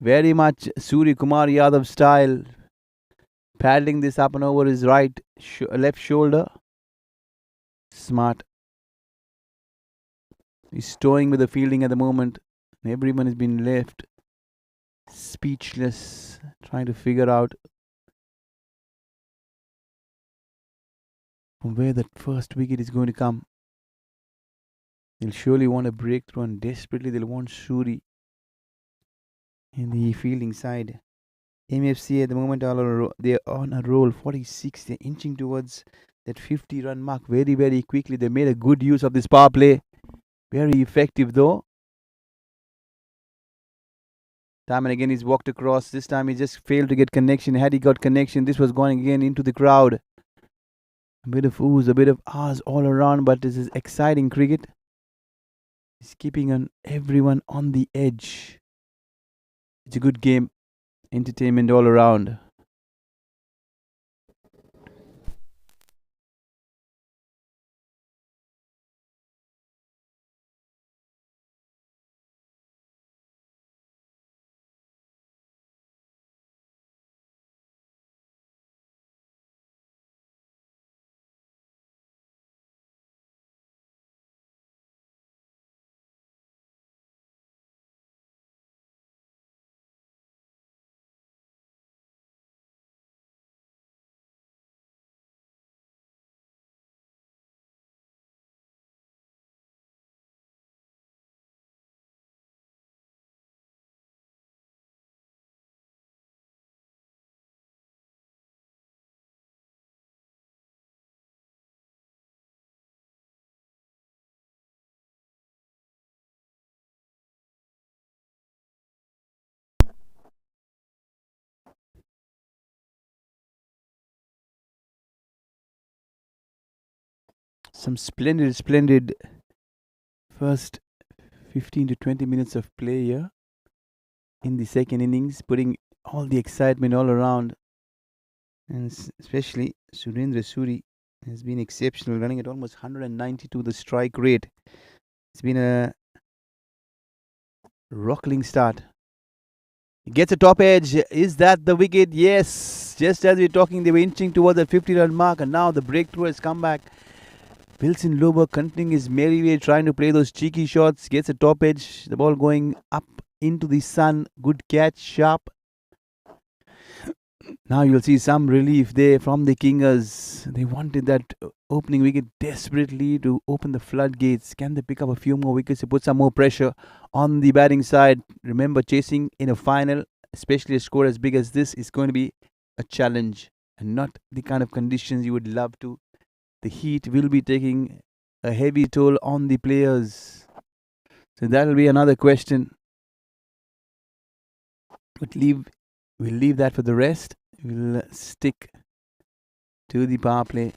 Very much Suri Kumar Yadav style. Paddling this up and over his left shoulder. Smart. He's toying with the fielding at the moment. Everyone has been left speechless, trying to figure out from where that first wicket is going to come. They'll surely want a breakthrough, and desperately they'll want Suri in the fielding side. MFC at the moment they're on a roll. 46. They're inching towards that 50-run mark very, very quickly. They made a good use of this power play. Very effective though. Time and again he's walked across. This time he just failed to get connection. Had he got connection, this was going again into the crowd. A bit of oohs, a bit of ahs all around, but this is exciting cricket. He's keeping everyone on the edge. It's a good game. Entertainment all around. Some splendid first 15 to 20 minutes of play here in the second innings, putting all the excitement all around. And especially Surendra Suri has been exceptional, running at almost 192 the strike rate. It's been a rockling start. He gets a top edge. Is that the wicket? Yes. Just as we're talking, they were inching towards the 50-run mark, and now the breakthrough has come back. Wilson Lober continuing his merry way, trying to play those cheeky shots. Gets a top edge. The ball going up into the sun. Good catch, sharp. Now you'll see some relief there from the Kingers. They wanted that opening wicket desperately to open the floodgates. Can they pick up a few more wickets to put some more pressure on the batting side? Remember, chasing in a final, especially a score as big as this, is going to be a challenge and not the kind of conditions you would love to. The heat will be taking a heavy toll on the players. So that will be another question. But we'll leave that for the rest. We'll stick to the power play.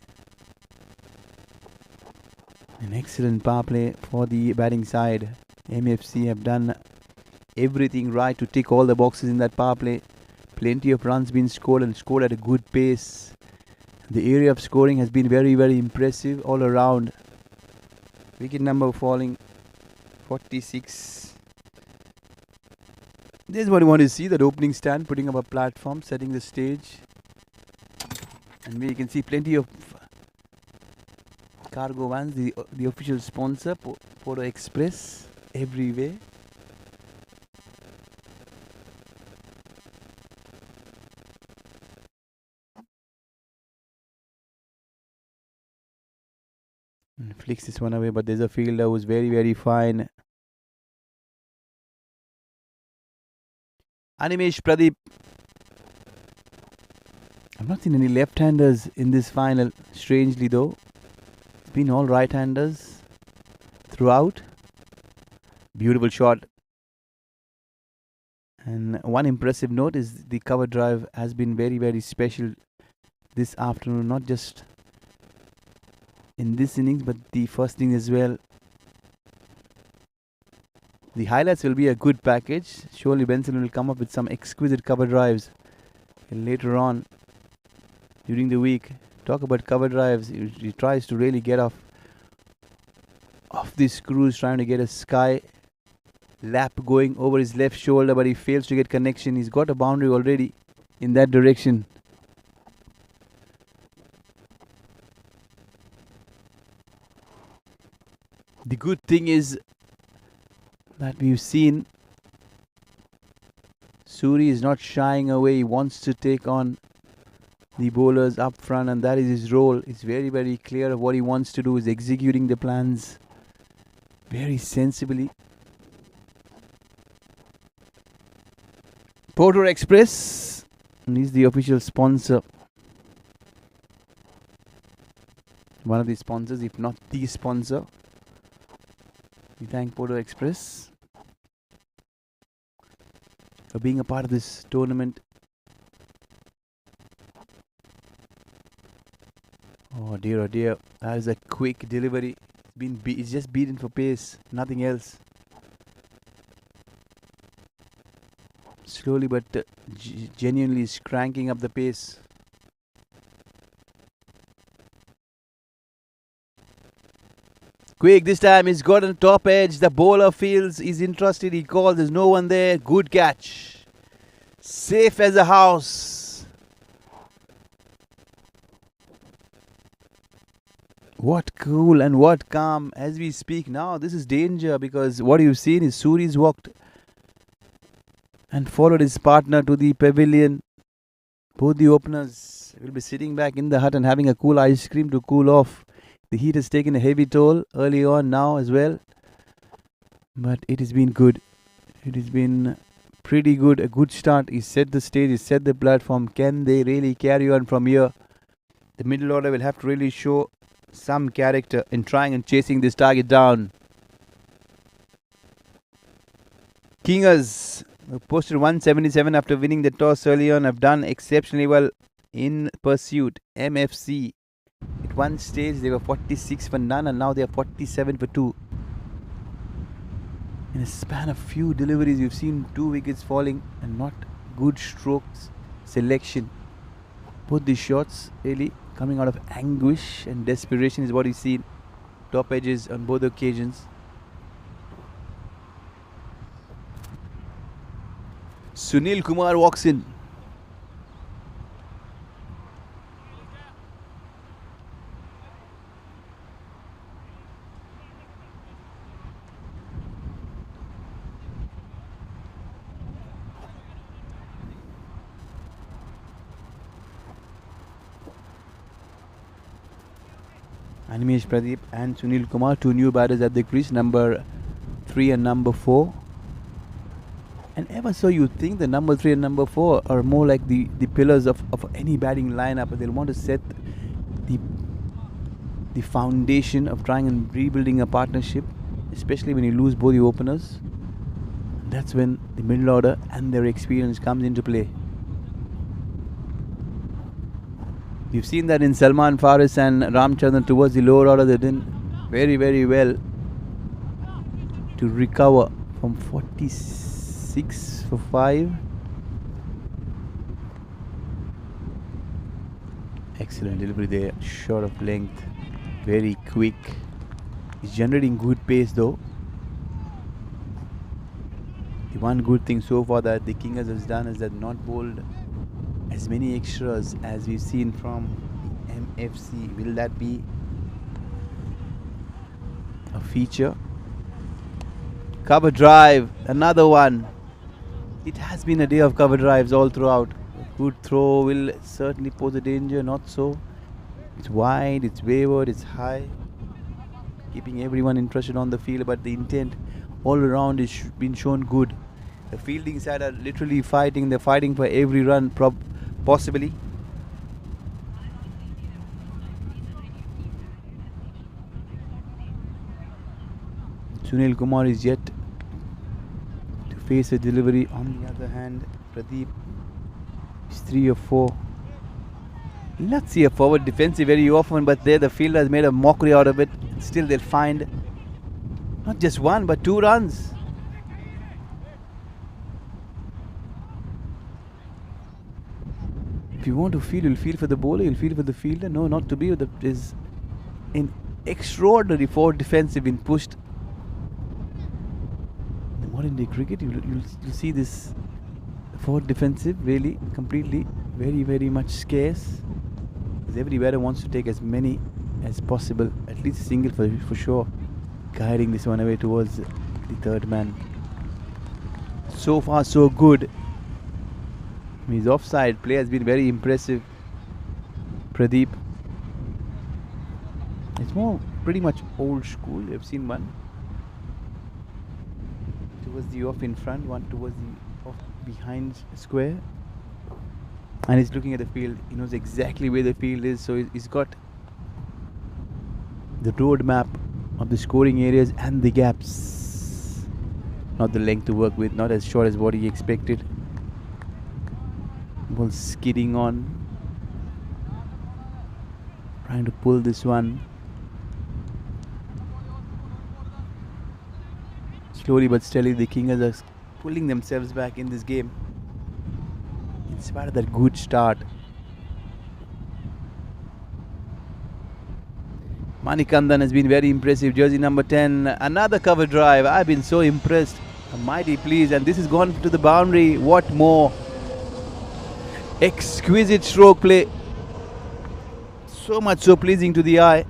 An excellent power play for the batting side. MFC have done everything right to tick all the boxes in that power play. Plenty of runs been scored and scored at a good pace. The area of scoring has been very, very impressive all around. Wicket number falling 46. This is what you want to see, that opening stand, putting up a platform, setting the stage. And we can see plenty of cargo vans, the official sponsor, Photo Express, everywhere. And flicks this one away, but there's a fielder who's very, very fine. Animesh Pradeep. I've not seen any left-handers in this final, strangely though. It's been all right-handers throughout. Beautiful shot. And one impressive note is the cover drive has been very, very special this afternoon. Not just in this innings, but the first inning as well. The highlights will be a good package. Surely Benson will come up with some exquisite cover drives later on during the week. Talk about cover drives. He tries to really get off the screws, trying to get a sky lap going over his left shoulder, but he fails to get connection. He's got a boundary already in that direction. The good thing is that we've seen Suri is not shying away. He wants to take on the bowlers up front, and that is his role. It's very, very clear of what he wants to do. Is executing the plans very sensibly. Porter Express, and he's the official sponsor. One of the sponsors, if not the sponsor. We thank Porter Express for being a part of this tournament. Oh dear, that is a quick delivery. It's just beaten for pace, nothing else. Slowly but genuinely is cranking up the pace. Quick, this time he's got on top edge. The bowler feels he's interested. He calls, there's no one there. Good catch. Safe as a house. What cool and what calm as we speak now. This is danger, because what you've seen is Suri's walked and followed his partner to the pavilion. Both the openers will be sitting back in the hut and having a cool ice cream to cool off. The heat has taken a heavy toll early on now as well. But it has been good. It has been pretty good. A good start. He set the stage, he set the platform. Can they really carry on from here? The middle order will have to really show some character in trying and chasing this target down. Kingers, who posted 177 after winning the toss early on, have done exceptionally well in pursuit. MFC, at one stage they were 46 for none, and now they are 47 for 2. In a span of few deliveries, you've seen 2 wickets falling and not good strokes selection. Both these shots really coming out of anguish and desperation is what you see. Top edges on both occasions. Sunil Kumar walks in. Animesh Pradeep and Sunil Kumar, 2 new batters at the crease, number 3 and number 4. And ever so you think the number 3 and number 4 are more like the pillars of any batting lineup. They'll want to set the foundation of trying and rebuilding a partnership, especially when you lose both the openers. That's when the middle order and their experience comes into play. You've seen that in Salman Faris and Ramchandran towards the lower order. They've done very, very well to recover from 46 for 5. Excellent delivery there, short of length, very quick. He's generating good pace though. The one good thing so far that the Kingers has done is that not bowled as many extras as we've seen from MFC. Will that be a feature? Cover drive, another one. It has been a day of cover drives all throughout. A good throw will certainly pose a danger, not so. It's wide, it's wayward, it's high, keeping everyone interested on the field, but the intent all around is been shown good. The fielding side are literally fighting, they're fighting for every run possibly. Sunil Kumar is yet to face a delivery. On the other hand, Pradeep is 3 or 4. Not see a forward defensive very often, but there the fielder has made a mockery out of it. Still they'll find not just 1 but 2 runs. If you want to feel, you'll feel for the bowler, you'll feel for the fielder. No, not to be. There is an extraordinary forward defensive being pushed. In the modern day cricket, you'll see this forward defensive really completely very, very much scarce. Because every batter wants to take as many as possible, at least a single for sure, guiding this one away towards the third man. So far so good. His offside play has been very impressive. Pradeep. It's more pretty much old school. I've seen one towards the off in front, one towards the off behind square. And he's looking at the field. He knows exactly where the field is, so he's got the road map of the scoring areas and the gaps. Not the length to work with, not as short as what he expected. Ball skidding on, trying to pull this one. Slowly but steadily the Kingers are pulling themselves back in this game. In spite of that good start. Manikandan has been very impressive. Jersey number 10, another cover drive. I've been so impressed. I'm mighty pleased, and this has gone to the boundary. What more? Exquisite stroke play. So much so pleasing to the eye.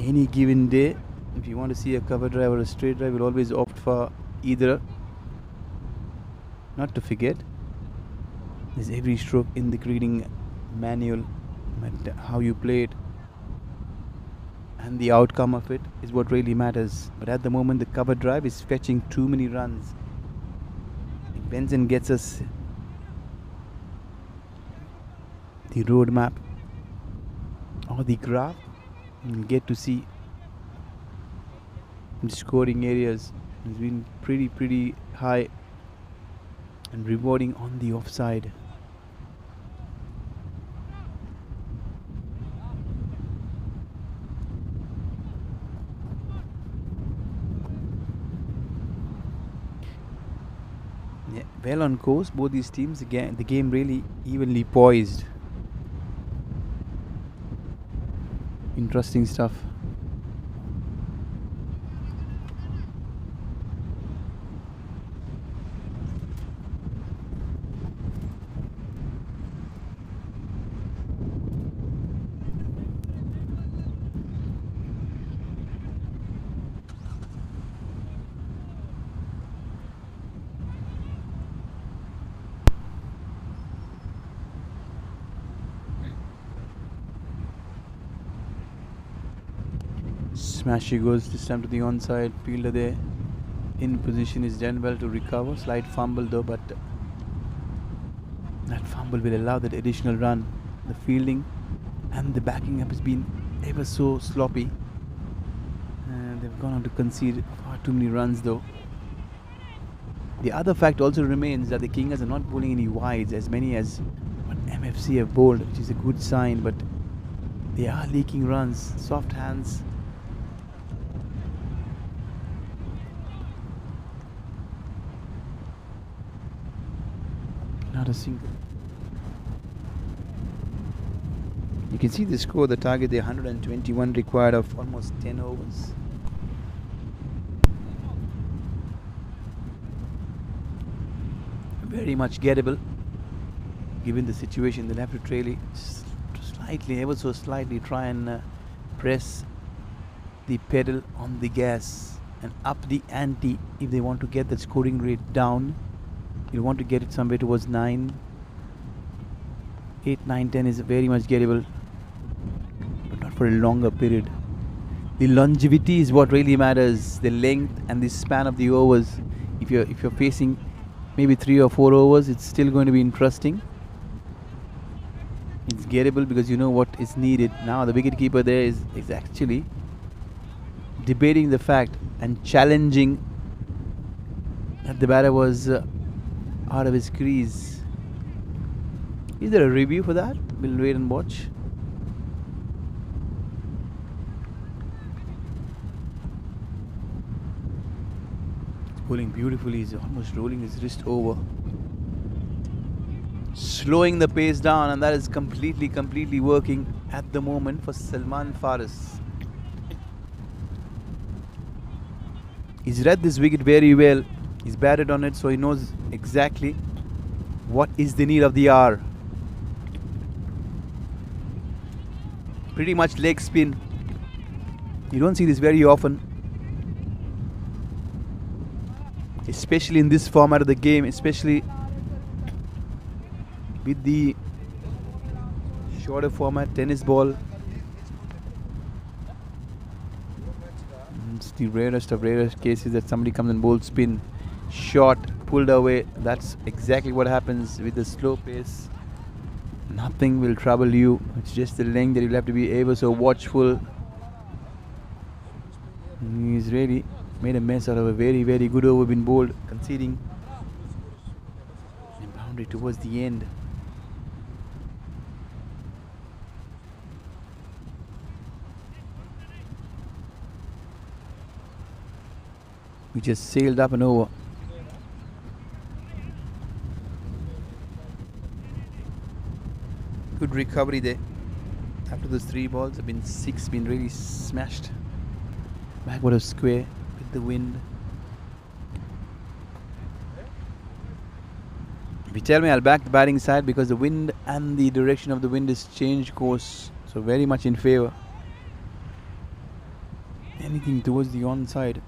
Any given day, if you want to see a cover drive or a straight drive, you'll always opt for either. Not to forget, there's every stroke in the cricketing manual, but how you play it and the outcome of it is what really matters. But at the moment, the cover drive is fetching too many runs. If Benson gets us the road map or the graph, we'll get to see the scoring areas. It's been pretty high and rewarding on the offside. Yeah, well on course, both these teams. Again, the game really evenly poised. Interesting stuff. Smash he goes this time to the onside. Fielder there in position is done well to recover. Slight fumble though, but that fumble will allow that additional run. The fielding and the backing up has been ever so sloppy, and they've gone on to concede far too many runs though. The other fact also remains that the Kingers are not bowling any wides, as many as what MFC have bowled, which is a good sign, but They are leaking runs. Soft hands. Not a single. You can see the score, the target, the 121 required of almost 10 overs. Very much gettable. Given the situation, they'll have to trail it slightly, ever so slightly, try and press the pedal on the gas and up the ante if they want to get the scoring rate down. You want to get it somewhere towards 9, 8, 9, 10 is very much gettable, but not for a longer period. The longevity is what really matters, the length and the span of the overs. If you're facing maybe 3 or 4 overs, it's still going to be interesting. It's gettable because you know what is needed. Now the wicketkeeper there is actually debating the fact and challenging that the batter was out of his crease. Is there a review for that? We'll wait and watch. He's bowling beautifully. He's almost rolling his wrist over, slowing the pace down, and that is completely working at the moment for Salman Faris. He's read this wicket very well. He's batted on it, so he knows exactly what is the need of the hour. Pretty much leg spin. You don't see this very often, especially in this format of the game, especially with the shorter format, tennis ball. It's the rarest of rarest cases that somebody comes and bowls spin, short, pulled away. That's exactly what happens with the slow pace. Nothing will trouble you. It's just the length that you'll have to be ever so watchful. He's really made a mess out of a very good over been bowled, conceding a boundary towards the end. We just sailed up and over. Good recovery there. After those 3 balls, have been 6 been really smashed. Backward of square with the wind. If you tell me, I'll back the batting side because the wind and the direction of the wind has changed course. So very much in favour. Anything towards the on side,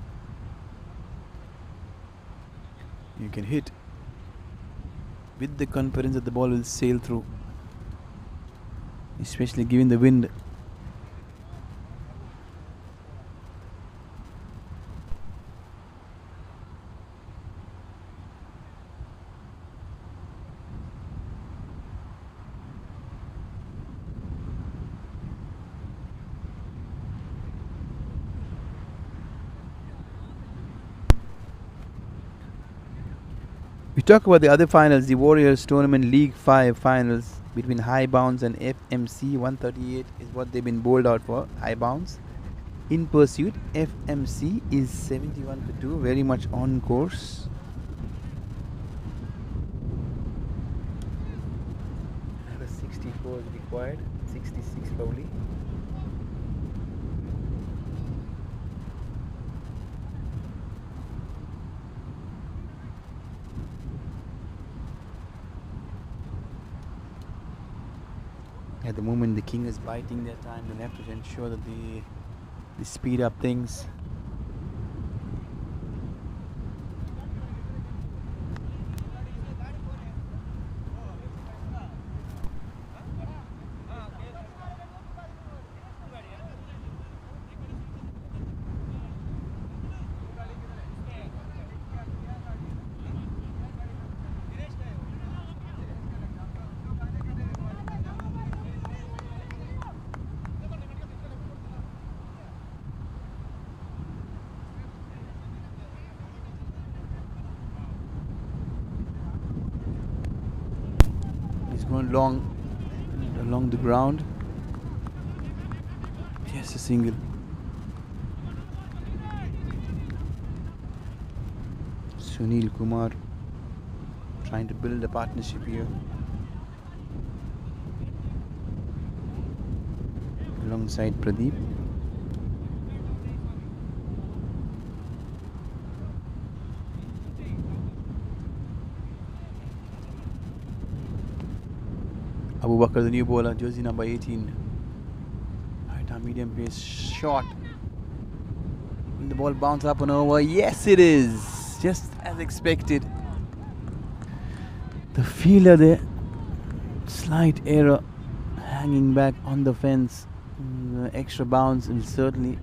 you can hit with the confidence that the ball will sail through, especially given the wind. We talk about the other finals, the Warriors Tournament League 5 finals between High Bounce and FMC. 138 is what they've been bowled out for, High Bounce. In pursuit, FMC is 71 for 2, very much on course. Another 64 is required, 66 probably. At the moment, the king is biding their time. They'll have to ensure that they speed up things. Going along the ground. Just a single. Sunil Kumar trying to build a partnership here. Alongside Pradeep. Abu Bakr, the new bowler, jersey number 18. Right-arm medium pace shot. Will the ball bounce up and over? Yes, it is. Just as expected. The fielder there, slight error, hanging back on the fence. The extra bounce will certainly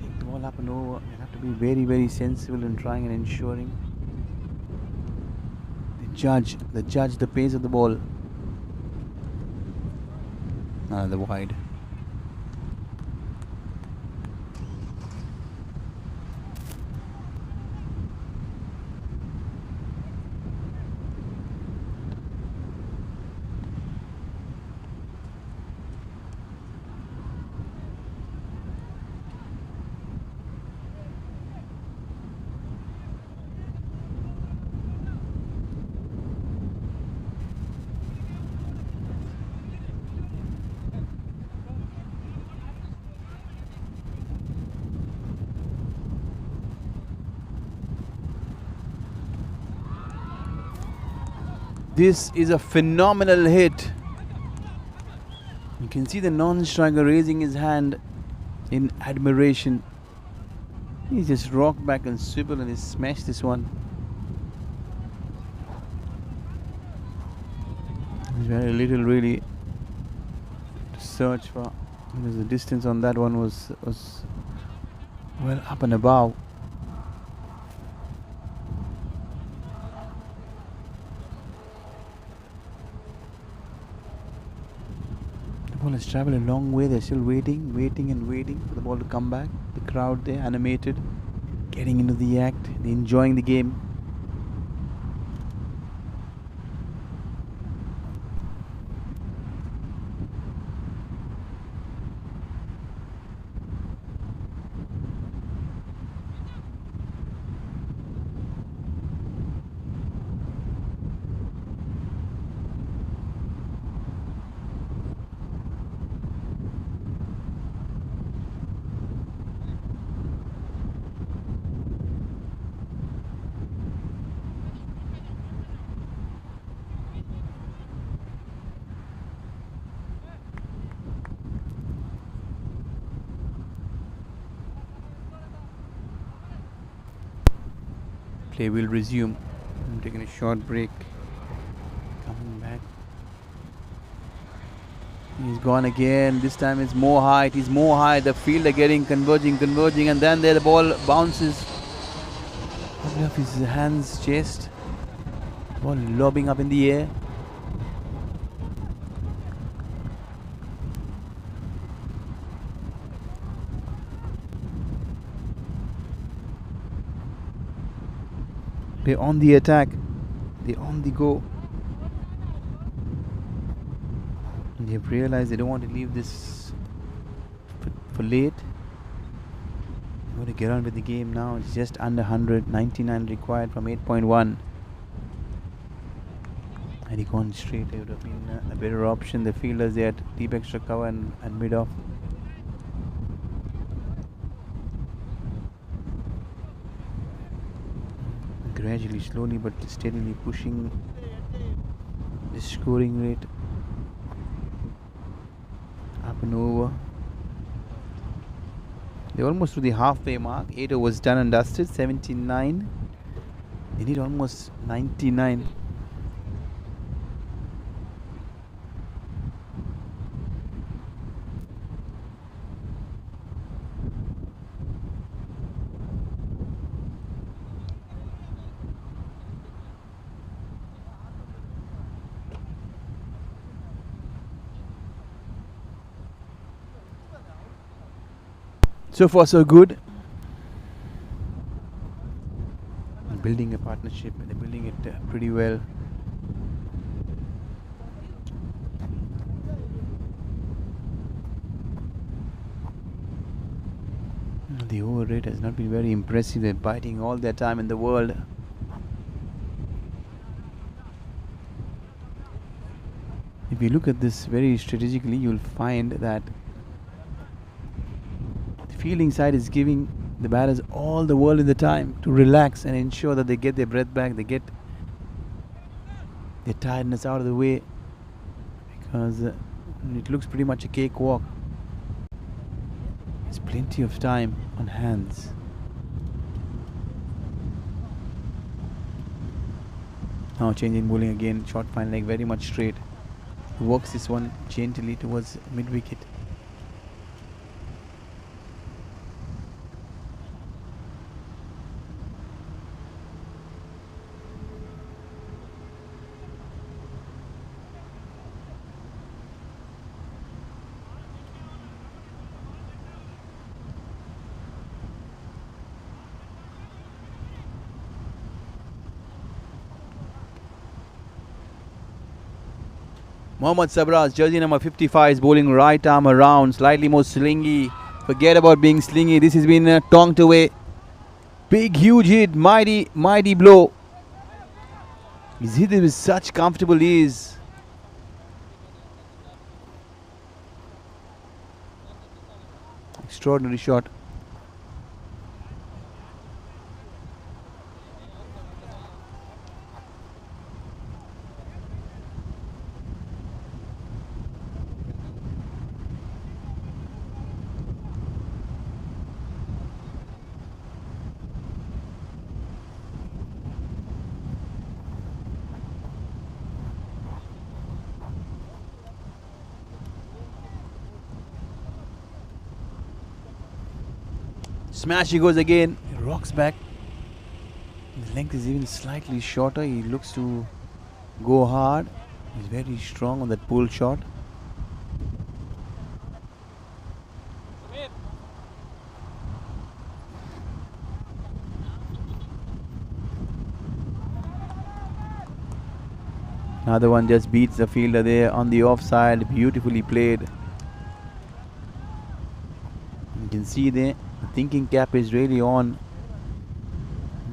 take the ball up and over. You have to be very, very sensible in trying and ensuring. Judge the pace of the ball. The wide. This is a phenomenal hit. You can see the non-striker raising his hand in admiration. He just rocked back and swivel and he smashed this one. There's very little really to search for, because the distance on that one was well up and above. The ball has travelled a long way. They're still waiting for the ball to come back. The crowd there, animated, getting into the act, enjoying the game. Play will resume. I'm taking a short break. Coming back. He's gone again. This time it's more height. He's more high. The fielder getting converging, and then there the ball bounces off his hands, chest. Ball lobbing up in the air. They're on the attack. They're on the go. And they've realized they don't want to leave this for late. They want to get on with the game now. It's just under 100. 99 required from 8.1. Had he gone straight, it would have been a better option. The fielders, they had deep extra cover and mid-off. Gradually, slowly but steadily pushing the scoring rate up and over. They're almost to the halfway mark. 8 overs done and dusted. 79. They need almost 99. So far so good. They're building a partnership and they're building it pretty well. rate has not been very impressive. They're biting all their time in the world. If you look at this very strategically, you'll find that the fielding side is giving the batters all the world in the time to relax and ensure that they get their breath back, they get their tiredness out of the way, because it looks pretty much a cakewalk. There's plenty of time on hands. Now changing bowling again, short fine leg, very much straight. He works this one gently towards mid-wicket. Mohammad Sabraz, jersey number 55, is bowling right arm around, slightly more slingy. Forget about being slingy. This has been tonked away. Big, huge hit, mighty, mighty blow. He's hit it with such comfortable ease. Extraordinary shot. Smash he goes again. He rocks back. His length is even slightly shorter. He looks to go hard. He's very strong on that pull shot. Another one just beats the fielder there on the offside. Beautifully played. You can see there, the thinking cap is really on,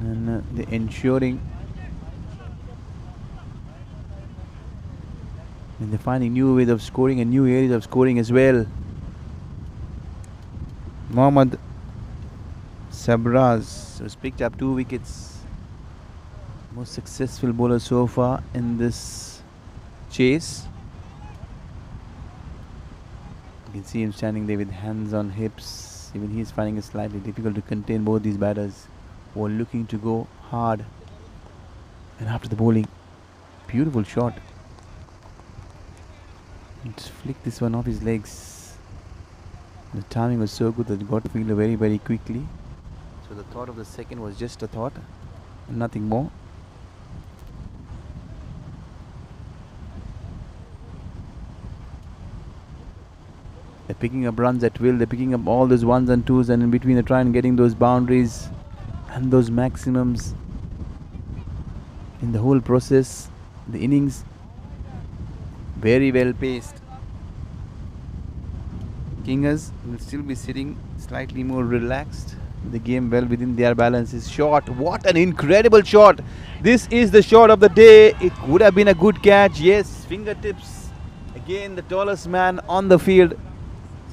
and they're ensuring, and they're finding new ways of scoring and new areas of scoring as well. Mohammad Sabraz has picked up 2 wickets. Most successful bowler so far in this chase. You can see him standing there with hands on hips. Even he is finding it slightly difficult to contain both these batters who are looking to go hard. And after the bowling, beautiful shot. Just flick this one off his legs. The timing was so good that it got the fielder very, very quickly. So the thought of the second was just a thought, nothing more. They're picking up runs at will. They're picking up all those ones and twos, and in between they're trying getting those boundaries and those maximums in the whole process. The innings very well paced. Kingers will still be sitting slightly more relaxed. The game well within their balance. Is shot. What an incredible shot! This is the shot of the day. It would have been a good catch. Yes, fingertips. Again, the tallest man on the field.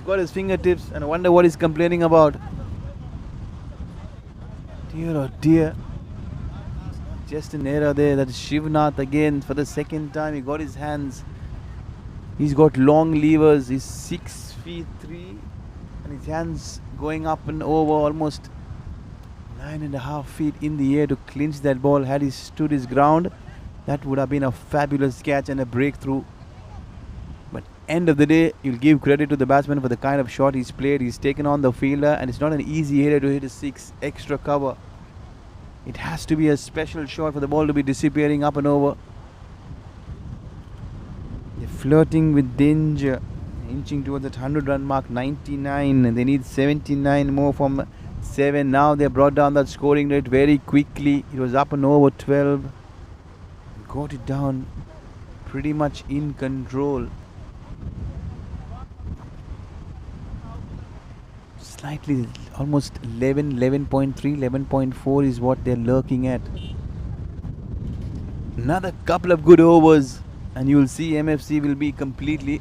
Got his fingertips, and I wonder what he's complaining about. Dear oh dear. Just an error there. That is Shivnath again for the second time. He got his hands. He's got long levers. He's 6 feet 3, and his hands going up and over almost 9.5 feet in the air to clinch that ball. Had he stood his ground, that would have been a fabulous catch and a breakthrough. But end of the day, you'll give credit to the batsman for the kind of shot he's played. He's taken on the fielder, and it's not an easy area to hit a 6 extra cover. It has to be a special shot for the ball to be disappearing up and over. They're flirting with danger, inching towards that 100-run mark, 99, and they need 79 more from 7. Now they brought down that scoring rate very quickly. It was up and over 12. Got it down pretty much in control. Slightly, almost 11, 11.3, 11.4 is what they're lurking at. Another couple of good overs, and you'll see MFC will be completely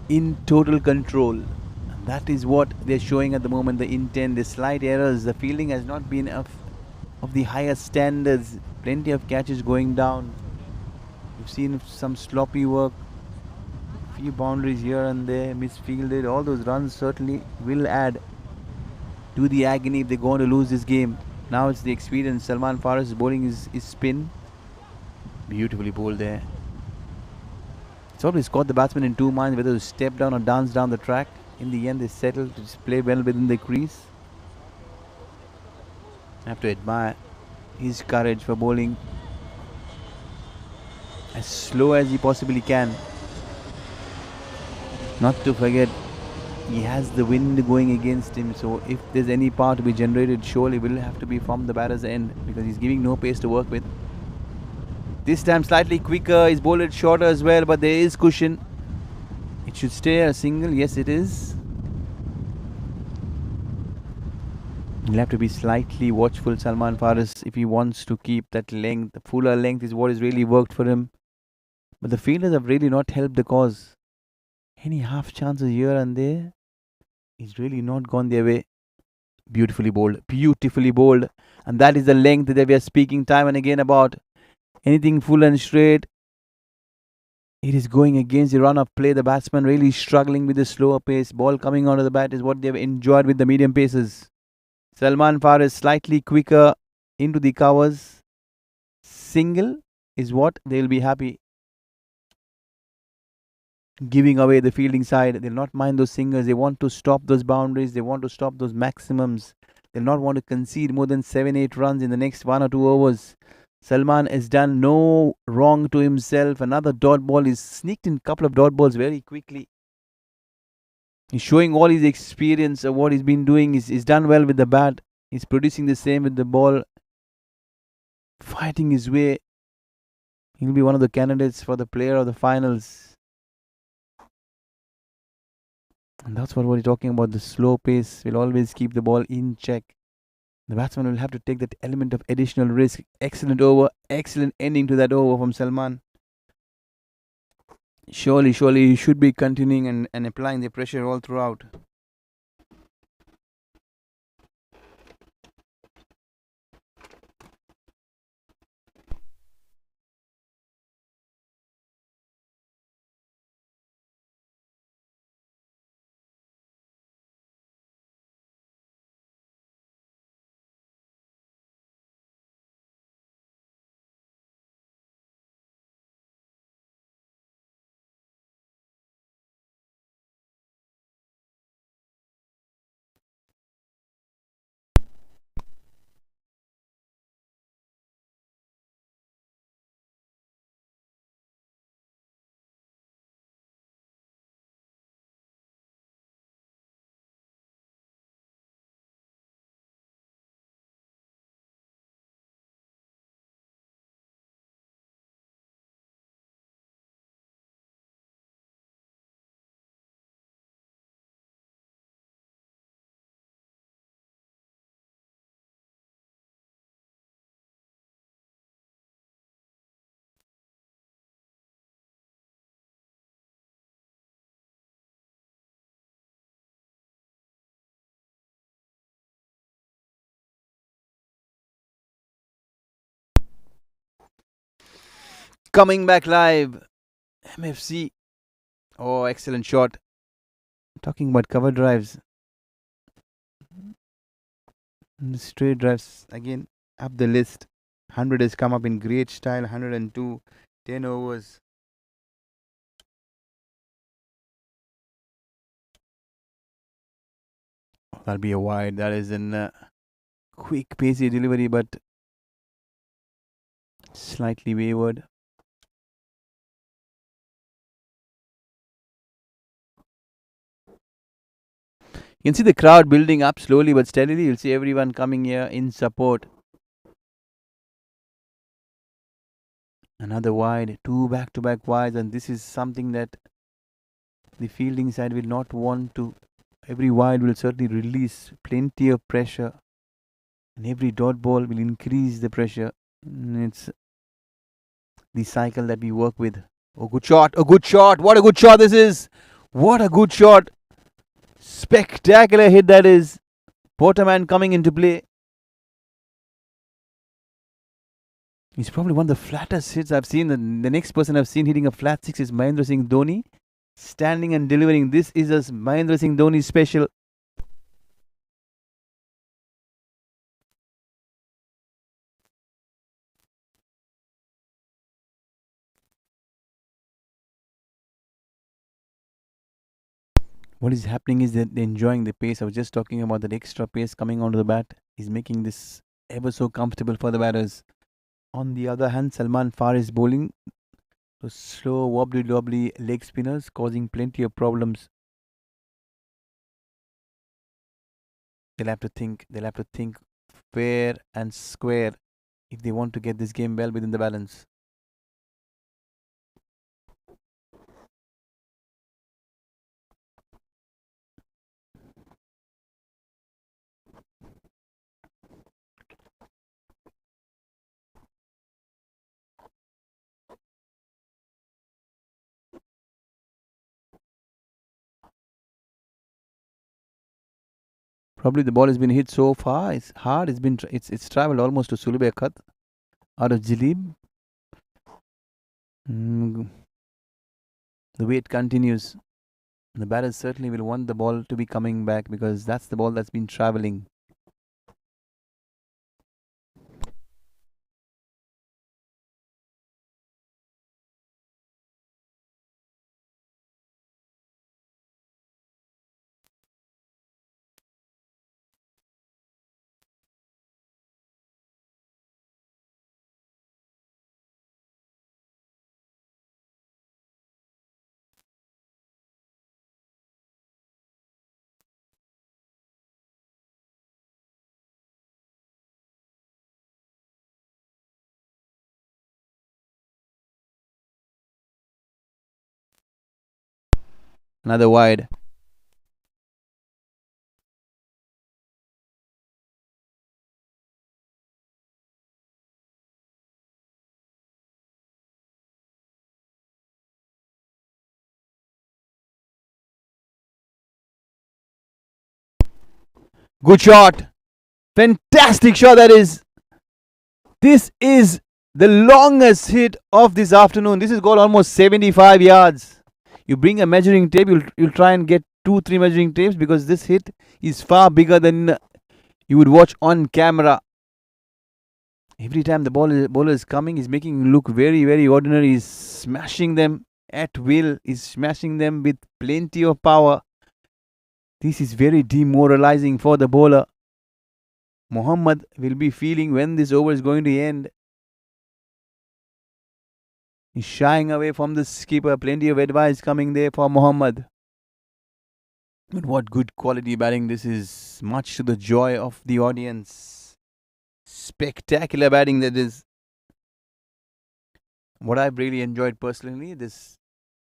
in total control. And that is what they're showing at the moment, the intent, the slight errors. The fielding has not been of the highest standards. Plenty of catches going down. We've seen some sloppy work, few boundaries here and there, misfielded. All those runs certainly will add to the agony if they're going to lose this game. Now it's the experience. Salman Faris bowling his spin. Beautifully bowled there. It's always caught the batsman in two minds whether to step down or dance down the track. In the end, they settled to just play well within the crease. I have to admire his courage for bowling as slow as he possibly can. Not to forget, he has the wind going against him, so if there's any power to be generated, surely will have to be from the batter's end because he's giving no pace to work with. This time slightly quicker, he's bowled it shorter as well, but there is cushion. It should stay a single, yes it is. He'll have to be slightly watchful, Salman Faris, if he wants to keep that length. The fuller length is what has really worked for him. But the fielders have really not helped the cause. Any half chances here and there, he's really not gone their way. Beautifully bowled, beautifully bowled. And that is the length that we are speaking time and again about. Anything full and straight, it is going against the run of play. The batsman really struggling with the slower pace. Ball coming onto the bat is what they've enjoyed with the medium paces. Salman Faris slightly quicker into the covers. Single is what they'll be happy. Giving away the fielding side. They'll not mind those singles. They want to stop those boundaries. They want to stop those maximums. They'll not want to concede more than 7-8 runs in the next 1 or 2 overs. Salman has done no wrong to himself. Another dot ball. He's sneaked in a couple of dot balls very quickly. He's showing all his experience of what he's been doing. He's done well with the bat. He's producing the same with the ball. Fighting his way. He'll be one of the candidates for the player of the finals. And that's what we're talking about. The slow pace will always keep the ball in check. The batsman will have to take that element of additional risk. Excellent over. Excellent ending to that over from Salman. Surely he should be continuing and applying the pressure all throughout. Coming back live. MFC. Oh, excellent shot. Talking about cover drives. And the straight drives again up the list. 100 has come up in great style. 102. 10 overs. That'll be a wide. That is a quick, pacey delivery, but slightly wayward. You can see the crowd building up slowly but steadily. You'll see everyone coming here in support. Another wide, 2 back-to-back wides, and this is something that the fielding side will not want to Every wide will certainly release plenty of pressure, and every dot ball will increase the pressure. It's the cycle that we work with. Oh, good shot! A good shot! What a good shot this is! What a good shot! Spectacular hit that is. Porterman coming into play. He's probably one of the flattest hits I've seen. The next person I've seen hitting a flat six is Mahendra Singh Dhoni. Standing and delivering. This is a Mahendra Singh Dhoni special. What is happening is that they're enjoying the pace. I was just talking about that extra pace coming onto the bat. He's making this ever so comfortable for the batters. On the other hand, Salman Faris bowling those slow wobbly leg spinners, causing plenty of problems. They'll have to think fair and square if they want to get this game well within the balance. Probably the ball has been hit so far. It's hard. It's traveled almost to Sulube Khat out of Jilib. The wait continues. The batters certainly will want the ball to be coming back because that's the ball that's been traveling. Another wide. Good shot. Fantastic shot that is. This is the longest hit of this afternoon. This has got almost 75 yards. You bring a measuring tape, you'll try and get 2-3 measuring tapes because this hit is far bigger than you would watch on camera. Every time the bowler is coming, he's making him look very, very ordinary. He's smashing them at will. He's smashing them with plenty of power. This is very demoralizing for the bowler. Mohammad will be feeling when this over is going to end. He's shying away from the skipper. Plenty of advice coming there for Mohammad. But what good quality batting this is. Much to the joy of the audience. Spectacular batting that is. What I've really enjoyed personally, the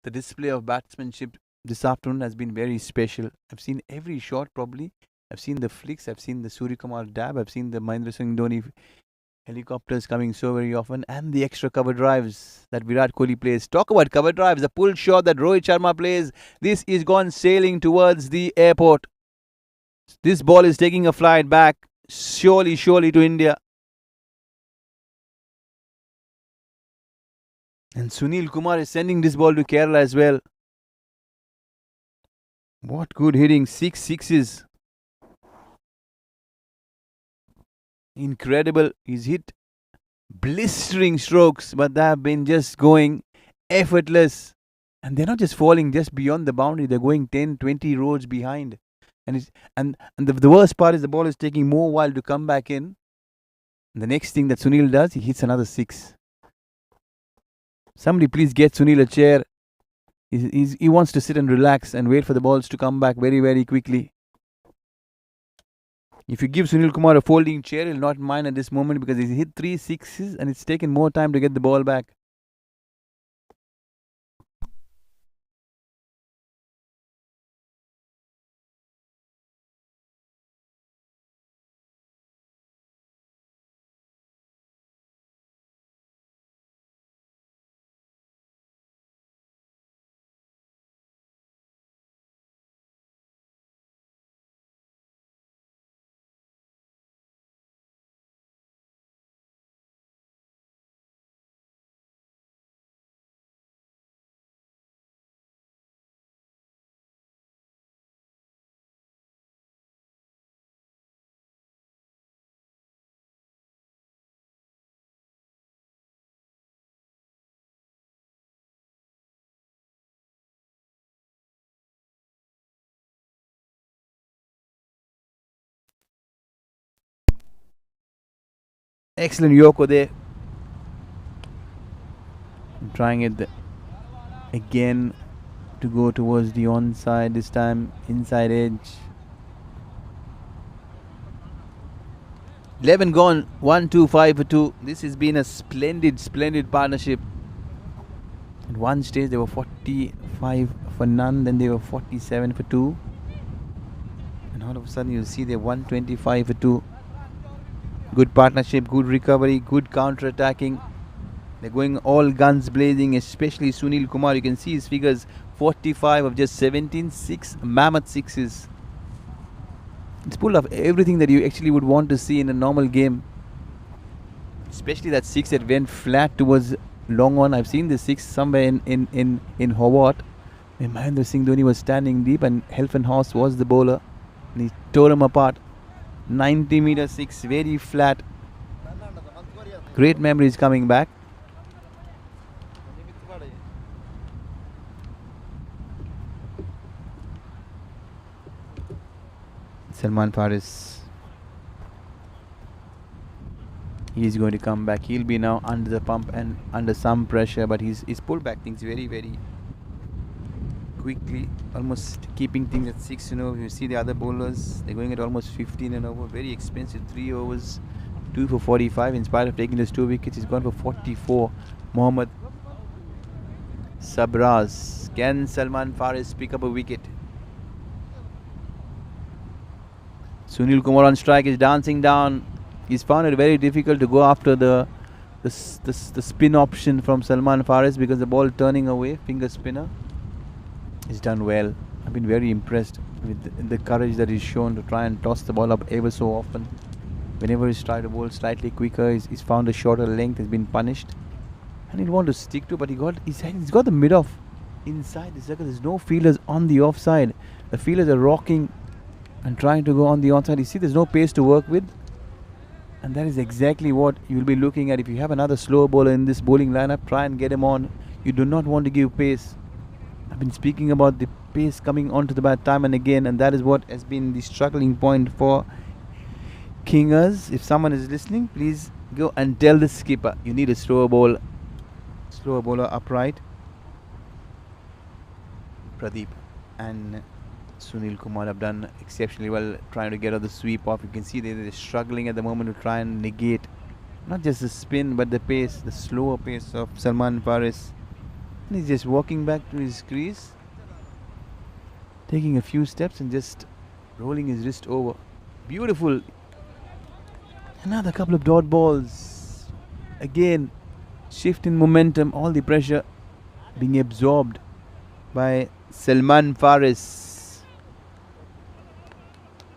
display of batsmanship this afternoon has been very special. I've seen every shot probably. I've seen the flicks, I've seen the Suryakumar dab, I've seen the Mahendra Singh Dhoni helicopters coming so very often, and the extra cover drives that Virat Kohli plays. Talk about cover drives, the pull shot that Rohit Sharma plays. This is gone sailing towards the airport. This ball is taking a flight back, surely to India. And Sunil Kumar is sending this ball to Kerala as well. What good hitting, 6 sixes. Incredible. He's hit blistering strokes, but they have been just going effortless. And they're not just falling just beyond the boundary, they're going 10-20 rows behind. And the worst part is the ball is taking more while to come back in. And the next thing that Sunil does, he hits another 6. Somebody please get Sunil a chair. He wants to sit and relax and wait for the balls to come back very, very quickly. If you give Sunil Kumar a folding chair, he'll not mind at this moment because he's hit 3 sixes and it's taken more time to get the ball back. Excellent Yoko there. Trying it again to go towards the onside, this time inside edge. 11 gone, 1-2-5 for 2. This has been a splendid partnership. At one stage they were 45 for none, then they were 47 for 2. And all of a sudden you'll see they're 125 for 2. Good partnership, good recovery, good counter-attacking. They're going all guns blazing, especially Sunil Kumar. You can see his figures, 45 of just 17, 6 mammoth sixes. It's full of everything that you actually would want to see in a normal game. Especially that 6 that went flat towards long one. I've seen the 6 somewhere in Hobart. And Mahendra Singh Dhoni was standing deep and Helfenhaus was the bowler. And he tore him apart. 90-meter 6, very flat. Great memories coming back. Salman Faris. He's going to come back. He'll be now under the pump and under some pressure, but he's pulled back things very quickly, almost keeping things at 6. You see the other bowlers, they're going at almost 15 and over. Very expensive, 3 overs, 2 for 45. In spite of taking those 2 wickets, he's gone for 44. Mohammad Sabraz. Can Salman Faris pick up a wicket? Sunil Kumar on strike is dancing down. He's found it very difficult to go after the spin option from Salman Faris because the ball turning away, finger spinner. He's done well. I've been very impressed with the courage that he's shown to try and toss the ball up ever so often. Whenever he's tried to bowl slightly quicker, he's found a shorter length, has been punished. And he'll want to stick to, but he's got the mid-off inside the circle. There's no fielders on the offside. The fielders are rocking and trying to go on the onside. You see there's no pace to work with. And that is exactly what you'll be looking at. If you have another slow bowler in this bowling lineup, try and get him on. You do not want to give pace. I've been speaking about the pace coming onto the bat time and again, and that is what has been the struggling point for Kingers. If someone is listening, please go and tell the skipper you need a slower bowler upright. Pradeep and Sunil Kumar have done exceptionally well trying to get the sweep off. You can see they're struggling at the moment to try and negate not just the spin but the pace, the slower pace of Salman Faris. And he's just walking back to his crease, taking a few steps and just rolling his wrist over. Beautiful. Another couple of dot balls. Again, shift in momentum, all the pressure being absorbed by Salman Faris.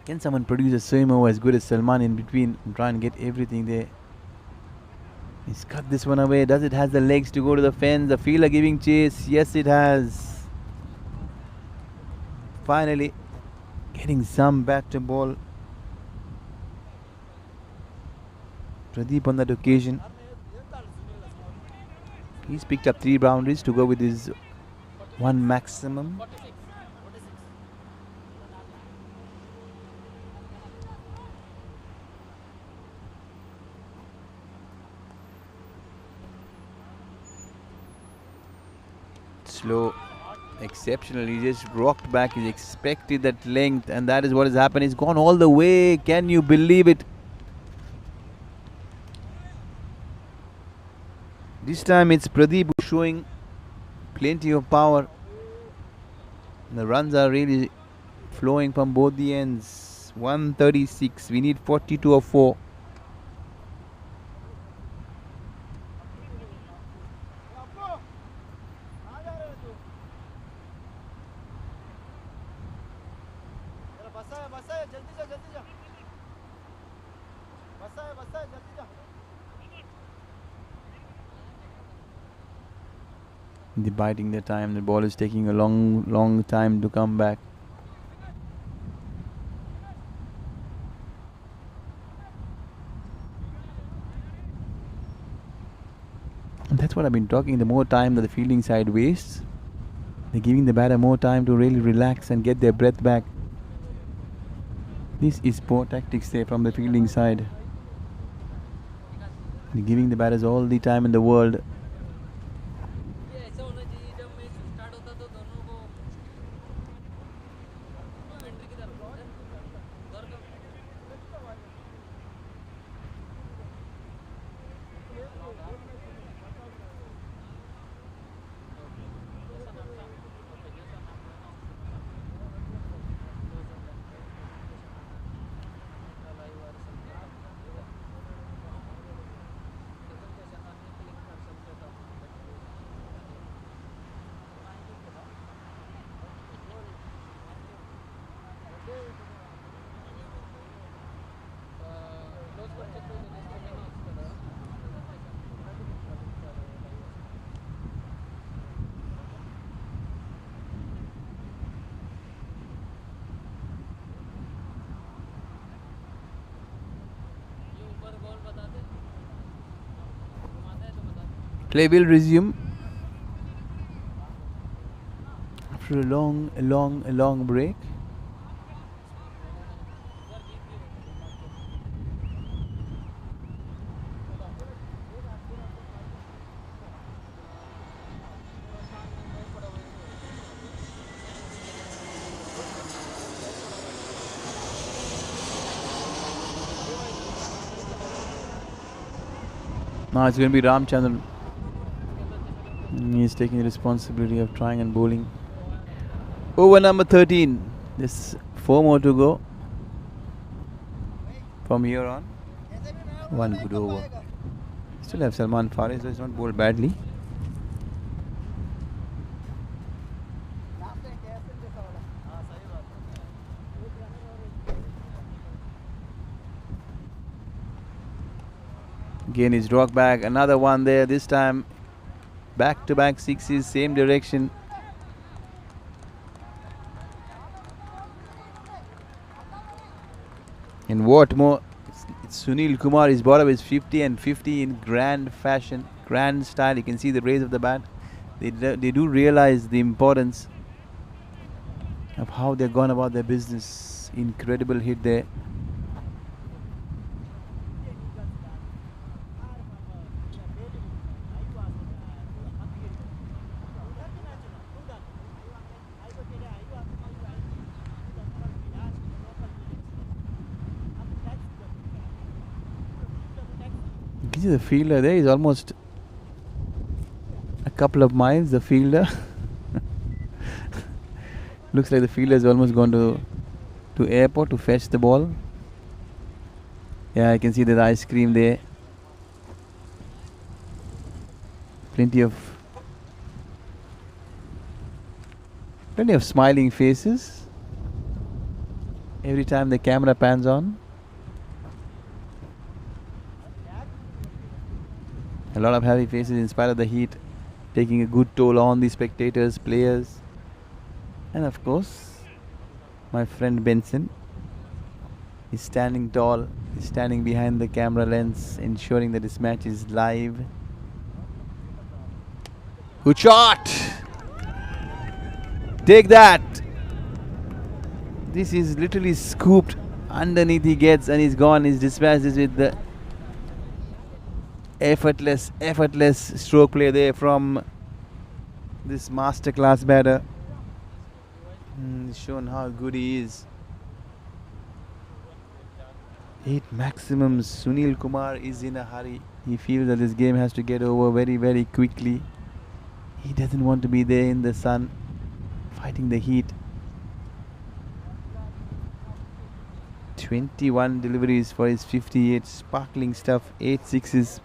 Can someone produce a swim over as good as Salman in between and try and get everything there? He's cut this one away. Does it have the legs to go to the fence? The fielder giving chase. Yes, it has. Finally, getting some bat to ball. Pradeep on that occasion. He's picked up 3 boundaries to go with his 1 maximum. Slow, exceptional. He just rocked back. He expected that length, and that is what has happened. He's gone all the way. Can you believe it? This time it's Pradeep showing plenty of power. And the runs are really flowing from both the ends. 136. We need 42 or 4. Biding the time. The ball is taking a long time to come back. And that's what I've been talking. The more time that the fielding side wastes, they're giving the batter more time to really relax and get their breath back. This is poor tactics there from the fielding side. giving the batters all the time in the world. Play will resume after a long break. Now it's going to be Ramchandran. He's taking the responsibility of trying and bowling. Over number 13. There's 4 more to go. From here on. One good over. Still have Salman Faris, so it's not bowled badly. Again he's dropped back. Another one there. This time back-to-back sixes, same direction. And what more, it's Sunil Kumar, his bowler is 50 and 50 in grand fashion, grand style. You can see the raise of the bat. They do realize the importance of how they've gone about their business. Incredible hit there. The fielder there is almost a couple of miles. The fielder looks like the fielder has almost gone to airport to fetch the ball. Yeah, I can see the ice cream there. Plenty of smiling faces every time the camera pans on. A lot of happy faces in spite of the heat, taking a good toll on the spectators, players, and of course, my friend Benson is standing tall, is standing behind the camera lens, ensuring that this match is live. Good shot! Take that! This is literally scooped underneath. He gets and he's gone. He's dispatched this with the effortless stroke play there from this masterclass batter. Shown how good he is. 8 maximums. Sunil Kumar is in a hurry. He feels that this game has to get over very quickly. He doesn't want to be there in the sun fighting the heat. 21 deliveries for his 58. Sparkling stuff. 8 sixes.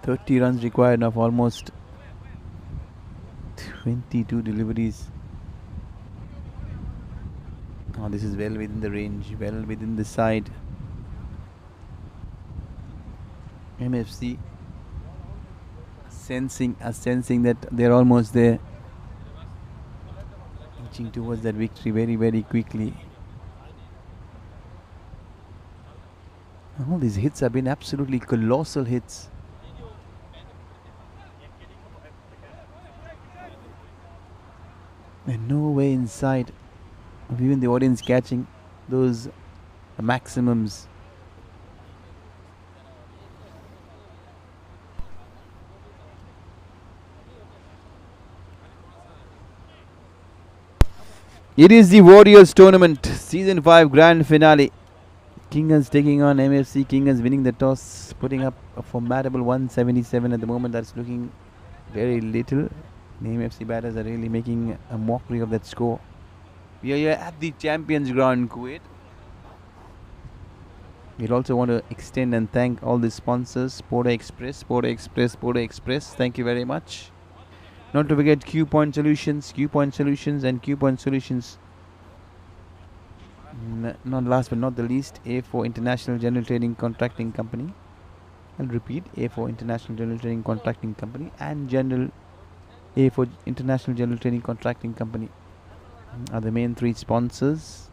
30 runs required of almost 22 deliveries. Oh, this is well within the range, well within the side. MFC sensing that they're almost there, inching towards that victory very quickly. All these hits have been absolutely colossal hits. And no way inside of even the audience catching those maximums. It is the Warriors tournament, season 5 grand finale. Kingans taking on MFC. Kingans winning the toss, putting up a formidable 177 at the moment. That's looking very little. The MFC batters are really making a mockery of that score. We are here at the Champions Ground, Kuwait. We'd also want to extend and thank all the sponsors, Porter Express. Thank you very much. Not to forget Q Point Solutions, and Q Point Solutions. Not last but not the least, A4 International General Trading Contracting Company. I'll repeat, A4 International General Trading Contracting Company and A4 International General Trading Contracting Company are the main three sponsors.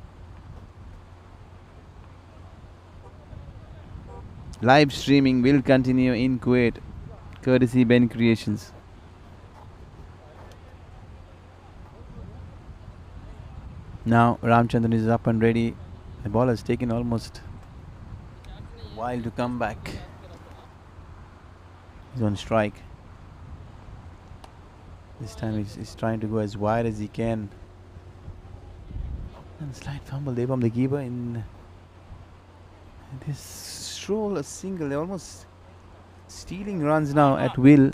Live streaming will continue in Kuwait, courtesy Ben Creations. Now Ramchandran is up and ready. The ball has taken almost a while to come back. He's on strike. This time he's trying to go as wide as he can. And slight fumble there from the keeper in this stroll, a single. They're almost stealing runs now at will.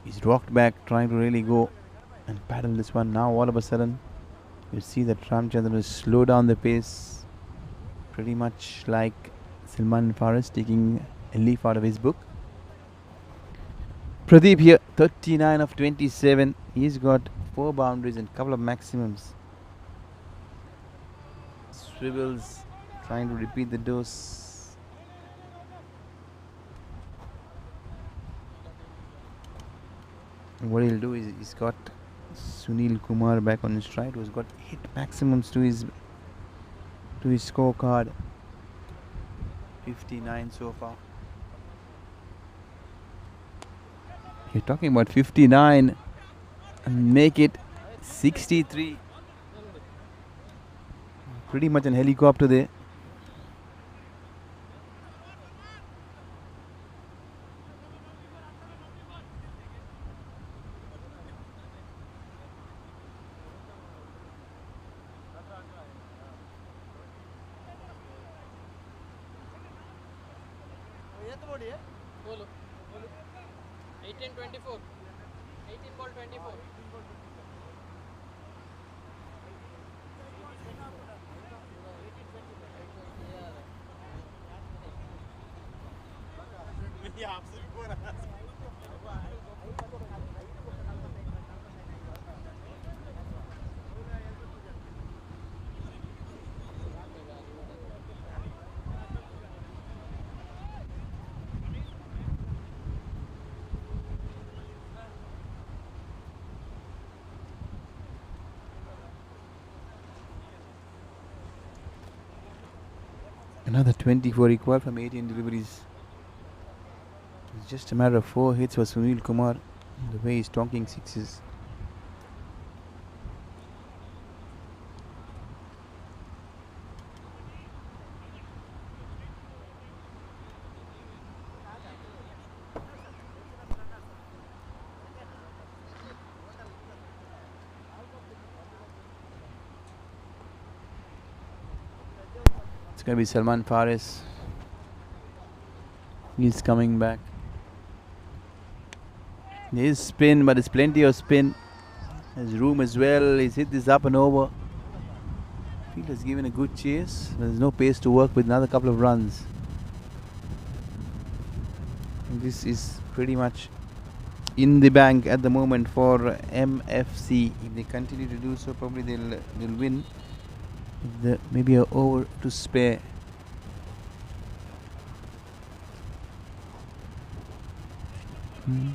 He's rocked back, trying to really go and paddle this one. Now all of a sudden you see that Ramchandran will slow down the pace, pretty much like Salman Faris taking a leaf out of his book. Pradeep here, 39 of 27. He's got 4 boundaries and a couple of maximums. Swivels trying to repeat the dose. And what he'll do is he's got Sunil Kumar back on his stride, who's got 8 maximums to his scorecard. 59 so far. You're talking about 59 and make it 63. Pretty much an helicopter there. बोलो 18-24 18 ball 24 Another 24 required from 18 deliveries. It's just a matter of 4 hits for Sunil Kumar. The way he's tonking sixes. It's going to be Salman Faris. He's coming back. There is spin, but there's plenty of spin. There's room as well. He's hit this up and over. Field has given a good chase. There's no pace to work with. Another couple of runs. And this is pretty much in the bank at the moment for MFC. If they continue to do so, probably they'll win. Maybe an over to spare. Hmm.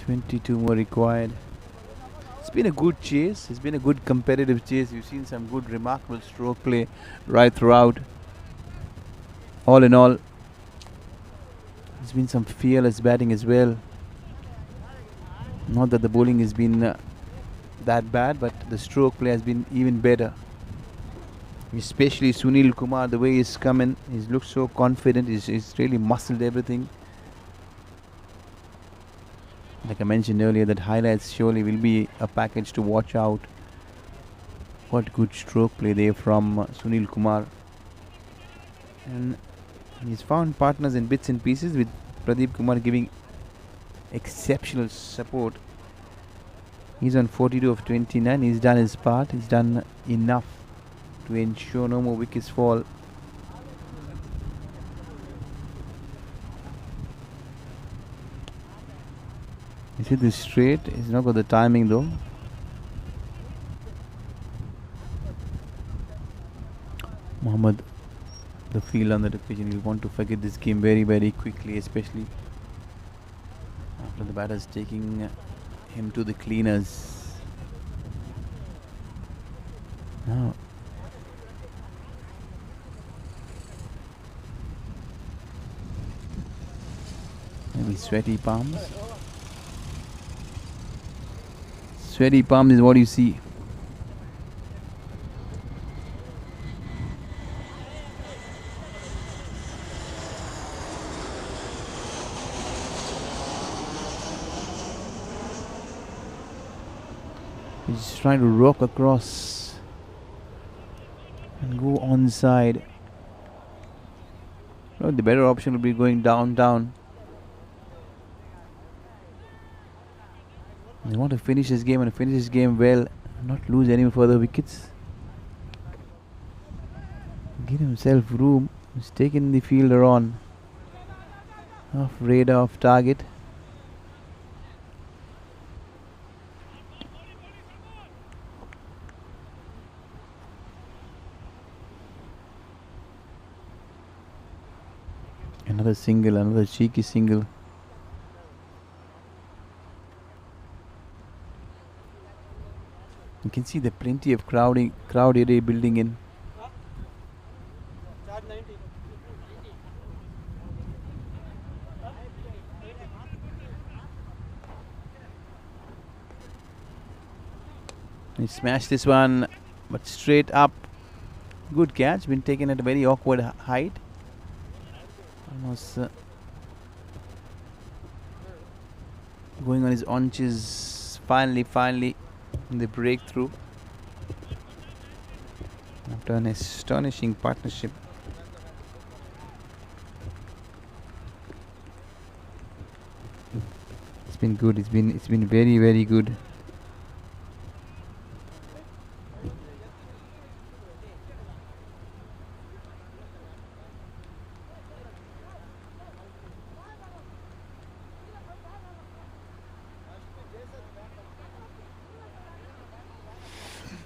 22 more required. been a good chase. It's been a good competitive chase. You've seen some good, remarkable stroke play right throughout. All in all, there's been some fearless batting as well. Not that the bowling has been that bad, but the stroke play has been even better. Especially Sunil Kumar, the way he's come in, he's looked so confident. He's really muscled everything. Like I mentioned earlier, that highlights surely will be a package to watch out. What good stroke play there from Sunil Kumar. And he's found partners in bits and pieces, with Pradeep Kumar giving exceptional support. He's on 42 of 29. He's done his part. He's done enough to ensure no more wickets fall. Is it this straight? He's not got the timing though. Mohammed, the field on that occasion, will want to forget this game very, very quickly, especially after the batters taking him to the cleaners. Now, maybe sweaty palms. Sweaty palms is what you see. He's trying to rock across and go onside. No, the better option would be going down. They want to finish this game and finish this game well, not lose any further wickets. Give himself room. He's taken the fielder on. Off radar, off target. Another single, another cheeky single. You can see the plenty of crowd area building in. He smashed this one, but straight up. Good catch, been taken at a very awkward height. Almost going on his haunches. Finally the breakthrough after an astonishing partnership. It's been good. It's been very, very good.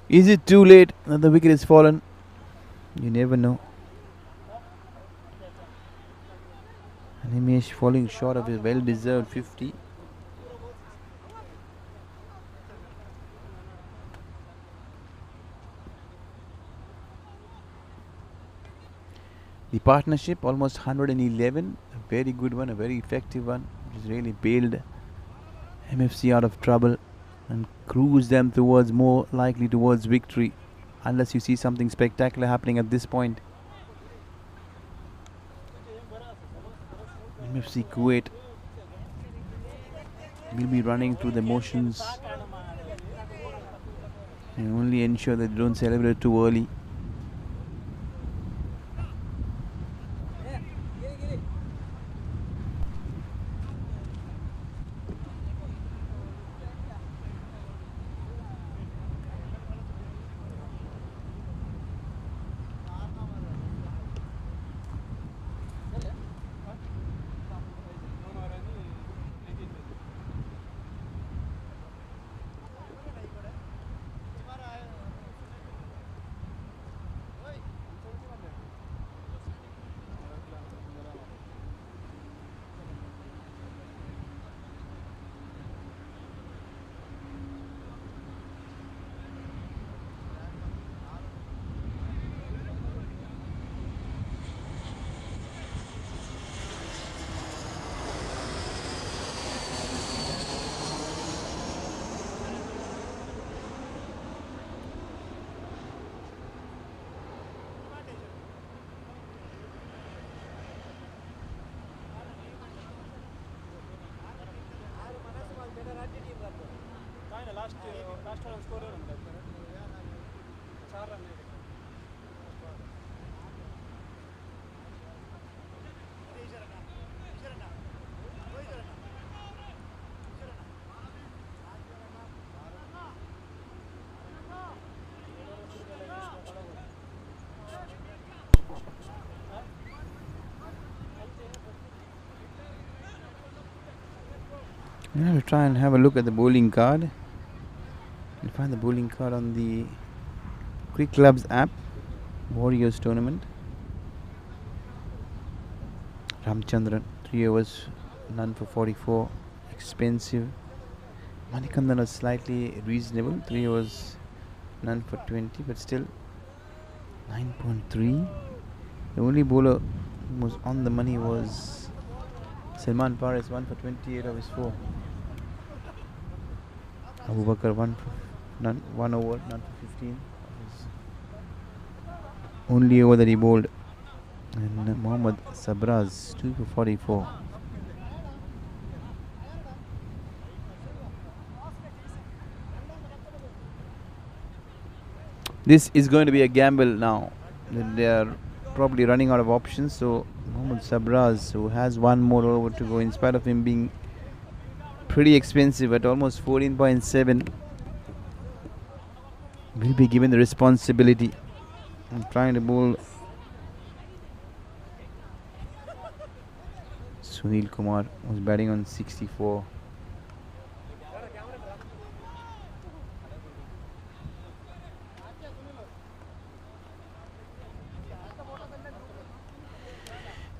Is it too late that the wicket has fallen? You never know. Animesh falling short of his well-deserved 50. The partnership almost 111. A very good one, a very effective one. Which has really bailed MFC out of trouble and cruise them towards towards victory, unless you see something spectacular happening at this point. MFC Kuwait will be running through the motions and only ensure that they don't celebrate too early. I'm going to try and have a look at the bowling card. You'll find the bowling card on the Quick Clubs app, Warriors tournament. Ramchandran, 3 overs, none for 44, expensive. Manikandan was slightly reasonable, 3 overs, none for 20, but still 9.3. The only bowler who was on the money was Salman Paris, 1 for 28 of his 4. Abu Bakr, 1 over, none for 15. Only over that he bowled. And Mohammad Sabraz, 2 for 44. This is going to be a gamble now. They are probably running out of options. So Mohammad Sabraz, who has one more over to go, in spite of him being pretty expensive at almost 14.7, will be given the responsibility. I'm trying to bowl Sunil Kumar, was batting on 64.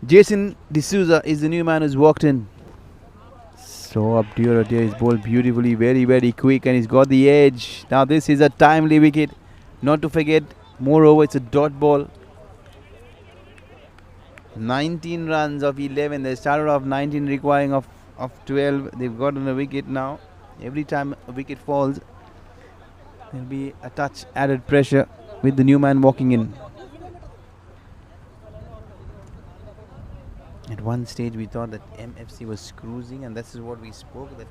Jason D'Souza is the new man who's walked in. So up dear, he's bowled beautifully, very, very quick, and he's got the edge. Now this is a timely wicket, not to forget. Moreover, it's a dot ball. 19 runs of 11. They started off 19, requiring of 12. They've gotten a wicket now. Every time a wicket falls, there'll be a touch added pressure with the new man walking in. At one stage we thought that MFC was cruising, and this is what we spoke, that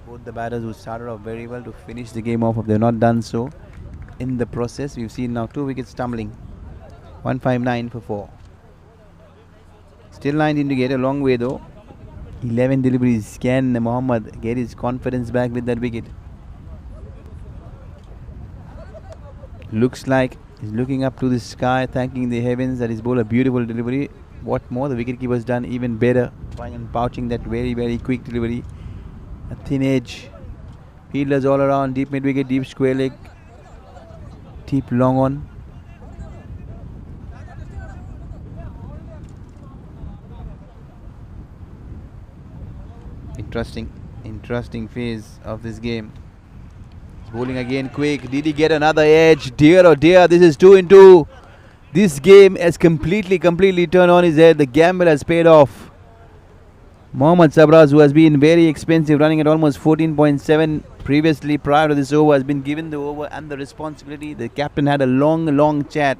both the batters who started off very well to finish the game off, if they've not done so in the process. We've seen now 2 wickets tumbling. 159 for 4. Still 19 to get, a long way though. 11 deliveries. Can Mohammad get his confidence back with that wicket? Looks like he's looking up to the sky, thanking the heavens that he's bowled a beautiful delivery. What more, the wicketkeeper's done even better, trying and pouching that very, very quick delivery. A thin edge. Fielders all around, deep mid wicket, deep square leg, deep long on. Interesting phase of this game. He's bowling again quick. Did he get another edge? Dear oh dear, this is 2 in 2. This game has completely turned on his head. The gamble has paid off. Mohammad Sabraz, who has been very expensive, running at almost 14.7 previously prior to this over, has been given the over and the responsibility. The captain had a long chat.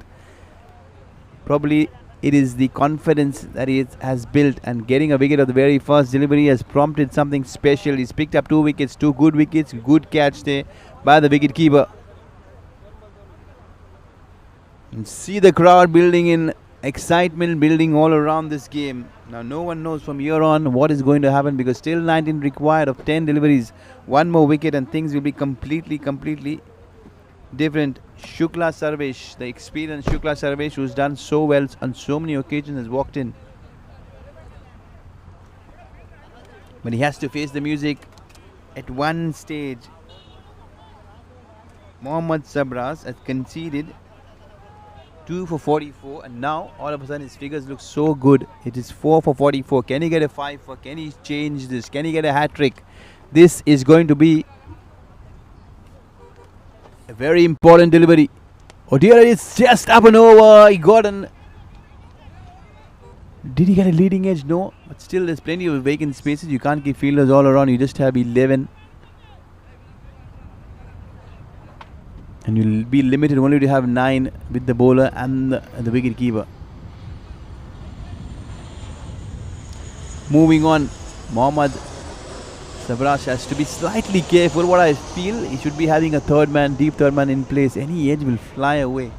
Probably it is the confidence that he has built, and getting a wicket of the very first delivery has prompted something special. He's picked up 2 wickets, 2 good wickets, good catch there by the wicket keeper. And see the crowd building in, excitement building all around this game. Now no one knows from here on what is going to happen, because still 19 required of 10 deliveries. 1 more wicket and things will be completely different. Shukla Sarvesh, the experienced Shukla Sarvesh, who's done so well on so many occasions, has walked in. But he has to face the music at one stage. Mohammad Sabraz has conceded 2 for 44, and now all of a sudden his figures look so good. It is 4 for 44. Can he get a 5 for? Can he change this? Can he get a hat trick? This is going to be a very important delivery. Oh dear, it's just up and over. He got an... Did he get a leading edge? No, but still there's plenty of vacant spaces. You can't keep fielders all around. You just have 11. And you'll be limited only to have 9 with the bowler and the wicket keeper. Moving on, Mohammad Sabrash has to be slightly careful. What I feel, he should be having a deep third man in place. Any edge will fly away.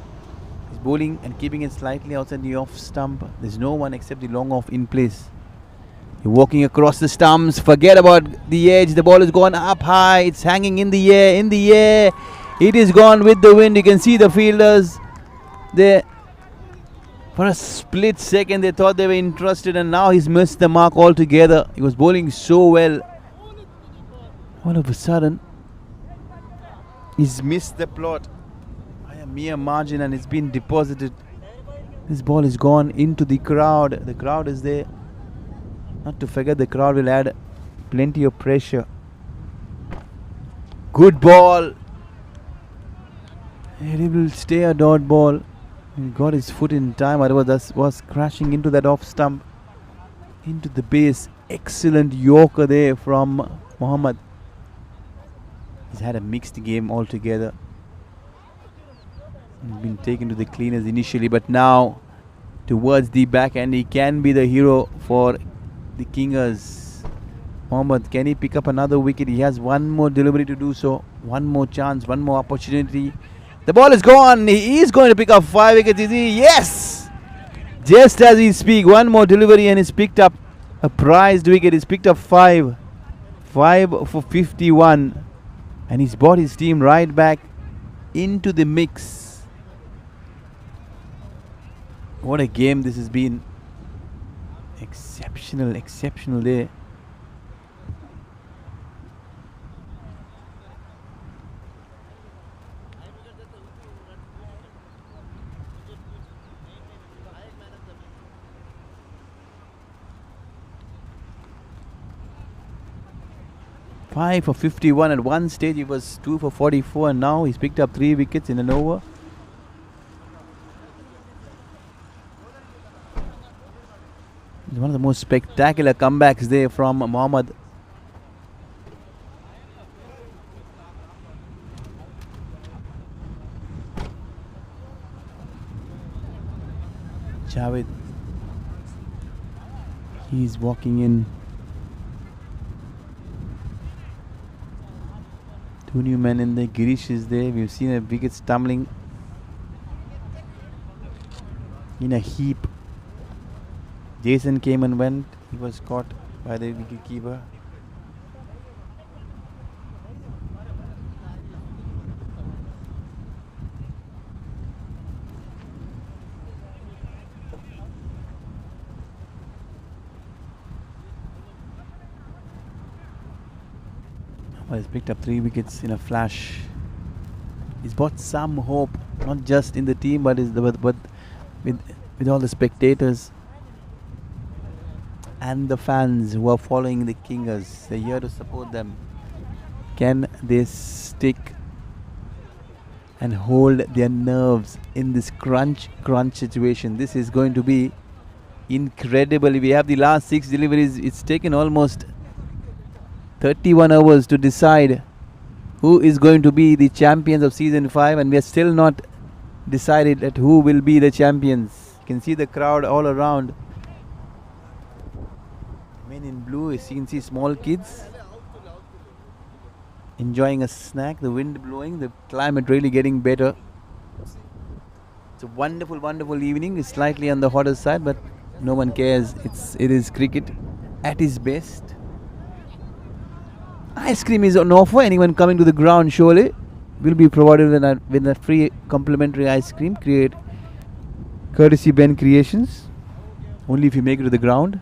He's bowling and keeping it slightly outside the off stump. There's no one except the long off in place. You're walking across the stumps. Forget about the edge. The ball is gone up high. It's hanging in the air. In the air. It is gone with the wind. You can see the fielders there. For a split second, they thought they were interested, and now he's missed the mark altogether. He was bowling so well. All of a sudden, he's missed the plot by a mere margin, and it's been deposited. This ball is gone into the crowd. The crowd is there. Not to forget, the crowd will add plenty of pressure. Good ball. He will stay a dot ball. He got his foot in time. Otherwise, was crashing into that off stump, into the base. Excellent Yorker there from Mohammad. He's had a mixed game altogether. He's been taken to the cleaners initially, but now towards the back end, he can be the hero for the Kingers. Mohammad, can he pick up another wicket? He has one more delivery to do so. One more chance, one more opportunity. The ball is gone. He is going to pick up 5 wickets. Is he? Yes! Just as we speak, one more delivery and he's picked up a prized wicket. He's picked up 5. 5 for 51. And he's brought his team right back into the mix. What a game this has been. Exceptional day. Five for 51. At one stage he was 2 for 44, and now he's picked up 3 wickets in an over. It's one of the most spectacular comebacks there from Mohammad. Javed, he's walking in. 2 new men in there. Girish is there. We've seen a wicket stumbling in a heap. Jason came and went. He was caught by the wicket keeper. Well, he's picked up 3 wickets in a flash. He's brought some hope, not just in the team, but with all the spectators and the fans who are following the Kingers. They're here to support them. Can they stick and hold their nerves in this crunch situation? This is going to be incredible. We have the last 6 deliveries. It's taken almost 31 hours to decide who is going to be the champions of season 5, and we are still not decided that who will be the champions. You can see the crowd all around. Men in blue, you can see small kids enjoying a snack, the wind blowing, the climate really getting better. It's a wonderful evening. It's slightly on the hotter side, but no one cares. It is cricket at its best. Ice cream is on offer. Anyone coming to the ground surely will be provided with a free complimentary ice cream, courtesy Ben Creations. Only if you make it to the ground.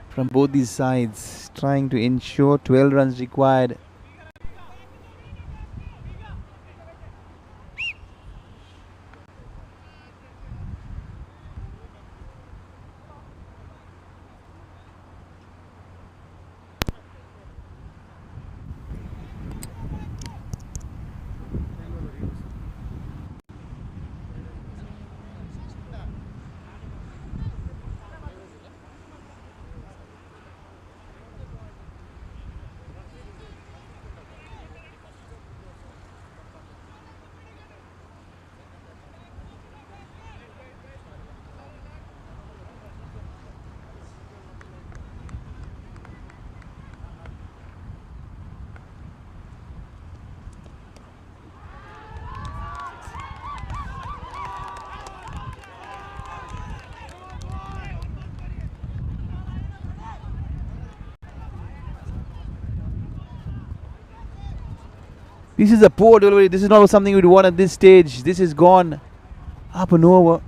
From both these sides, trying to ensure 12 runs required. This is a poor delivery. This is not something we'd want at this stage. This is gone. Up and over.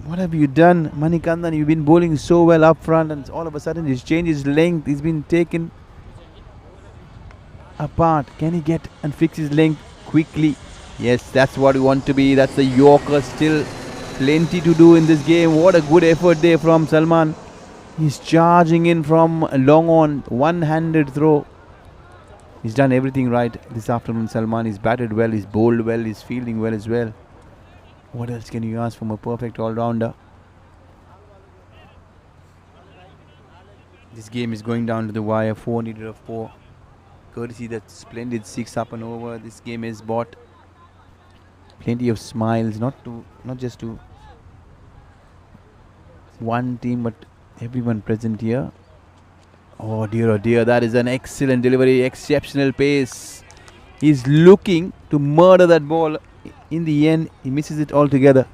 What have you done, Manikandan? You've been bowling so well up front, and all of a sudden he's changed his length. He's been taken apart. Can he get and fix his length quickly? Yes, that's what we want to be. That's the Yorker. Still plenty to do in this game. What a good effort there from Salman. He's charging in from long on, one-handed throw. He's done everything right this afternoon, Salman. He's batted well, he's bowled well, he's fielding well as well. What else can you ask from a perfect all-rounder? This game is going down to the wire. 4 needed of 4. Courtesy that splendid 6 up and over. This game is bought. Plenty of smiles, not just to one team, but everyone present here. Oh dear, that is an excellent delivery, exceptional pace. He's looking to murder that ball. In the end, he misses it altogether.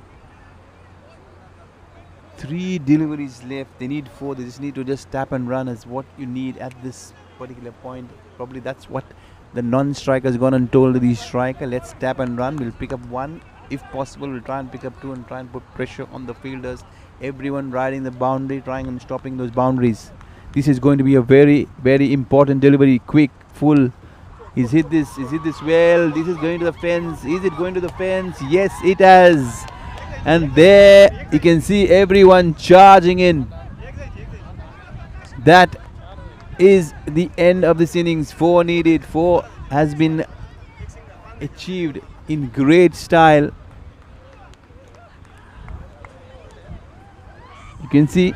3 deliveries left. They need 4. They just need to just tap and run is what you need at this particular point. Probably that's what the non-striker's gone and told the striker. Let's tap and run. We'll pick up 1. If possible, we'll try and pick up 2 and try and put pressure on the fielders. Everyone riding the boundary, trying and stopping those boundaries. This is going to be a very, very important delivery. Quick, full. He's hit this well. This is going to the fence. Is it going to the fence? Yes, it has. And there you can see everyone charging in. That is the end of this innings. 4 needed. 4 has been achieved in great style. You can see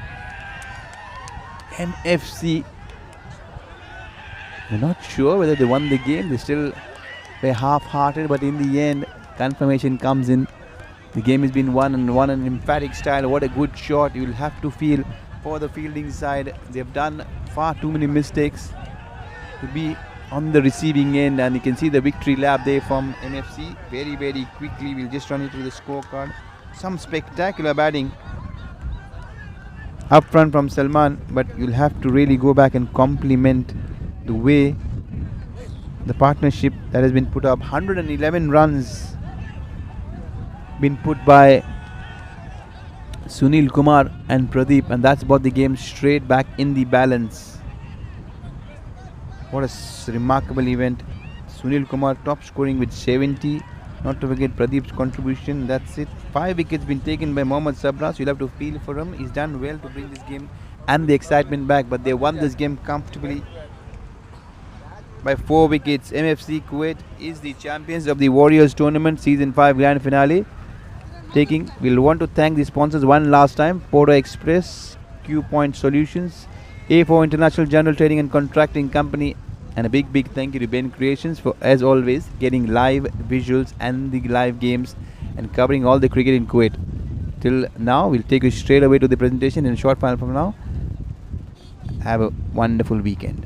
MFC. We're not sure whether they won the game. They still were half-hearted, but in the end, confirmation comes in. The game has been won and won in emphatic style. What a good shot. You'll have to feel for the fielding side. They've done far too many mistakes to be on the receiving end, and you can see the victory lap there from MFC. Very, very quickly, we'll just run it to the scorecard. Some spectacular batting up front from Salman, but you'll have to really go back and compliment the way the partnership that has been put up. 111 runs been put by Sunil Kumar and Pradeep, and that's brought the game straight back in the balance. What a remarkable event. Sunil Kumar top scoring with 70. Not to forget Pradeep's contribution. That's it. 5 wickets been taken by Mohammad Sabras. You'll have to feel for him. He's done well to bring this game and the excitement back, but they won this game comfortably by 4 wickets. MFC Kuwait is the champions of the Warriors tournament season 5 grand finale. We'll want to thank the sponsors one last time: Poro Express, Q Point Solutions, A4 International General Trading and Contracting Company, and a big thank you to BENCREATIONS for, as always, getting live visuals and the live games and covering all the cricket in Kuwait. Till now, we'll take you straight away to the presentation in a short while from now. Have a wonderful weekend.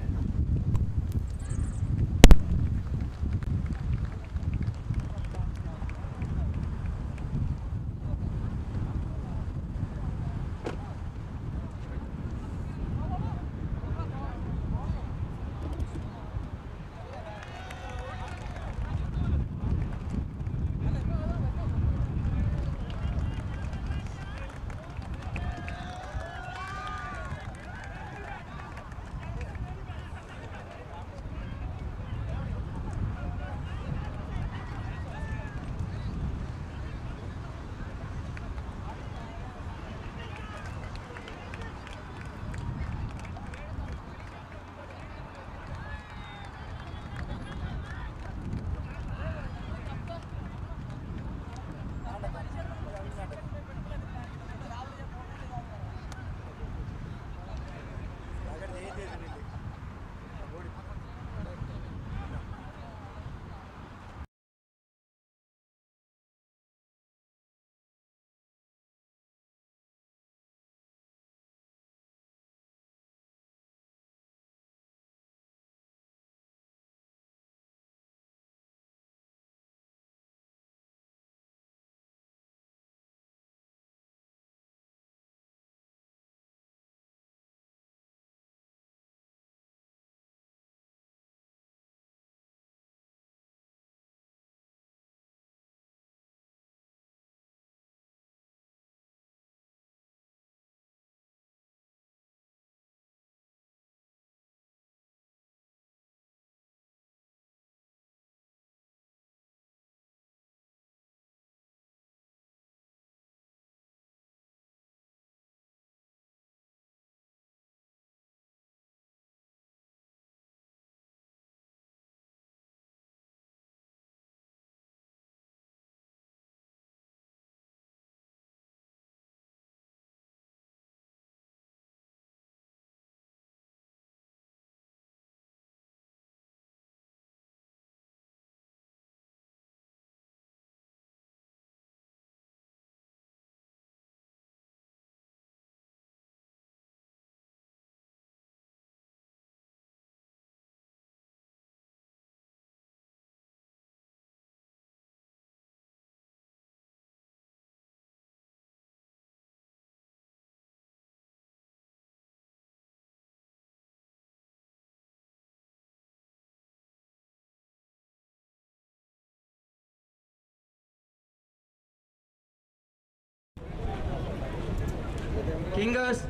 Kingers.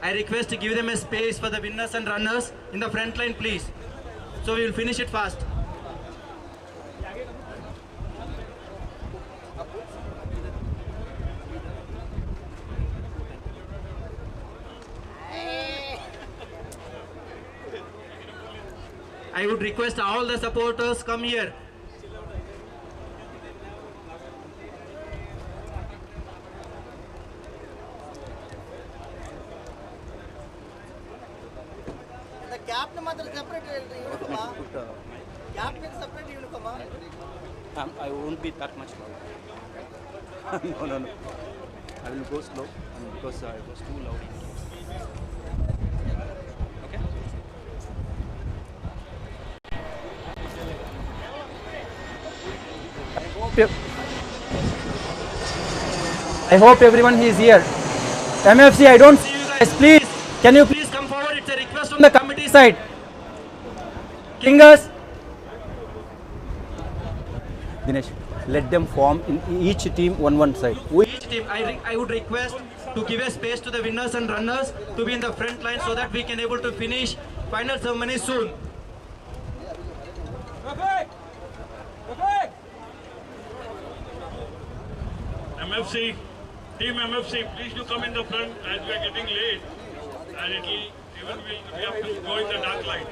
I request to give them a space for the winners and runners in the front line, please. So we will finish it fast. I would request all the supporters come here. The cap separate uniform. Cap separate uniform. I won't be that much loud. No. I will go slow because it was too loud. Okay. I hope everyone is here. MFC, I don't see you guys. Please, can you please come forward? It's a request from the committee side. Kingers. Dinesh, let them form in each team one side. Each team, I would request to give a space to the winners and runners to be in the front line so that we can able to finish final ceremony soon. MFC, Team MFC, please do come in the front as we are getting late and we have to go in the dark light.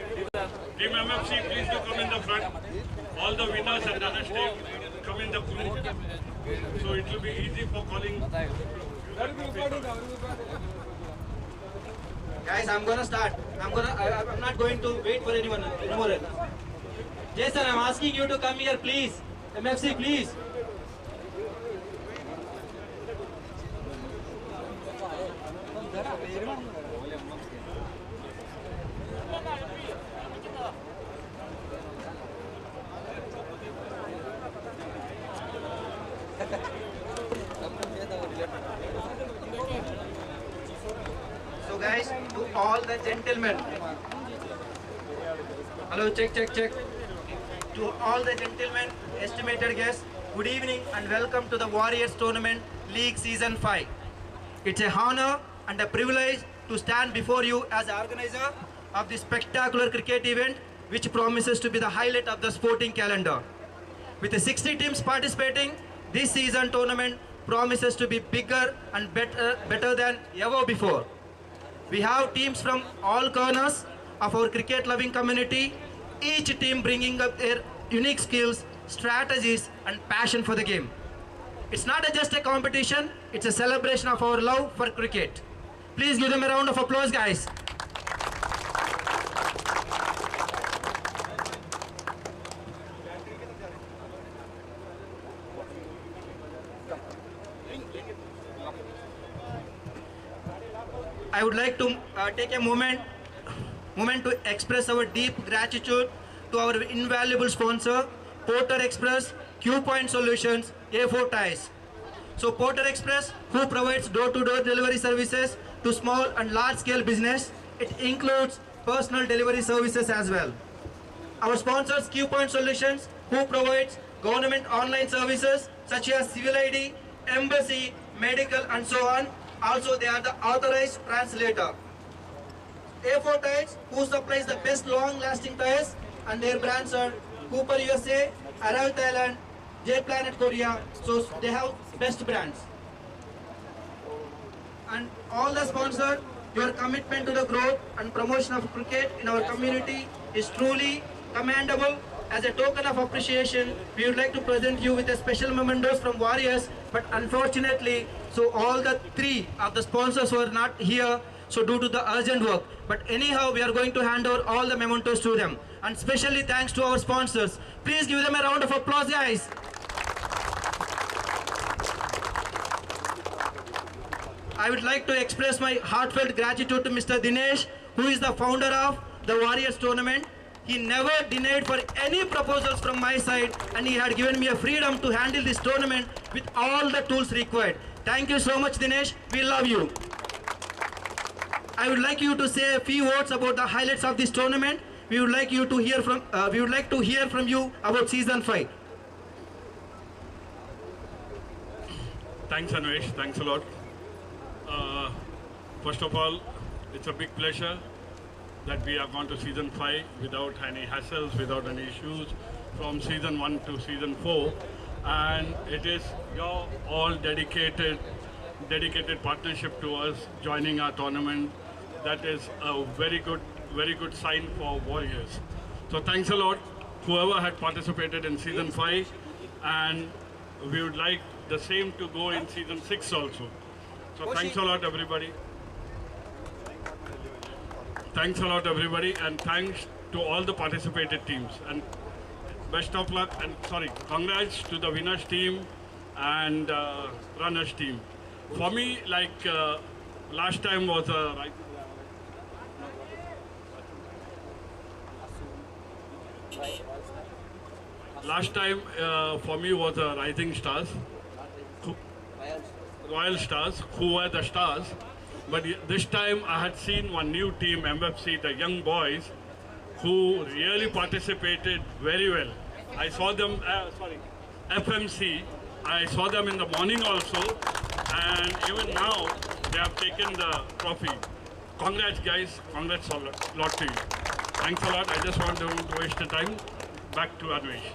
Team MFC, please do come in the front. All the winners and runners team come in the crew. So it will be easy for calling. Guys, I'm gonna start. I'm not going to wait for anyone anymore. Jason, I'm asking you to come here, please. MFC, please. So guys, to all the gentlemen, hello, check. To all the gentlemen, estimated guests, good evening and welcome to the Warriors Tournament League Season 5. It's a honor and a privilege to stand before you as the organizer of this spectacular cricket event, which promises to be the highlight of the sporting calendar. With the 60 teams participating, this season tournament promises to be bigger and better than ever before. We have teams from all corners of our cricket-loving community, each team bringing up their unique skills, strategies, and passion for the game. It's not just a competition, it's a celebration of our love for cricket. Please give them a round of applause, guys. I would like to take a moment to express our deep gratitude to our invaluable sponsor, Porter Express, Q Point Solutions, A4 Ties. So Porter Express, who provides door-to-door delivery services to small and large-scale business, it includes personal delivery services as well. Our sponsors, Q Point Solutions, who provides government online services such as civil ID, embassy, medical, and so on. Also, they are the authorized translator. A4 Ties, who supplies the best long-lasting tires, and their brands are Cooper USA, Aral Thailand, J Planet Korea. So they have best brands. And all the sponsors, your commitment to the growth and promotion of cricket in our community is truly commendable. As a token of appreciation, we would like to present you with a special mementos from Warriors, but unfortunately, so all the three of the sponsors were not here, so due to the urgent work. But anyhow, we are going to hand over all the mementos to them. And specially thanks to our sponsors. Please give them a round of applause, guys. I would like to express my heartfelt gratitude to Mr. Dinesh, who is the founder of the Warriors Tournament. He never denied for any proposals from my side, and he had given me a freedom to handle this tournament with all the tools required. Thank you so much, Dinesh. We love you. I would like you to say a few words about the highlights of this tournament. We would like to hear from you about season 5. Thanks, Anvesh. Thanks a lot. First of all, it's a big pleasure that we have gone to season 5 without any hassles, without any issues, from season 1 to season 4. And it is your all dedicated partnership to us joining our tournament. That is a very good sign for Warriors. So thanks a lot, whoever had participated in season 5, and we would like the same to go in season 6 also. So thanks a lot, everybody. Thanks a lot, everybody, and thanks to all the participated teams. And best of luck, and congrats to the winners team and runners team. For me, like last time was a for me was a Rising Stars, Royal Stars, who were the stars. But this time I had seen one new team, MFC, the young boys, who really participated very well. I saw them, FMC, I saw them in the morning also, and even now they have taken the trophy. Congrats guys, congrats a lot to you. Thanks a lot. I just want to waste the time. Back to Anvesh.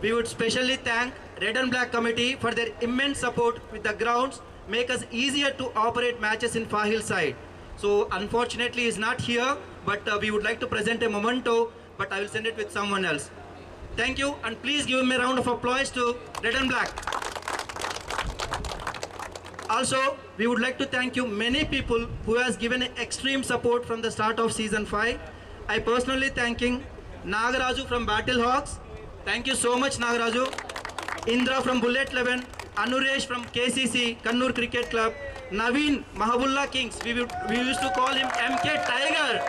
We would specially thank Red and Black Committee for their immense support with the grounds, make us easier to operate matches in Far Hill side. So unfortunately he's not here, but we would like to present a memento, but I will send it with someone else. Thank you, and please give me a round of applause to Red and Black. Also, we would like to thank you many people who has given extreme support from the start of season 5. I personally thanking Nagaraju from Battle Hawks. Thank you so much, Nagaraju. Indra from Bullet 11, Anuresh from KCC, Kannur Cricket Club, Naveen, Mahabullah Kings, we used to call him MK Tiger,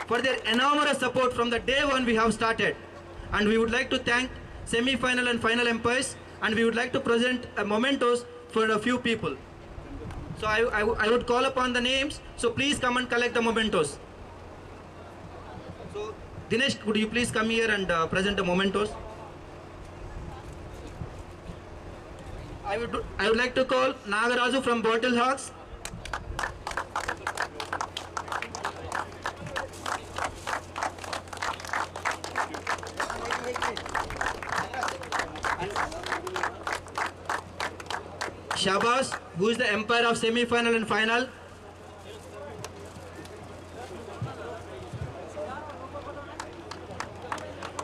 for their enormous support from the day one we have started. And we would like to thank semi-final and final umpires, and we would like to present mementos for a few people. So I would call upon the names, so please come and collect the mementos. So Dinesh, could you please come here and present the mementos? I would like to call Nagaraju from Battle Hawks. Shabas, who is the umpire of semi-final and final.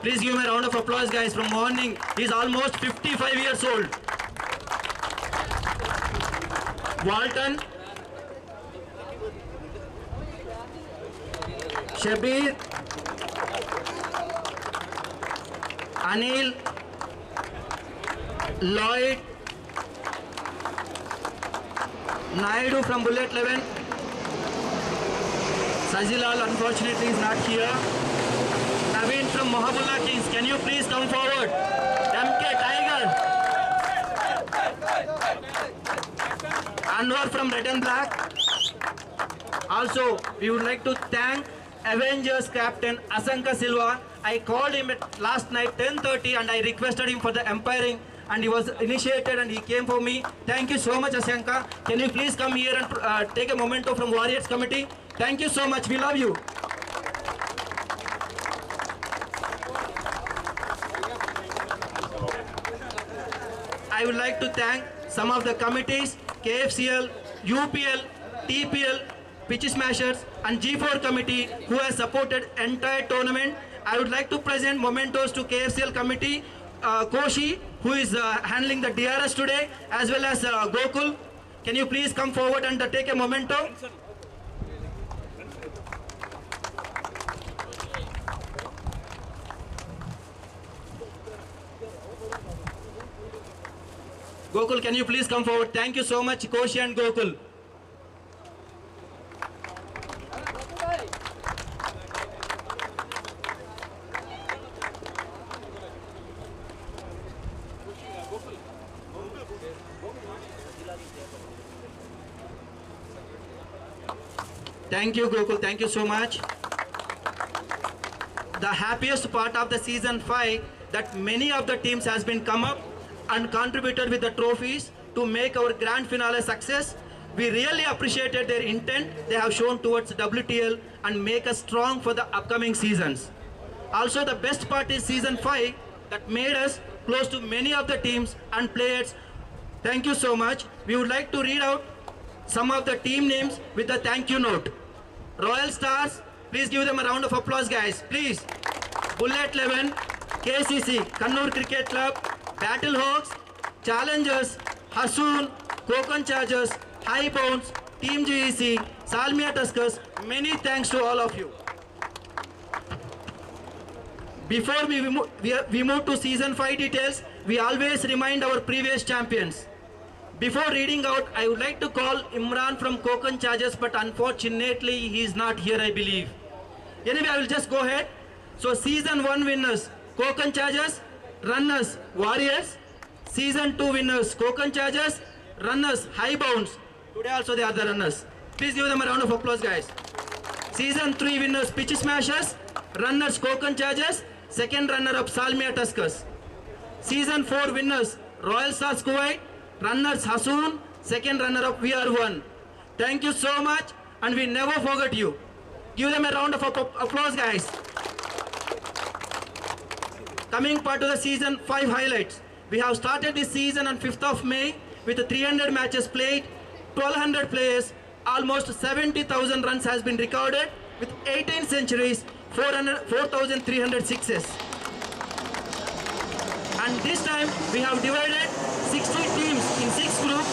Please give him a round of applause, guys, from morning. He's almost 55 years old. Walton, Shabir, Anil, Lloyd, Naidu from Bullet 11, Sajilal unfortunately is not here. Naveen from Mahabullah Kings, can you please come forward? MK Tiger. Anwar from Red and Black. Also, we would like to thank Avengers captain Asanka Silva. I called him at last night 10:30 and I requested him for the umpiring, and he was initiated and he came for me. Thank you so much, Asanka. Can you please come here and take a memento from Warriors committee? Thank you so much. We love you. I would like to thank some of the committees, KFCL, UPL, TPL, Pitch Smashers and G4 committee who has supported entire tournament. I would like to present mementos to KFCL committee, Koshi, who is handling the DRS today, as well as Gokul. Can you please come forward and take a memento? Gokul, can you please come forward? Thank you so much, Koshi and Gokul. Thank you, Gokul. Thank you so much. The happiest part of the season 5, that many of the teams has been come up and contributed with the trophies to make our grand finale success. We really appreciated their intent they have shown towards WTL and make us strong for the upcoming seasons. Also, the best part is season 5 that made us close to many of the teams and players. Thank you so much. We would like to read out some of the team names with a thank you note. Royal Stars, please give them a round of applause, guys, please. Bullet 11, KCC, Kannur Cricket Club, Battle Hawks, Challengers, Hassoon, Kokon Chargers, High Bounce, Team GEC, Salmia Tuskers, many thanks to all of you. Before we move to season 5 details, we always remind our previous champions. Before reading out, I would like to call Imran from Kokon Chargers, but unfortunately he is not here, I believe. Anyway, I will just go ahead. So season 1 winners, Kokon Chargers, runners, Warriors. Season 2 winners, Kokon Chargers, runners, High Bounce. Today also they are the runners. Please give them a round of applause, guys. Season 3 winners, Pitch Smashers, runners, Kokon Chargers, second runner-up, Salmia Tuskers. Season 4 winners, Royal Stars Kuwait, runners, Hassoon, second runner-up, VR1. Thank you so much, and we never forget you. Give them a round of applause, guys. Coming part of the season 5 highlights. We have started this season on 5th of May with 300 matches played, 1200 players, almost 70,000 runs has been recorded with 18 centuries, 4,300 sixes. And this time we have divided 60 teams in 6 groups.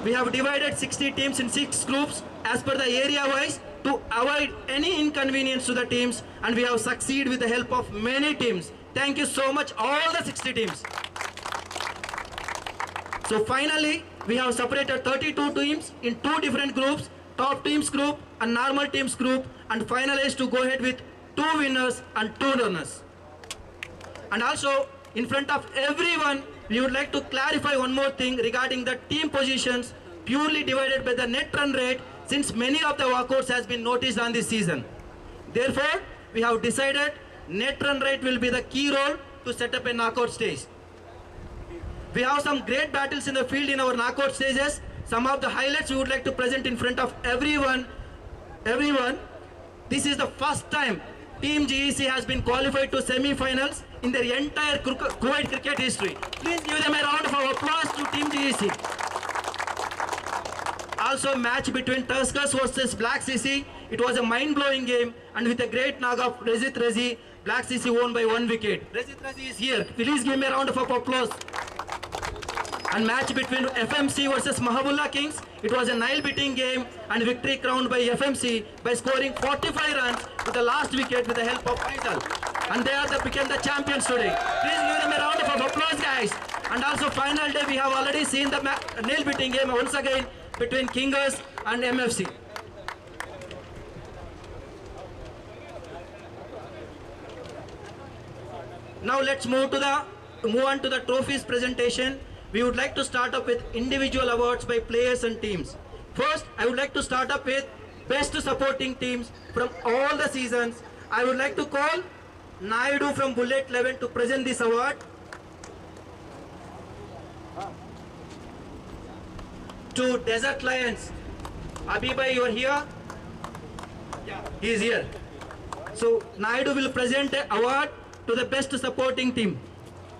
We have divided 60 teams in 6 groups as per the area wise to avoid any inconvenience to the teams, and we have succeeded with the help of many teams. Thank you so much, all the 60 teams. So finally, we have separated 32 teams in 2 different groups, top teams group and normal teams group, and finalized to go ahead with 2 winners and 2 runners. And also, in front of everyone, we would like to clarify one more thing regarding the team positions purely divided by the net run rate, since many of the walkouts has been noticed on this season. Therefore, we have decided net run rate will be the key role to set up a knockout stage. We have some great battles in the field in our knockout stages. Some of the highlights we would like to present in front of everyone. This is the first time Team GEC has been qualified to semi-finals in their entire Kuwait cricket history. Please give them a round of applause to Team GEC. Also, match between Tuskers versus Black CC. It was a mind-blowing game, and with a great knock of Rezit Razi, Black CC won by 1 wicket. Rezit Razi is here. Please give me a round of applause. And match between FMC versus Mahabullah Kings. It was a nail-beating game, and victory crowned by FMC by scoring 45 runs with the last wicket with the help of Faisal. And they became the champions today. Please give them a round of applause, guys. And also, final day, we have already seen the nail-beating game once again between Kingers and MFC. Now let's move on to the trophies presentation. We would like to start up with individual awards by players and teams. First, I would like to start up with best supporting teams from all the seasons. I would like to call Naidu from Bullet 11 to present this award. To Desert Lions, Abhibai, you are here? Yeah, he is here. So Naidu will present an award to the best supporting team.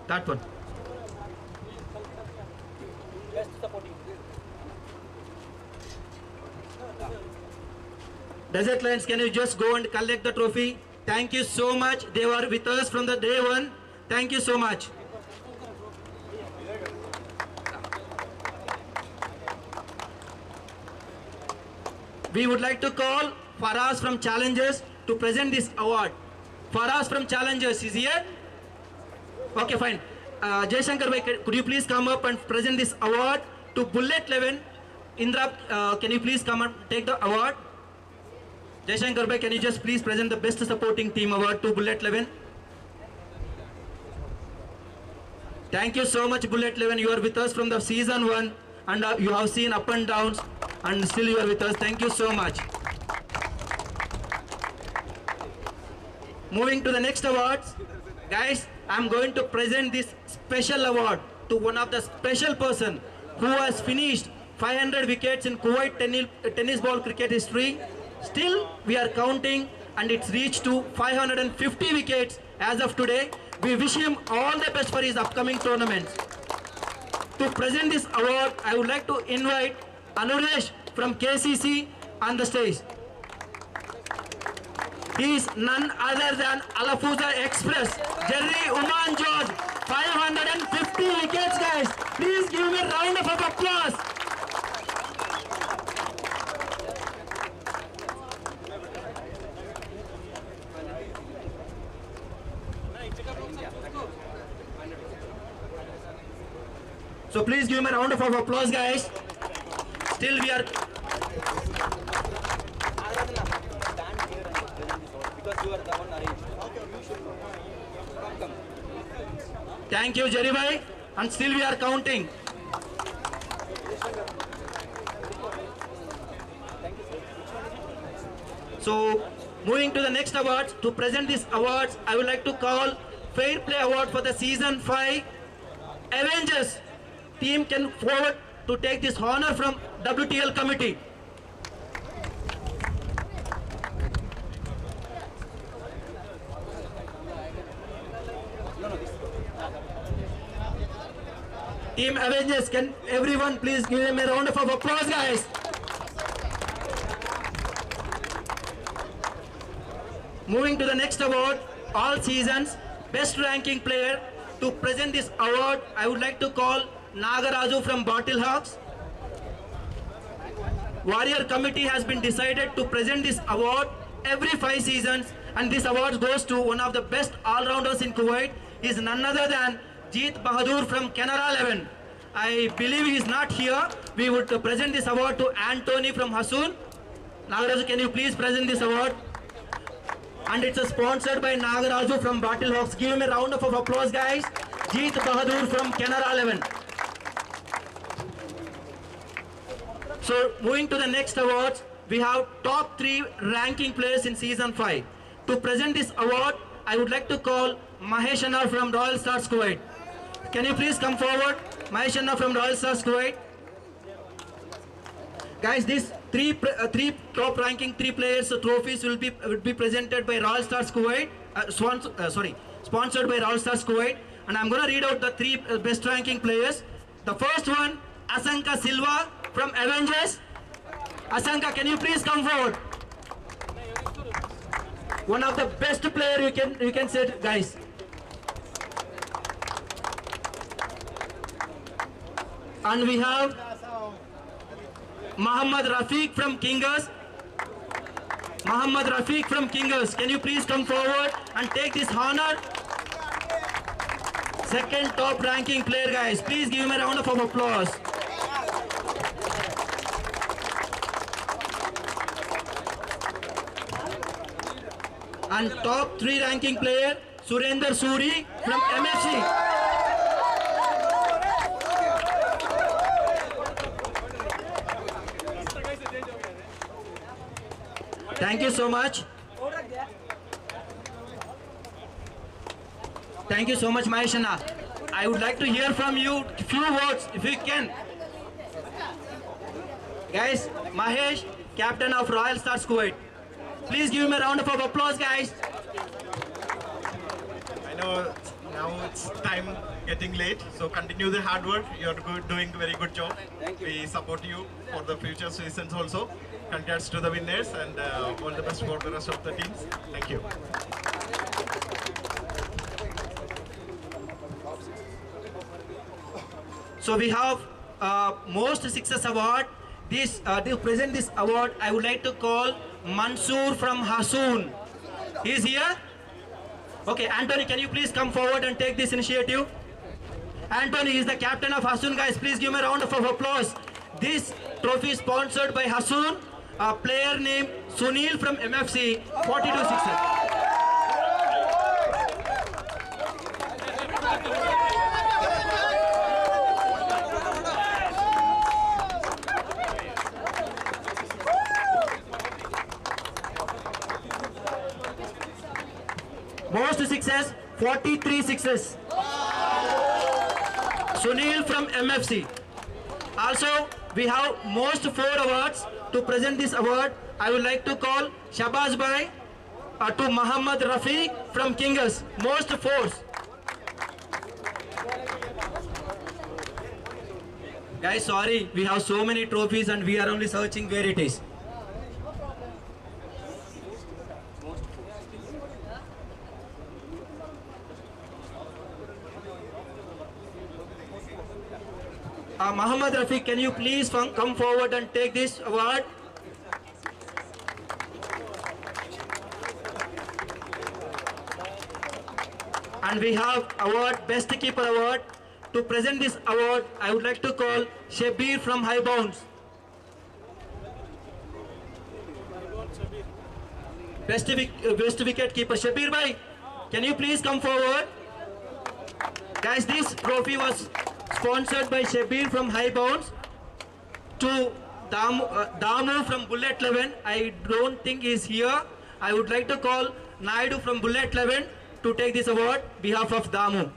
That one. Best supporting team. Desert Lions, can you just go and collect the trophy? Thank you so much. They were with us from the day one. Thank you so much. We would like to call Faraz from Challengers to present this award. Faraz from Challengers is here? Okay, fine. Jaishankar bhai, could you please come up and present this award to Bullet 11? Indra, can you please come and take the award? Jaishankar bhai, can you just please present the best supporting team award to Bullet 11? Thank you so much, Bullet 11. You are with us from the season 1, and you have seen up and downs, and still you are with us. Thank you so much. moving to the next awards. Guys, I'm going to present this special award to one of the special person who has finished 500 wickets in Kuwait tennis ball cricket history. Still, we are counting and it's reached to 550 wickets as of today. We wish him all the best for his upcoming tournaments. To present this award, I would like to invite Anuresh from KCC on the stage. He is none other than Alafuza Express, Jerry Uman George, 550 wickets, guys. Please give me a round of applause. So please give me a round of applause, guys. Still we are... Thank you, Jerry bhai. And still we are counting. So, moving to the next awards. To present these awards, I would like to call Fair Play Award for the Season 5 Avengers. Team can forward to take this honor from WTL committee. Team Avengers, can everyone please give them a round of applause, guys. Moving to the next award, all seasons, best ranking player. To present this award, I would like to call Nagaraju from Bottle Hawks. Warrior committee has been decided to present this award every 5 seasons, and this award goes to one of the best all-rounders in Kuwait. He is none other than Jeet Bahadur from Canara 11. I believe he is not here. We would present this award to Anthony from Hassoon. Nagaraju, can you please present this award? And it's sponsored by Nagaraju from Bottle Hawks. Give him a round of applause, guys. Jeet Bahadur from Canara 11. So moving to the next awards, we have top 3 ranking players in season 5. To present this award, I would like to call Mahesh Anna from Royal Stars Kuwait. Can you please come forward? Mahesh Anna from Royal Stars Kuwait. Guys, these three top ranking 3 players trophies will be presented by Royal Stars Kuwait, sponsored by Royal Stars Kuwait. And I'm going to read out the 3 best ranking players. The first one, Asanka Silva from Avengers. Asanka, can you please come forward? One of the best player you can say, guys. And we have Muhammad Rafiq from Kingers. Muhammad Rafiq from Kingers, can you please come forward and take this honor? Second top ranking player, guys. Please give him a round of applause. And top 3 ranking player, Surender Suri from MFC. Thank you so much. Thank you so much, Mahesh Anna. I would like to hear from you a few words, if you can. Guys, Mahesh, captain of Royal Stars Kuwait. Please give him a round of applause, guys. I know now it's time getting late, so continue the hard work. You're doing a very good job. Thank you. We support you for the future seasons also. Congrats to the winners and all the best for the rest of the teams. Thank you. So we have most success award. To present this award, I would like to call Mansoor from Hassoon. He is here. Okay, Anthony, can you please come forward and take this initiative? Anthony is the captain of Hassoon, guys. Please give him a round of applause. This trophy is sponsored by Hassoon. A player named Sunil from MFC, 42 sixes. most sixes, 43 sixes. Sunil from MFC. Also, we have most 4 awards. To present this award, I would like to call Shabazz Bhai to Muhammad Rafiq from Kingas, most 4s. Guys, sorry, we have so many trophies and we are only searching where it is. Muhammad Rafiq, can you please come forward and take this award? And we have award, Best Keeper Award. To present this award, I would like to call Shabir from High Bounds. Best wicket keeper, Shabir bhai, can you please come forward? Guys, this trophy was sponsored by Shabir from High Bounds to Damu from Bullet 11. I don't think he's here. I would like to call Naidu from Bullet 11 to take this award behalf of Damu.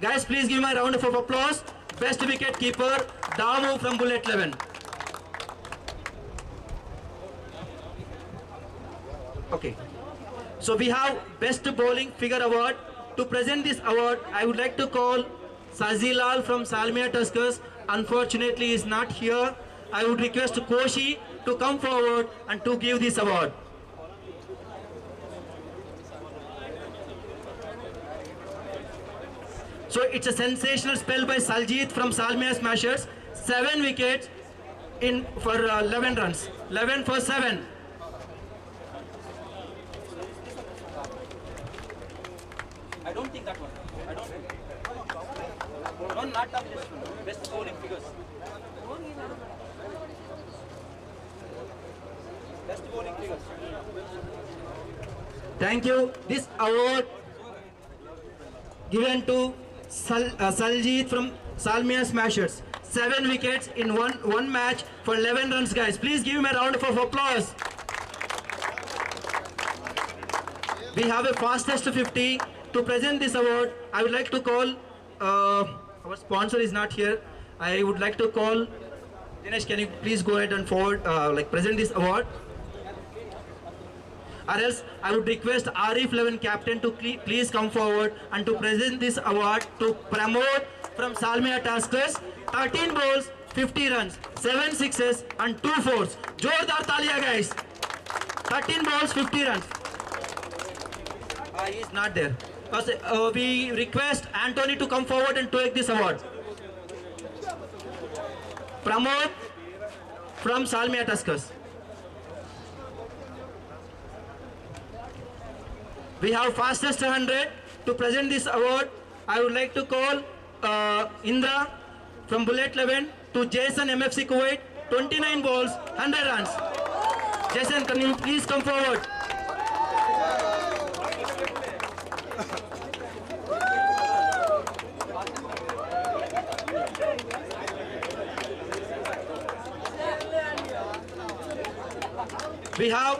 Guys, please give me a round of applause. Best wicket keeper, Damu from Bullet 11. Okay. So we have Best Bowling Figure Award. To present this award, I would like to call Sazilal from Salmiya Tuskers. Unfortunately, he is not here. I would request Koshi to come forward and to give this award. So it's a sensational spell by Saljit from Salmiya Smashers. 7 wickets for 11 runs. 11 for 7. I don't think that one. I don't think. No, not that one. Best bowling figures. Best bowling figures. Thank you. This award given to Saljit from Salmiya Smashers. 7 wickets in one match for 11 runs, guys. Please give him a round of applause. We have a fastest 50. To present this award, I would like to call, our sponsor is not here. I would like to call, Dinesh, can you please go ahead and forward, present this award? Or else, I would request Arif 11 captain to please come forward and to present this award to Pramod from Salmiya Tuskers. 13 balls, 50 runs, 7 sixes and 2 fours. Jordar Talia, guys. 13 balls, 50 runs. He is not there. We request Anthony to come forward and take this award. Pramod from Salmiya Tuskers. We have fastest 100. To present this award, I would like to call Indra from Bullet 11 to Jason MFC Kuwait. 29 balls, 100 runs. Jason, can you please come forward? We have,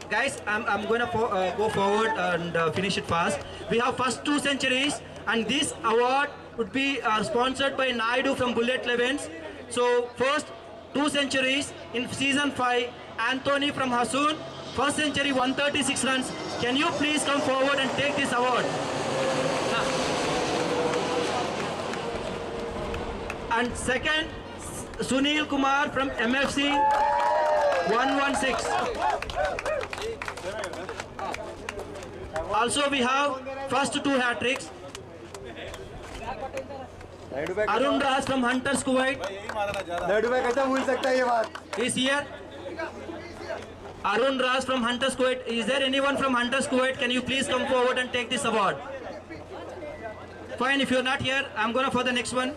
guys, I'm going to go forward and finish it fast. We have first 2 centuries, and this award would be sponsored by Naidu from Bullet 11s. So first 2 centuries in season 5, Anthony from Hassoon, first century 136 runs. Can you please come forward and take this award? And second, Sunil Kumar from MFC, 116. Also we have first 2 hat-tricks. Arun Raj from Hunters Kuwait. Is here. Arun Raj from Hunters Kuwait. Is there anyone from Hunters Kuwait? Can you please come forward and take this award? Fine, if you're not here, I'm gonna for the next one.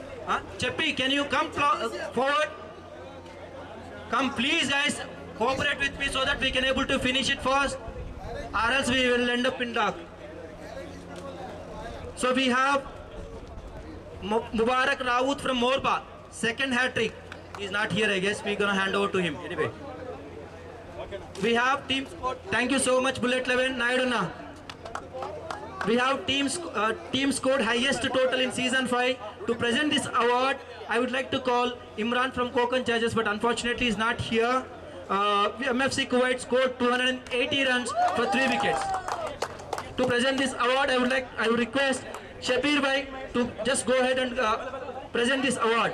Cheppi, can you come forward? Come please, guys, cooperate with me so that we can able to finish it first, or else we will end up in dark. So we have Mubarak Raut from Morba, second hat-trick. He's not here, I guess. We're gonna hand over to him anyway. We have team support. Thank you so much, Bullet 11, Naiduna. we have team scored highest total in season 5. To present this award, I would like to call Imran from Konkan Chargers, but unfortunately is not here. MFC Kuwait scored 280 runs for 3 wickets. To present this award, I would request Shabir bhai to just go ahead and present this award.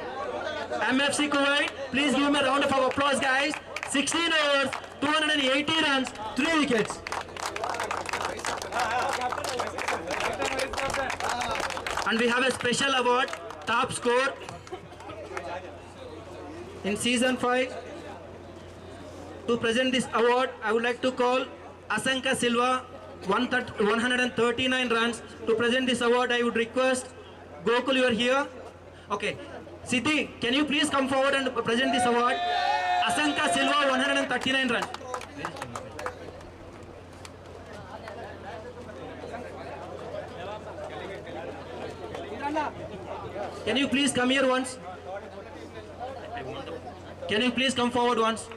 MFC Kuwait, please give me a round of applause, guys. 16 overs, 280 runs, 3 wickets. And we have a special award, top score in season 5. To present this award, I would like to call Asanka Silva, 139 runs. To present this award, I would request Gokul, you are here. Okay. Siti, can you please come forward and present this award? Asanka Silva, 139 runs. Can you please come here once? Can you please come forward once?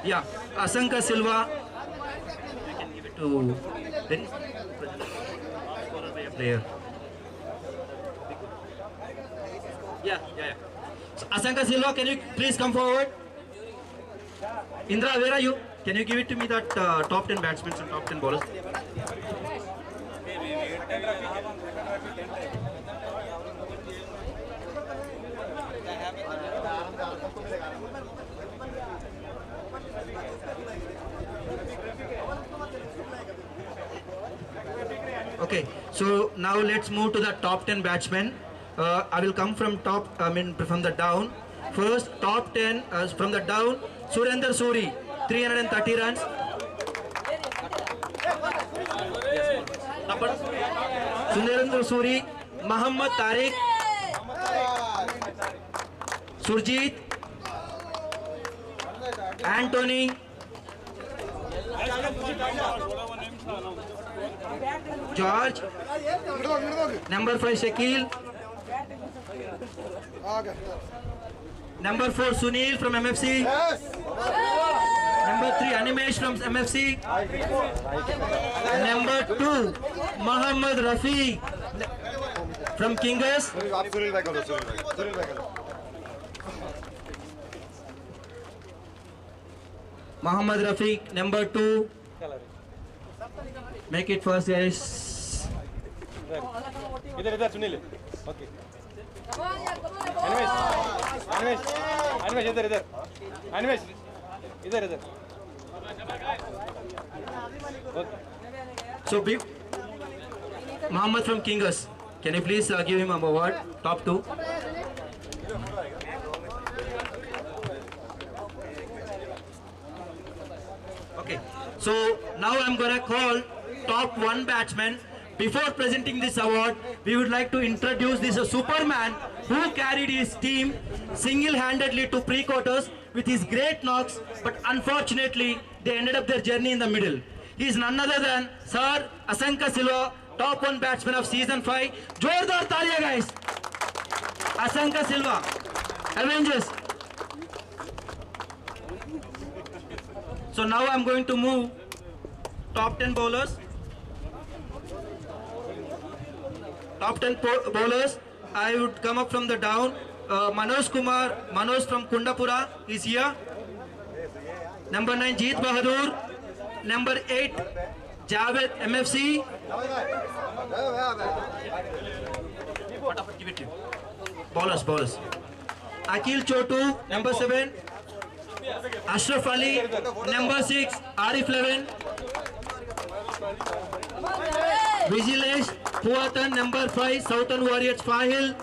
Yeah, Asanka Silva. We can give it to player. Yeah. So, Asanka Silva, can you please come forward? Indra, where are you? Can you give it to me that top 10 batsmen and top 10 bowlers? Okay, so now let's move to the top 10 batsmen. I will come from from the down. First, top 10 from the down. Surender Suri, 330 runs. Surender Suri, Muhammad Tariq, Surjit, Anthony, George, number 5 Shakil, number 4 Sunil from MFC, number 3 Animesh from MFC, number 2 Muhammad Rafi from Kingers, Muhammad Rafiq, number 2. Make it first, guys. Idhar Sunil. Okay. Animesh, idhar. Animesh, idhar. Okay. So, Muhammad from Kingers. Can you please give him an award? Top 2. Okay. So now I'm gonna call top 1 batsman. Before presenting this award, we would like to introduce this Superman who carried his team single-handedly to pre-quarters with his great knocks, but unfortunately they ended up their journey in the middle. He is none other than Sir Asanka Silva, top 1 batsman of season 5. Jordar Talia, guys. Asanka Silva, Avengers. So now I'm going to move top 10 bowlers. Top 10 bowlers. I would come up from the down. Manoj from Kundapura is here. Number 9 Jeet Bahadur. Number 8 Javed MFC. Bowlers. Akil Chotu, number 7. Ashraf Ali, number 6, Arif Levin, Vigilesh Puatan, number 5, Southern Warriors Fahil,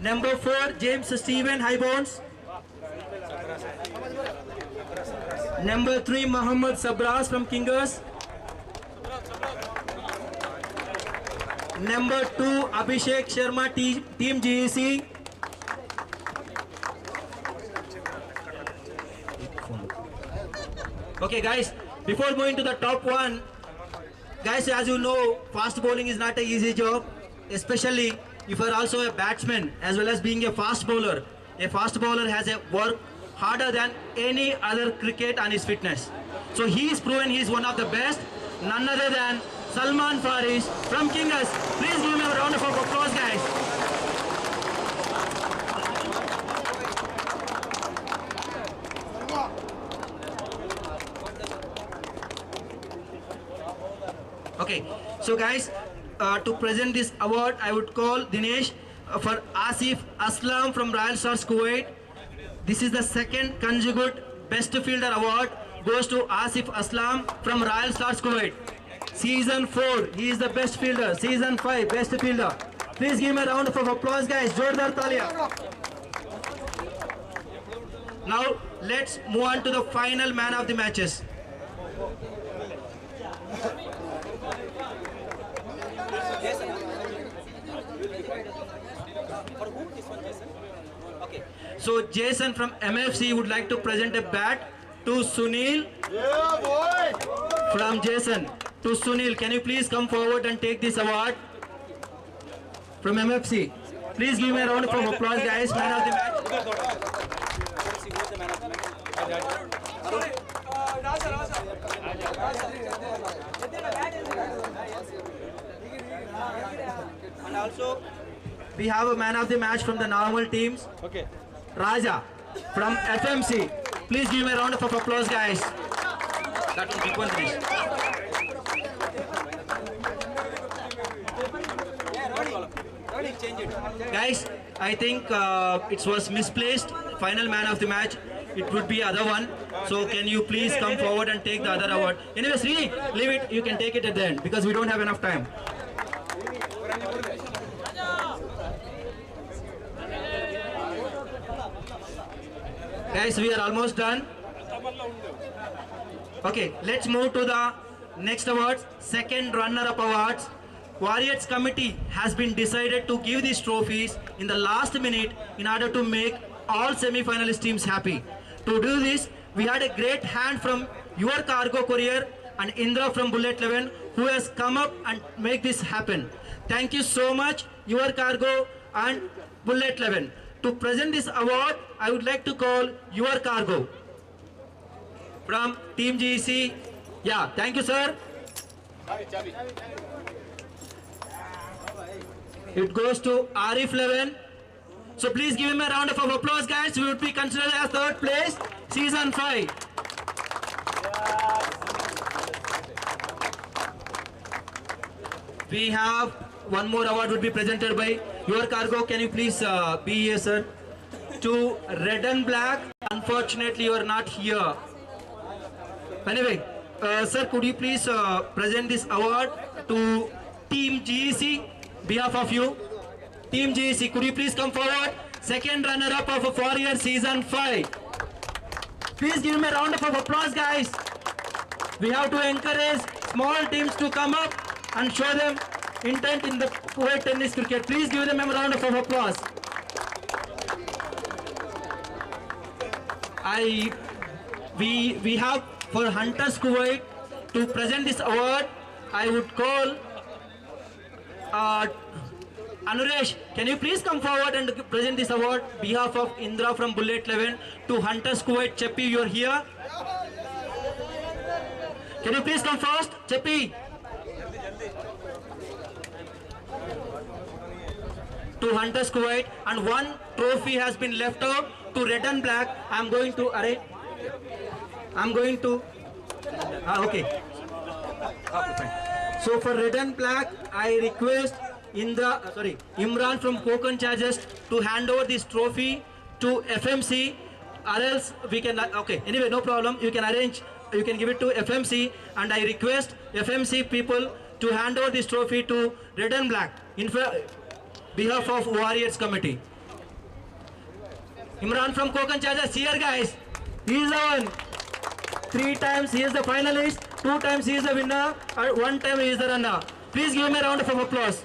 number 4, James Stephen Highbones, number 3, Muhammad Sabras from Kingers, number 2, Abhishek Sharma, Team GEC, okay guys, before going to the top 1, guys, as you know, fast bowling is not an easy job, especially if you are also a batsman as well as being a fast bowler. A fast bowler has a work harder than any other cricket on his fitness. So he is proven he is one of the best, none other than Salman Faris from Kingers. Please give him a round of applause, guys. Okay, so guys, to present this award, I would call Dinesh for Asif Aslam from Royal Stars Kuwait. This is the second consecutive Best Fielder Award goes to Asif Aslam from Royal Stars Kuwait. Season 4, he is the best fielder. Season 5, best fielder. Please give him a round of applause, guys. Jordar Talia. Now, let's move on to the final man of the matches. So Jason from MFC would like to present a bat to Sunil. Yeah, boy! From Jason to Sunil, can you please come forward and take this award from MFC? Please give me a round of applause, guys. Man of the match. And also, we have a man of the match from the normal teams. Okay. Raja from FMC. Please give me a round of applause, guys. That was big one, please. Guys, I think it was misplaced. Final man of the match. It would be other one. So can you please come forward and take the other award? Anyway, Sri, leave it. You can take it at the end because we don't have enough time. Guys, we are almost done. Okay, let's move to the next awards. Second runner-up awards. Warriors committee has been decided to give these trophies in the last minute in order to make all semi-finalist teams happy. To do this, we had a great hand from Your Cargo Courier and Indra from Bullet 11 who has come up and make this happen. Thank you so much, Your Cargo and Bullet 11. To present this award, I would like to call Your Cargo from Team GEC. Yeah, thank you, sir. It goes to Arif 11. So please give him a round of applause, guys. We would be considered as third place, season 5. We have one more award would be presented by Your Cargo. Can you please be here, sir? To Red and Black. Unfortunately, you are not here. Anyway, sir, could you please present this award to Team GEC? Behalf of you, Team GEC, could you please come forward? Second runner-up of Warrior Season 5. Please give me a round of applause, guys. We have to encourage small teams to come up and show them intent in the Kuwait tennis cricket. Please give them a round of applause. We have for Hunters Kuwait to present this award. I would call Anuresh, can you please come forward and present this award behalf of Indra from Bullet 11 to Hunters Kuwait. Cheppi, you are here. Can you please come first? Cheppi. To Hunters Kuwait, and one trophy has been left out to Red and Black. I'm going to okay. Okay, fine. So for Red and Black, I request Imran from Kokon Chargers to hand over this trophy to FMC, or else we can, okay, anyway, no problem, you can arrange, you can give it to FMC, and I request FMC people to hand over this trophy to Red and Black in behalf of Warriors Committee. Imran from Kokon Chargers, here guys, he is the one. 3 times he is the finalist, 2 times he is the winner, and 1 time he is the runner. Please give him a round of applause.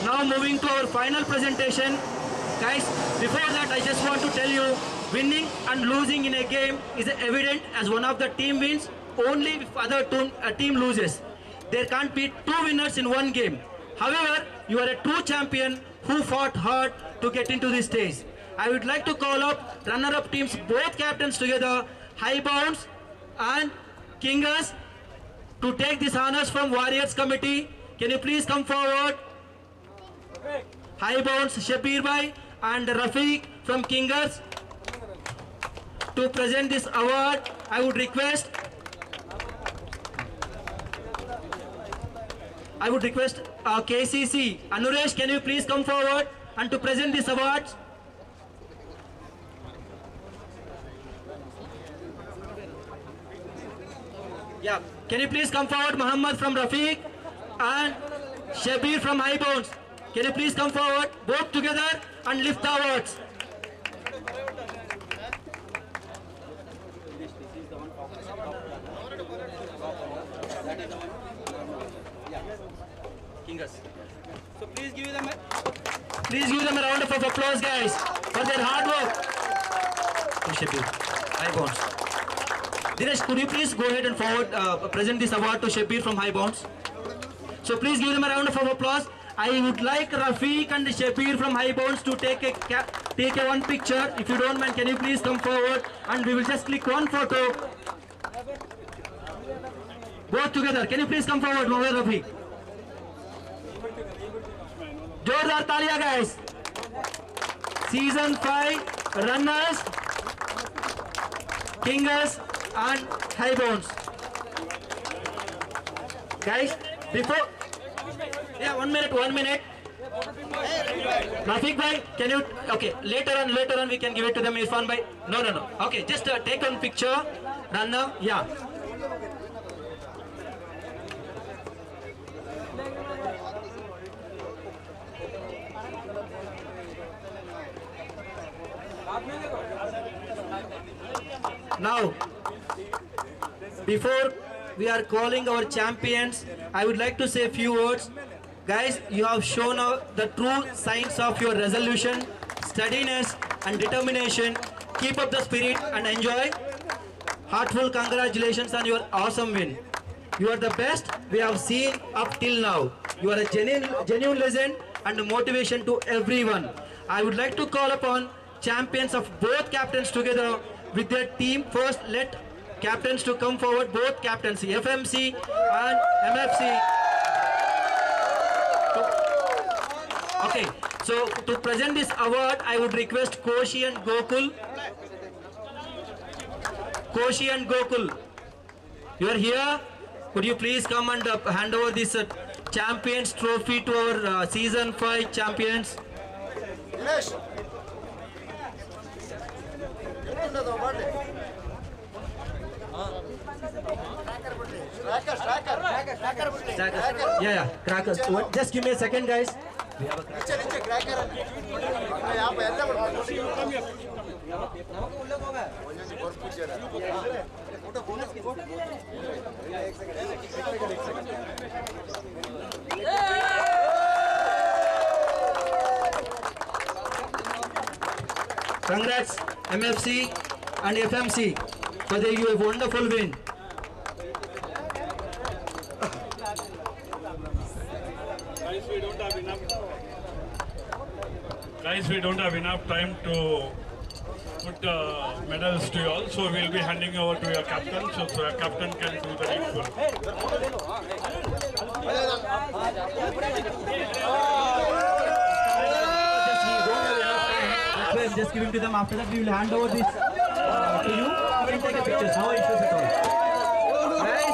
Now moving to our final presentation. Guys, before that I just want to tell you, winning and losing in a game is evident as one of the team wins only if other team loses. There can't be 2 winners in one game. However, you are a true champion who fought hard to get into this stage. I would like to call up runner-up teams, both captains together, High Bounds and Kingers, to take these honors from Warriors committee. Can you please come forward? High Bounds, Shabir Bhai and Rafiq from Kingers to present this award. I would request KCC, Anuresh, can you please come forward and to present this award? Yeah, can you please come forward, Muhammad from Rafiq and Shabir from High Bounds. Can you please come forward, both together, and lift the awards? So please give them a round of applause, guys, for their hard work. Shabir, High Bounds. Dinesh, could you please go ahead and forward, present this award to Shabir from High Bounds? So please give them a round of applause. I would like Rafiq and Shabir from High Bounds to take a one picture. If you don't mind, can you please come forward and we will just click one photo. Both together. Can you please come forward, Mohad Rafiq? Jordar Talia, guys. Season 5 runners, Kingers and High Bounds. Guys, before... Yeah, 1 minute. Rafiq bhai, can you... Okay, later on we can give it to them. Irfan bhai. No. Okay, just take one picture. Runner, yeah. Now, before we are calling our champions, I would like to say a few words. Guys, you have shown the true signs of your resolution, steadiness and determination. Keep up the spirit and enjoy. Heartful congratulations on your awesome win. You are the best we have seen up till now. You are a genuine legend and a motivation to everyone. I would like to call upon champions of both captains together with their team. First, let captains to come forward, both captains, FMC and MFC. Okay, so to present this award, I would request Koshi and Gokul. You are here. Could you please come and hand over this champions trophy to our season 5 champions? Dinesh. Yeah, crackers. Just give me a second, guys. We have a cracker. Congrats, MFC and FMC, for your wonderful win. Guys, we don't have enough time to put the medals to you all, so we'll be handing over to your captain, so your captain can do the needful. Just give it to them. After that, we will hand over this to you. You can take a picture. No issues at all. Nice.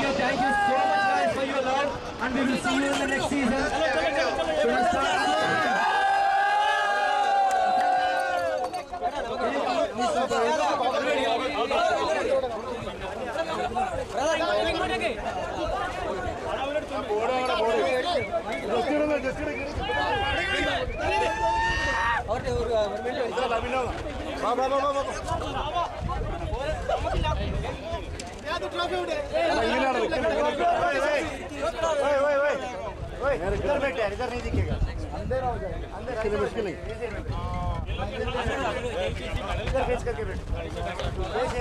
Thank you so much, guys, for your love, and we will see you in the next season. इधर बैठे हैं, इधर नहीं दिखेगा अंधेरा हो जाएगा अंधेरा मुश्किल नहीं इधर फेस करके बैठो